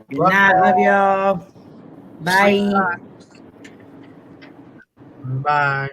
Good night. Love y'all. Bye. Bye.